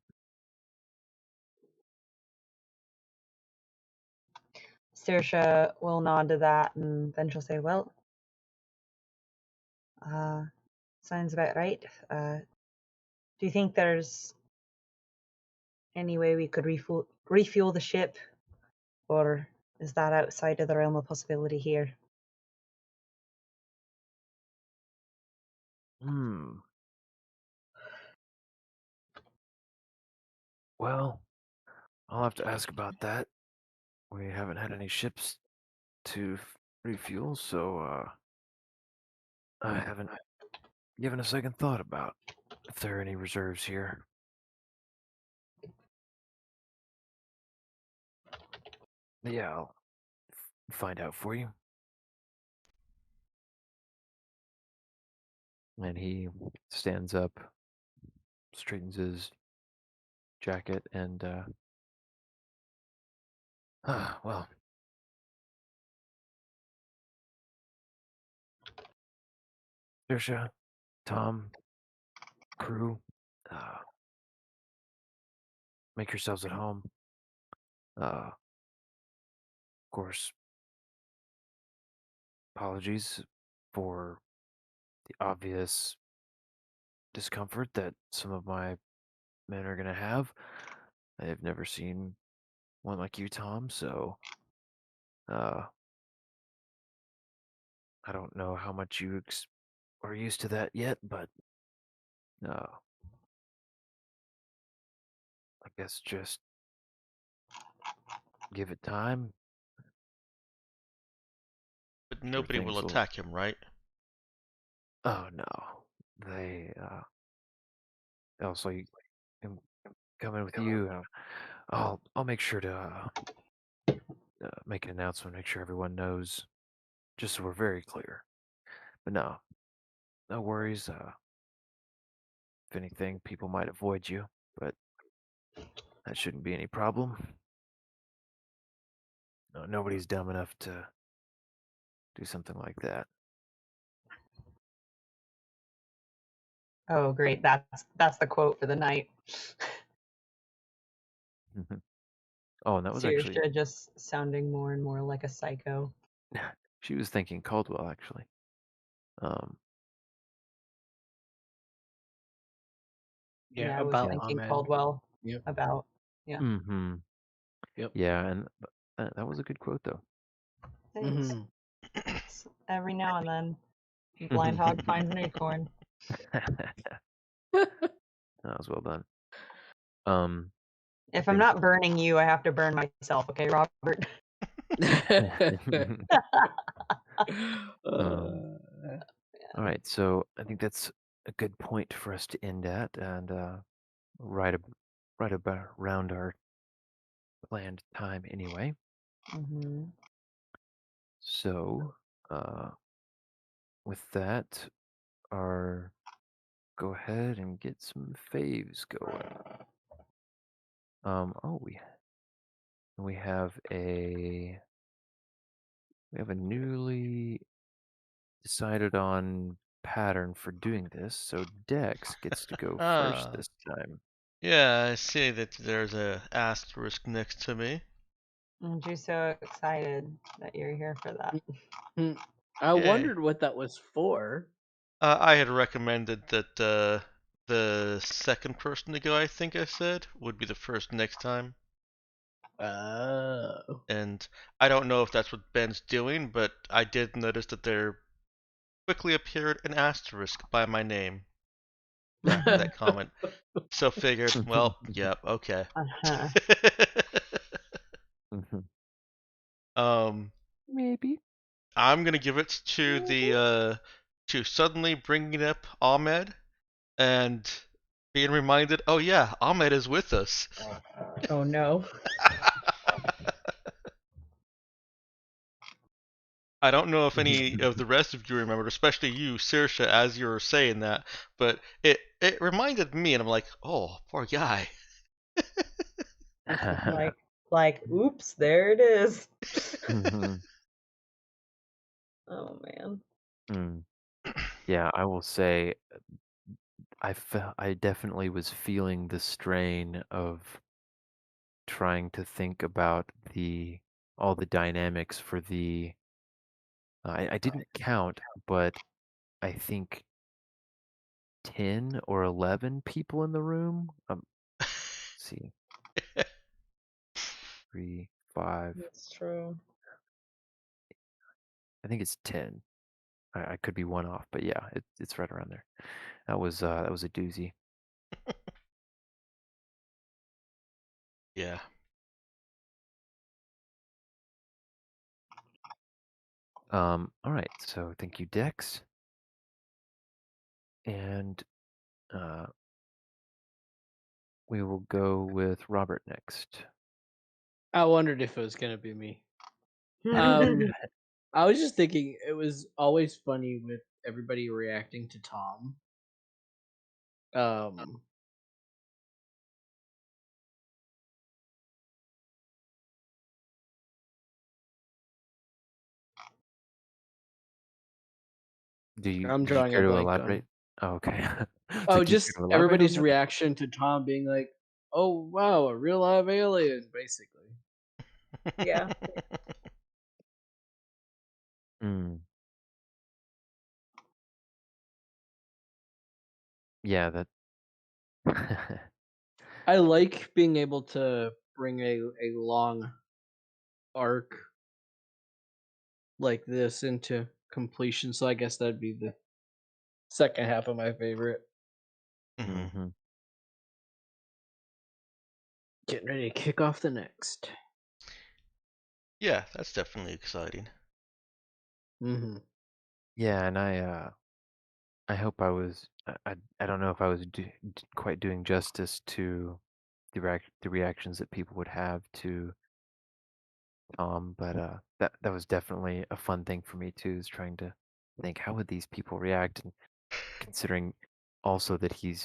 Saoirse will nod to that, and then she'll say, "Well, sounds about right. Do you think there's any way we could refuel the ship, or is that outside of the realm of possibility here?" Well, I'll have to ask about that. We haven't had any ships to refuel, so I haven't given a second thought about if there are any reserves here. Yeah, I'll find out for you. And he stands up, straightens his jacket, and well, Saoirse, Tom, crew, make yourselves at home. Of course, apologies for the obvious discomfort that some of my men are gonna have. I have never seen one like you, Tom, so I don't know how much you are used to that yet, but I guess just give it time. But nobody will things will- attack him, right? Oh no, they also I'm coming with you. I'll make sure to make an announcement, make sure everyone knows, just so we're very clear. But no worries. If anything, people might avoid you, but that shouldn't be any problem. No, nobody's dumb enough to do something like that. Oh, great! That's the quote for the night. Oh, and that was actually Saoirse just sounding more and more like a psycho. she was thinking Caldwell actually. Yeah, I was about thinking Ahmed. Caldwell. Yep. About Mm-hmm. Yep. Yeah, and that was a good quote though. things. Mhm. Every now and then, blind hog finds an acorn. That was well done. If I'm not burning you, I have to burn myself. Okay, Robert. All right, so I think that's a good point for us to end at, and right about around our planned time anyway. Mm-hmm. So, with that, go ahead and get some faves going. Oh, we have a newly decided on pattern for doing this, so Dex gets to go first Ah. this time. Yeah, I see that there's a asterisk next to me. Aren't you so excited that you're here for that? I Yay. wondered what that was for. I had recommended that the second person to go, I think I said, would be the first next time. Oh. And I don't know if that's what Ben's doing, but I did notice that there quickly appeared an asterisk by my name after that comment. So figured, well, yep, okay. Uh-huh. Maybe. I'm gonna give it to the to suddenly bringing up Ahmed and being reminded, oh yeah, Ahmed is with us. Oh no. I don't know if any of the rest of you remembered, especially you, Saoirse, as you were saying that, but it reminded me, and I'm like, oh, poor guy. like, oops, there it is. Mhm. Oh man. Yeah, I will say I definitely was feeling the strain of trying to think about all the dynamics for the I didn't count, but I think 10 or 11 people in the room. Let's see, 3, 5. That's true. I think it's 10. I could be one off, but yeah, it's right around there. That was a doozy. Yeah. All right, so thank you, Dex, and we will go with Robert next. I wondered if it was gonna be me. Um, I was just thinking it was always funny with everybody reacting to Tom. Um, I'm Would you drawing a care to blank elaborate? on. Oh, okay. It's Oh, like, do you care just to elaborate on everybody's that? reaction to Tom being like, "Oh wow, a real live alien," basically. Yeah. Mm. Yeah, that. I like being able to bring a long arc like this into completion, so I guess that'd be the second half of my favorite. Mhm. hmm Getting ready to kick off the next. Yeah, that's definitely exciting. Mm-hmm. Yeah, and I hope I was. I don't know if I was quite doing justice to the reactions that people would have to Tom, but that was definitely a fun thing for me too, is trying to think how would these people react, and considering also that he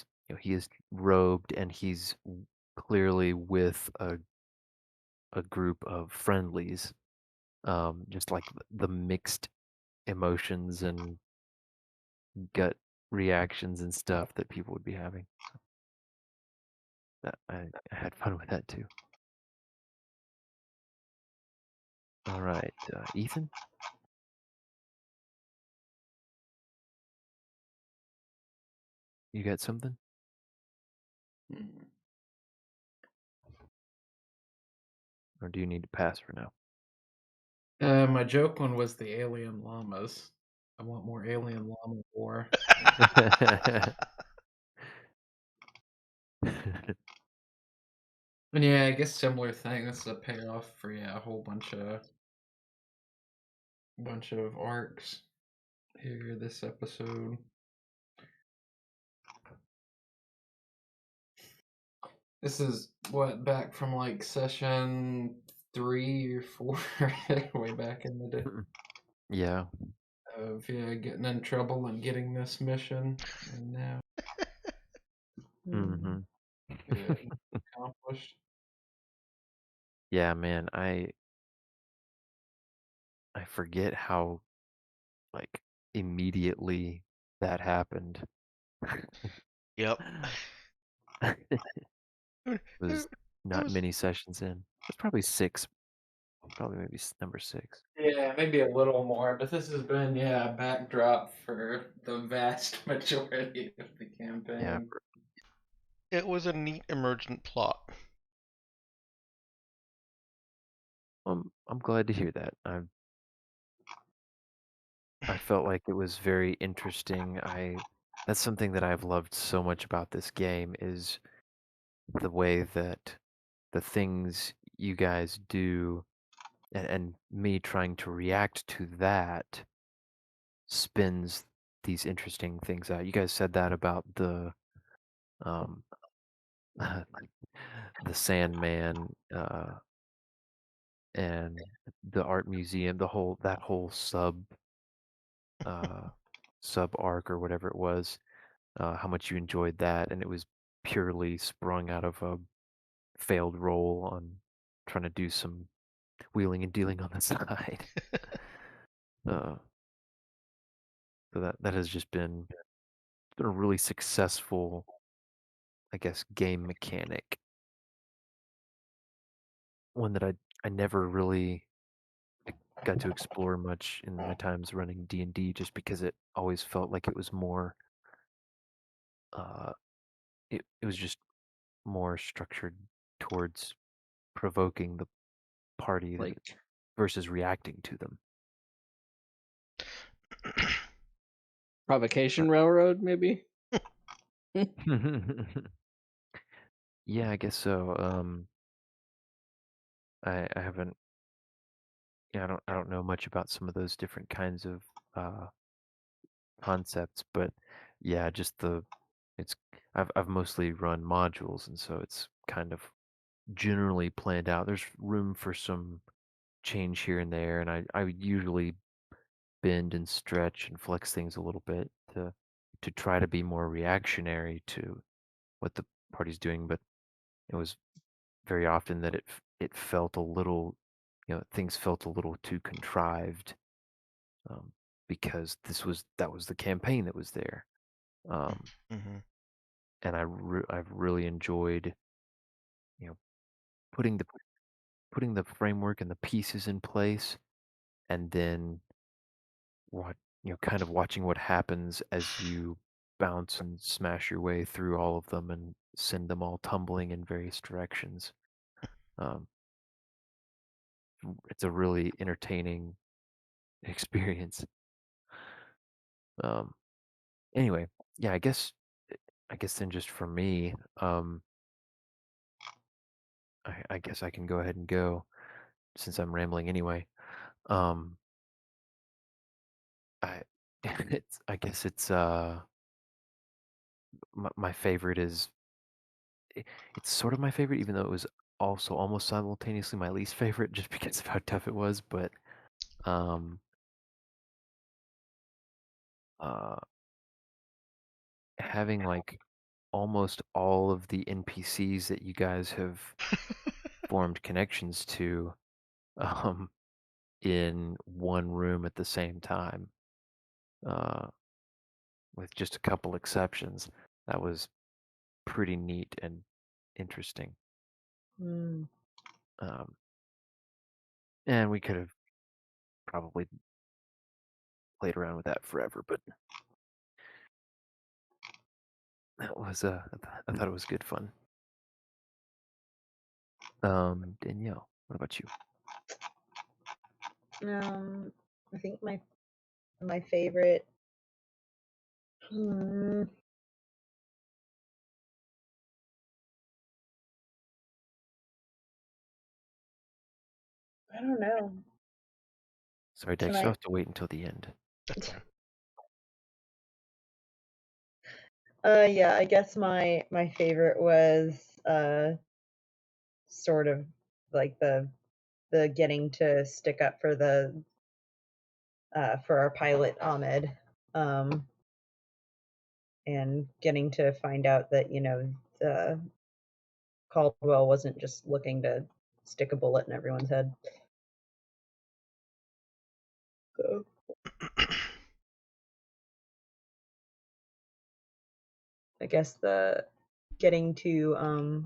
is robed and he's clearly with a group of friendlies, just like the mixed emotions and gut reactions and stuff that people would be having. So that I had fun with that too. All right, Ethan. You got something? Hmm. Or do you need to pass for now? My joke one was the alien llamas. I want more alien llama war. And yeah, I guess similar thing. This is a payoff for a whole bunch of arcs here this episode. This is what, back from like session 3 or 4, way back in the day, Yeah. of getting in trouble and getting this mission, and now hmm accomplished. Yeah, man, I forget how like immediately that happened. Yep. Was It not was many sessions in. It's probably 6, probably maybe number 6. Yeah, maybe a little more, but this has been a backdrop for the vast majority of the Yeah, campaign. it was a neat emergent plot. I'm glad to hear that. I felt like it was very interesting. That's something that I've loved so much about this game, is the way that the things you guys do, and me trying to react to that, spins these interesting things out. You guys said that about um the Sandman, and the art museum, that whole uh sub arc or whatever it was, how much you enjoyed that, and it was purely sprung out of a failed roll on trying to do some wheeling and dealing on the side. uh, So that has just been a really successful, I guess, game mechanic. One that I never really got to explore much in my times running D&D, just because it always felt like it was more uh it was just more structured towards provoking the party Like versus reacting to them. Provocation Railroad, maybe? Yeah, I guess so. I haven't, yeah, I don't know much about some of those different kinds of uh concepts, but yeah, just it's I've mostly run modules, and so it's kind of generally planned out. There's room for some change here and there, and I would usually bend and stretch and flex things a little bit to try to be more reactionary to what the party's doing, but it was very often that it felt a little, things felt a little too contrived, um, because that was the campaign that was there. Um, Mm-hmm. and I've really enjoyed, you know, putting the framework and the pieces in place, and then what kind of watching what happens as you bounce and smash your way through all of them and send them all tumbling in various directions. Um, it's a really entertaining experience. Um, anyway, yeah, I guess then just for me, I guess I can go ahead and go since I'm rambling anyway. Um, I I guess it's my favorite is it's sort of my favorite, even though it was also almost simultaneously my least favorite, just because of how tough it was. But um, uh, having like almost all of the NPCs that you guys have formed connections to, um, in one room at the same time, uh, with just a couple exceptions, that was pretty neat and interesting. Mm. Um, and we could have probably played around with that forever, but that was I thought it was good fun. Danielle, what about you? I think my favorite. Hmm, I don't know. Sorry, Can Dex, you'll I? have to wait until the end. That's fine. Yeah, I guess my favorite was sort of like the getting to stick up for the for our pilot Ahmed, um, and getting to find out that Caldwell wasn't just looking to stick a bullet in everyone's head. So I guess the getting to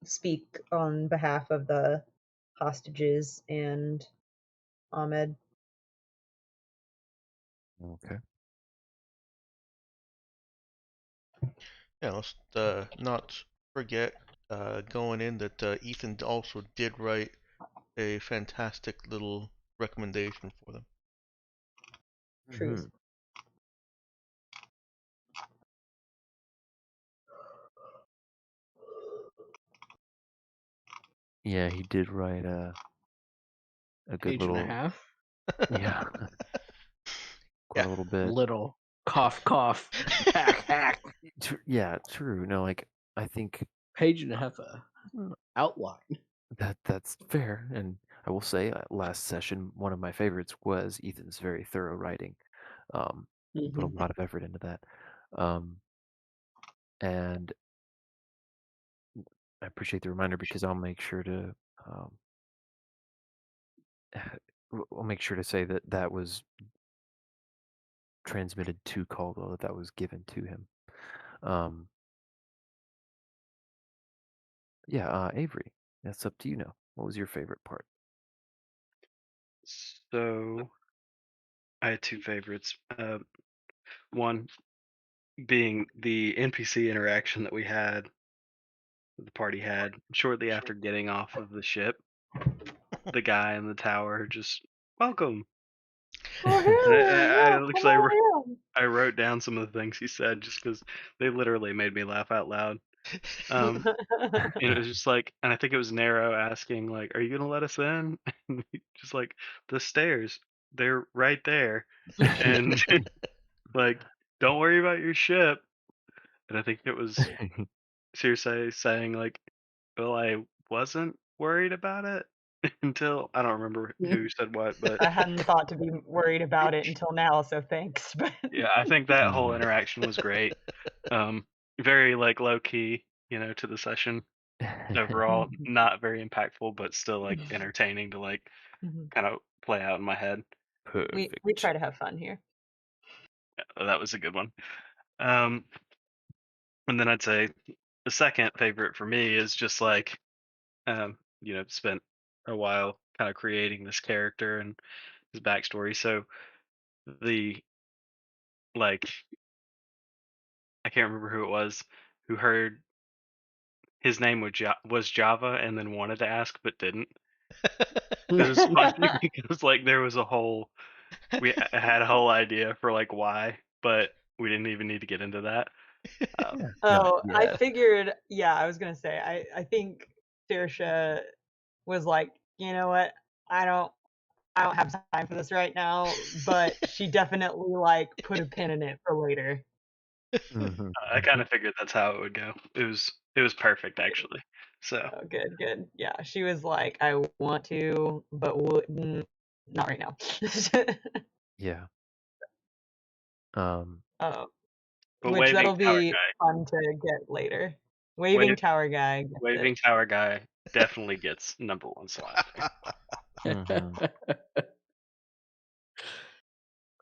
speak on behalf of the hostages and Ahmed. Okay. Yeah, let's not forget going in that Ethan also did write a fantastic little recommendation for them. Truth. Mhm. Yeah, he did write a good Page and a little, half. yeah, quite Yeah. a little bit. Little. Cough, cough. Hack, hack. Yeah, true. No, like I think Page and a half outline. that's fair, and I will say, last session, one of my favorites was Ethan's very thorough writing. Put a Mhm. lot of effort into that, um, and I appreciate the reminder because I'll make sure to, um, I'll make sure to say that that was transmitted to Caldwell, that was given to him. Um, yeah, Avery, that's up to you now. What was your favorite part? So I had two favorites. One being the NPC interaction that the party had shortly after getting off of the ship. The guy in the tower just welcome. Oh, I wrote down some of the things he said just because they literally made me laugh out loud. And it was just like, and I think it was Nero asking, like, "Are you gonna let us in?" And just like, "The stairs, they're right there," and like, "Don't worry about your ship." And I think it was Circe saying like, "Well, I wasn't worried about it until I don't remember who said what, but I hadn't thought to be worried about it until now, so thanks. But yeah, I think that whole Mhm. interaction was great. Very like low key, to the session. Overall, not very impactful, but still like entertaining to like kind of play out in my head. we Perfect. try to have fun here. That was a good one. And then I'd say the second favorite for me is just like, spent a while kind of creating this character and his backstory. So the like, I can't remember who it was who heard his name was Java and then wanted to ask but didn't. It was funny because like there was we had a whole idea for like why, but we didn't even need to get into that. Oh, I yet. figured. Yeah, I was gonna say. I think Saoirse was like, you know what? I don't have time for this right now. But she definitely like put a pin in it for later. Mhm. I kind of figured that's how it would go. It was perfect actually. So Oh, good. Yeah, she was like, I want to, but wouldn't. Not right now. Yeah. Um, Oh, but which that'll Tower be fun to get later. Waving Wave- tower guy. Gets Waving it. Tower guy definitely gets #1 slot. mhm.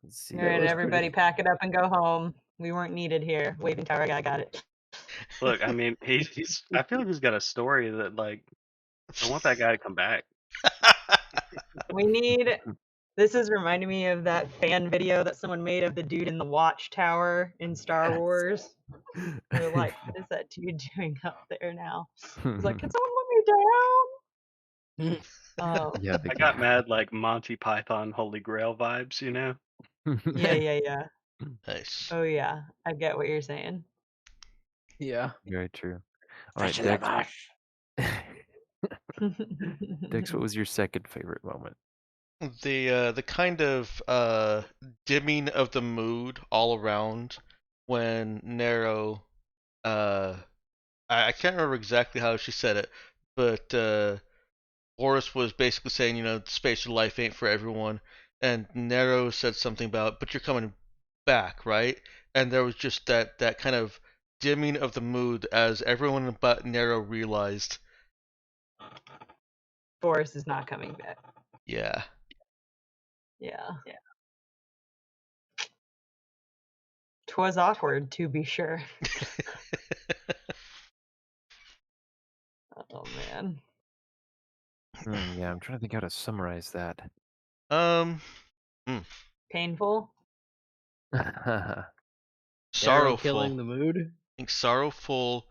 Let's see. All That right, was everybody, pretty. pack it up and go home. We weren't needed here. Waving tower guy got it. Look, I mean, he's I feel like he's got a story that like I want that guy to come back. We need. This is reminding me of that fan video that someone made of the dude in the watchtower in Star Yes. Wars. They're like, what is that dude doing up there now? He's like, can someone let me down? Yeah, the I got mad like Monty Python Holy Grail vibes, you know? Yeah. Nice. Oh yeah, I get what you're saying. Yeah. Very true. All right, Dex. Dex, what was your second favorite moment? The kind of dimming of the mood all around when Nero I can't remember exactly how she said it, but Boris was basically saying, space of life ain't for everyone, and Nero said something about, but you're coming back, right? And there was just that kind of dimming of the mood as everyone but Nero realized, Boris is not coming back. yeah. Yeah. 'Twas awkward, to be sure. Oh man. Yeah, I'm trying to think how to summarize that. um, Painful. Arrow sorrowful. killing the mood. I think sorrowful.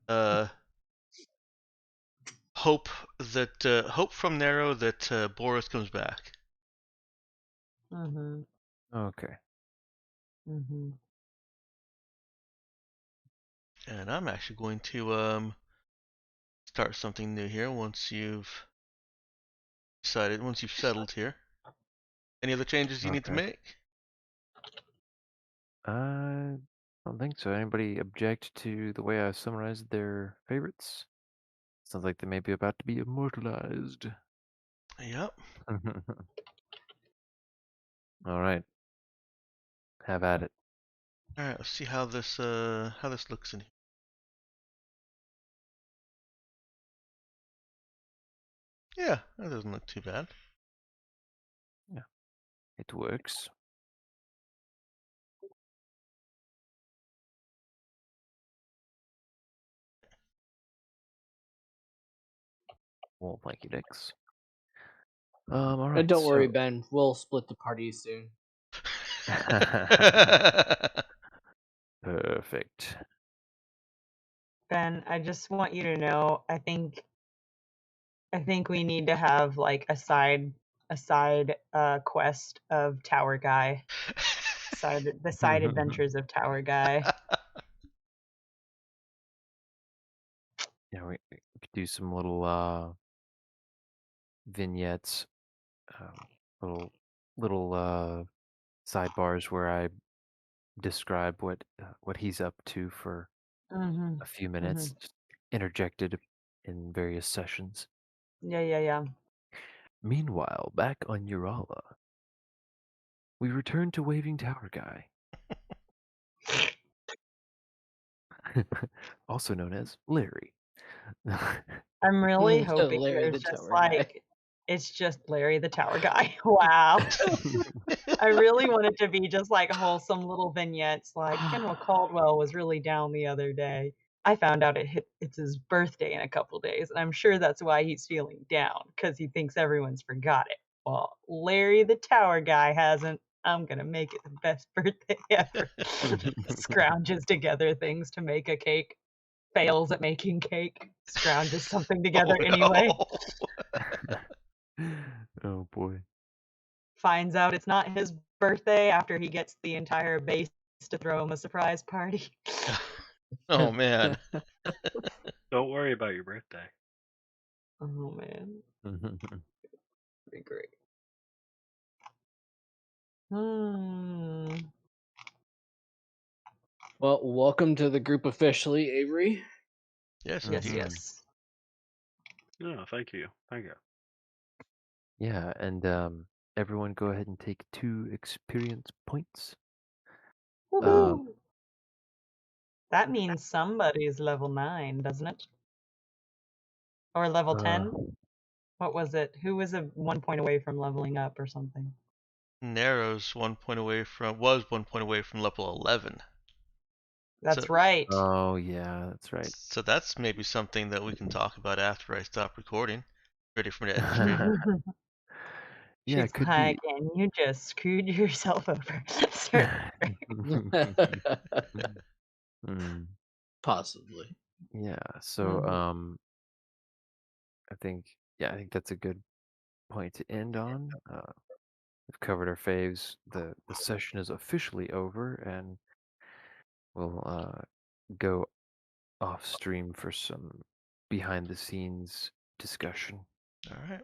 Uh, hope from Nero that Boris comes back. Mm-hmm. Okay. Mm-hmm. And I'm actually going to start something new here once you've settled here. Any other changes you need to Okay. make? I don't think so. Anybody object to the way I summarized their favorites? Sounds like they may be about to be immortalized. Yep. All right. Have at it. All right. Let's see how this looks in here. Yeah, that doesn't look too bad. It works. Well, thank you, Dix. All right. And don't worry, So, Ben. We'll split the party soon. perfect. Ben, I just want you to know, I think we need to have like a side quest of Tower Guy. The side adventures of Tower Guy. Yeah, we could do some little vignettes, um, little sidebars where I describe what he's up to for Mm-hmm. a few minutes, just interjected in various sessions. Yeah. Meanwhile, back on Urala, we return to Waving Tower Guy, also known as Larry. I'm really Mm, hoping Larry the there's just Tower Guy. like it's just Larry the Tower Guy. Wow. I really want it to be just like wholesome little vignettes like General Caldwell was really down the other day. I found out it's his birthday in a couple days, and I'm sure that's why he's feeling down, because he thinks everyone's forgot it. Well, Larry the Tower Guy hasn't. I'm gonna make it the best birthday ever. Scrounges together things to make a cake, fails at making cake, scrounges something together Oh, anyway, no. Oh boy. finds out it's not his birthday after he gets the entire base to throw him a surprise party. Oh man. Don't worry about your birthday. Oh man, pretty great. Hmm. Well, welcome to the group officially, Avery. Yes, Yes, indeed. yes. No, thank you. Thank you. Yeah, and everyone go ahead and take 2 experience points. Woohoo! That means somebody's level 9, doesn't it? Or level 10? What was it? Who was 1 point away from leveling up or something? Narrow's 1 point away from was 1 point away from level 11. That's So, right. Oh yeah, that's right. so that's maybe something that we can talk about after I stop recording. Ready for me to end the stream? Yeah, She's it could like, be. and you just screwed yourself over. Sir. Mm, Possibly. yeah, so Mhm. I think that's a good point to end on. We've covered our faves. The session is officially over, and we'll go off stream for some behind the scenes discussion. All right.